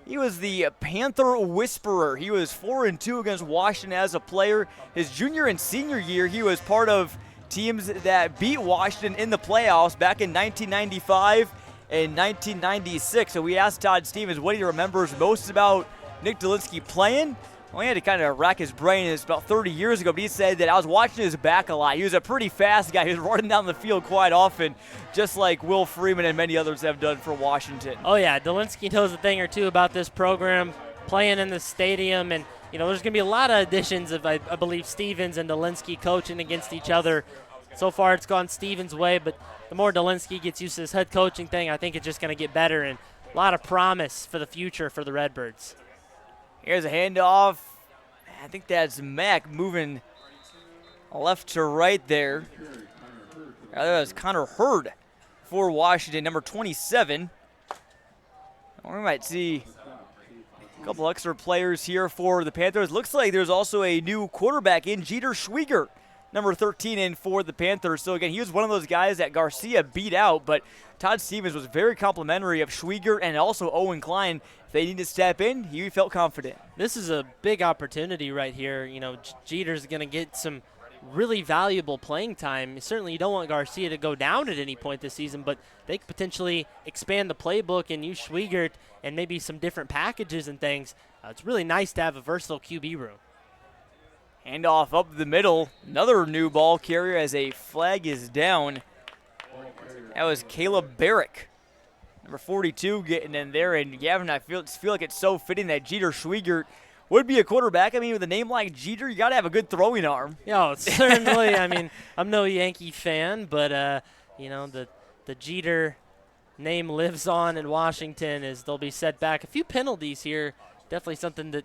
he was the Panther Whisperer. He was 4-2 against Washington as a player. His junior and senior year, he was part of teams that beat Washington in the playoffs back in 1995 and 1996. So we asked Todd Stevens what he remembers most about Nick Dolinsky playing. Well, he had to kind of rack his brain. It was about 30 years ago, but he said that I was watching his back a lot. He was a pretty fast guy. He was running down the field quite often, just like Will Freeman and many others have done for Washington. Oh, yeah. Dolinsky knows a thing or two about this program, playing in the stadium. And, there's going to be a lot of additions of, I believe, Stevens and Dolinsky coaching against each other. So far, it's gone Stevens' way, but the more Dolinsky gets used to this head coaching thing, I think it's just going to get better, and a lot of promise for the future for the Redbirds. Here's a handoff. I think that's Mack moving left to right there. That was Connor Hurd for Washington, number 27. We might see A couple extra players here for the Panthers. Looks like there's also a new quarterback in, Jeter Schwieger, number 13 in for the Panthers. So again, he was one of those guys that Garcia beat out, but Todd Stevens was very complimentary of Schwieger and also Owen Klein. If they need to step in, he felt confident. This is a big opportunity right here. You know, Jeter's going to get some really valuable playing time. Certainly you don't want Garcia to go down at any point this season, but they could potentially expand the playbook and use Schwiegert and maybe some different packages and things. It's really nice to have a versatile QB room. Handoff up the middle. Another new ball carrier as a flag is down. That was Caleb Barrick, number 42, getting in there. And Gavin, I feel like it's so fitting that Jeter Schwiegert would be a quarterback. I mean, with a name like Jeter, you got to have a good throwing arm. Yeah, certainly. I mean, I'm no Yankee fan, but, you know, the Jeter name lives on in Washington as they'll be set back. A few penalties here, definitely something that,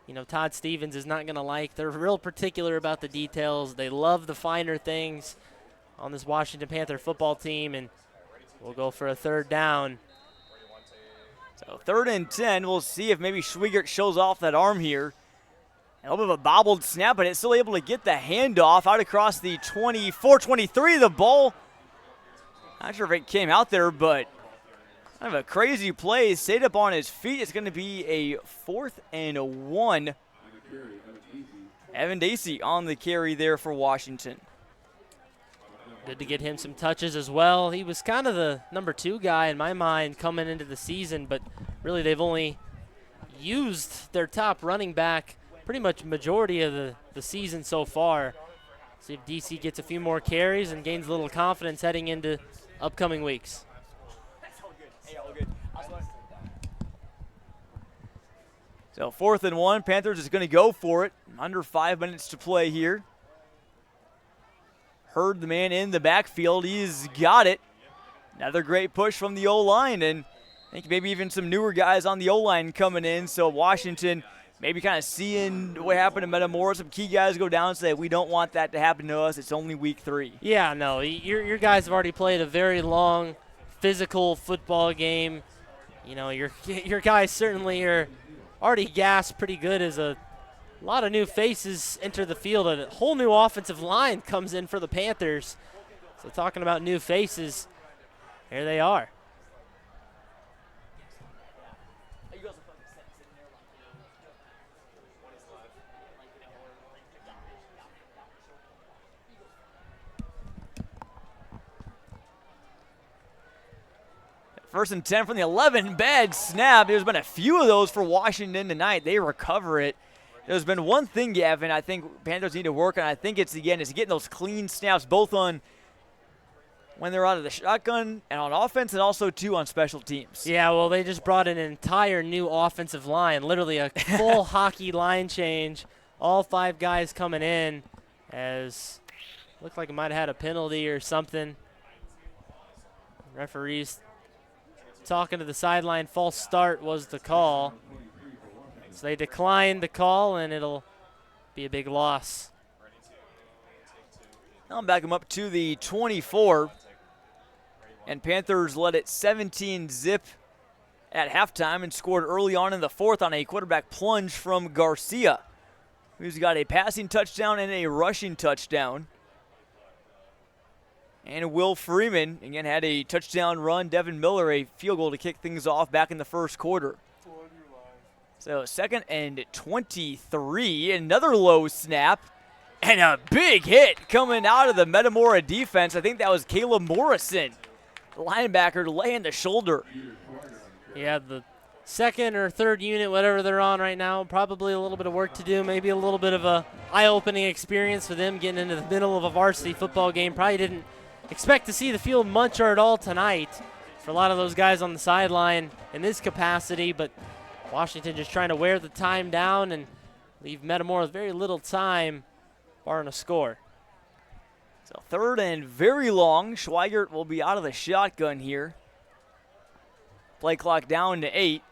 you know, Todd Stevens is not going to like. They're real particular about the details. They love the finer things on this Washington Panther football team, and we'll go for a third down. So 3rd and 10, we'll see if maybe Schwiegert shows off that arm here. A little bit of a bobbled snap, but it's still able to get the handoff out across the 24-23. The ball, not sure if it came out there, but kind of a crazy play. Stayed up on his feet. It's going to be a 4th and 1. Evan Dacey on the carry there for Washington. Good to get him some touches as well. He was kind of the number 2 guy in my mind coming into the season, but really they've only used their top running back pretty much majority of the season so far. See if DC gets a few more carries and gains a little confidence heading into upcoming weeks. So 4th and 1, Panthers is going to go for it. Under 5 minutes to play here. Heard the man in the backfield. He's got it. Another great push from the O-line, and I think maybe even some newer guys on the O-line coming in. So Washington maybe kind of seeing what happened to Metamora. Some key guys go down and say, we don't want that to happen to us. It's only week 3. Yeah, no, your guys have already played a very long, physical football game. You know, your guys certainly are already gassed pretty good as a lot of new faces enter the field. A whole new offensive line comes in for the Panthers. So talking about new faces, here they are. First and 10 from the 11. Bad snap. There's been a few of those for Washington tonight. They recover it. There's been one thing, Gavin, I think Panthers need to work on. I think it's, again, is getting those clean snaps, both on when they're out of the shotgun and on offense, and also, too, on special teams. Yeah, well, they just brought an entire new offensive line, literally a full hockey line change. All 5 guys coming in as looked like it might have had a penalty or something. Referees talking to the sideline. False start was the call. So they declined the call, and it'll be a big loss. I'll back them up to the 24. And Panthers led it 17-0 at halftime and scored early on in the 4th on a quarterback plunge from Garcia, who's got a passing touchdown and a rushing touchdown. And Will Freeman, again, had a touchdown run. Devin Miller, a field goal to kick things off back in the first quarter. So 2nd and 23, another low snap, and a big hit coming out of the Metamora defense. I think that was Caleb Morrison, the linebacker, laying the shoulder. Yeah, the 2nd or 3rd unit, whatever they're on right now, probably a little bit of work to do, maybe a little bit of a eye-opening experience for them getting into the middle of a varsity football game. Probably didn't expect to see the field muncher at all tonight for a lot of those guys on the sideline in this capacity, but Washington just trying to wear the time down and leave Metamora with very little time, barring a score. So 3rd and very long. Schweigert will be out of the shotgun here. Play clock down to 8.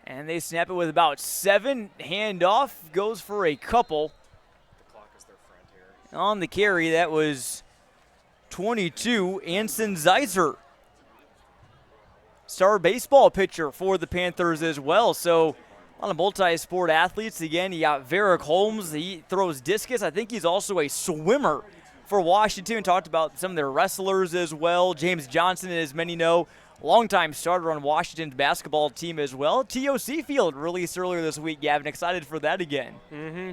And they snap it with about 7. Handoff goes for a couple. The clock is their friend here. On the carry, that was 22, Anson Zeiser. star baseball pitcher for the Panthers as well. So a lot of multi-sport athletes. Again, you got Varick Holmes. He throws discus. I think he's also a swimmer for Washington. Talked about some of their wrestlers as well. James Johnson, as many know, longtime starter on Washington's basketball team as well. TOC Field released earlier this week, Gavin. Excited for that again.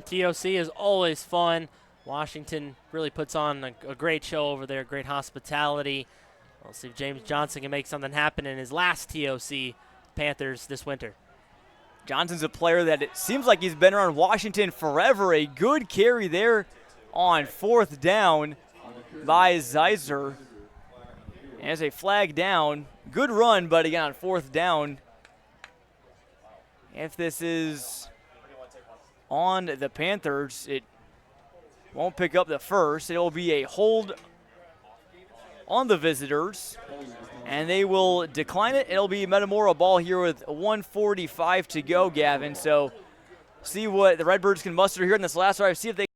TOC is always fun. Washington really puts on a great show over there, great hospitality. We'll see if James Johnson can make something happen in his last TOC Panthers this winter. Johnson's a player that it seems like he's been around Washington forever. A good carry there on 4th down by Zeiser. As a flag down, good run, but again on 4th down. If this is on the Panthers, it won't pick up the first. It will be a hold on the visitors, and they will decline it. It'll be Metamora ball here with 1:45 to go, Gavin. So see what the Redbirds can muster here in this last drive. See if they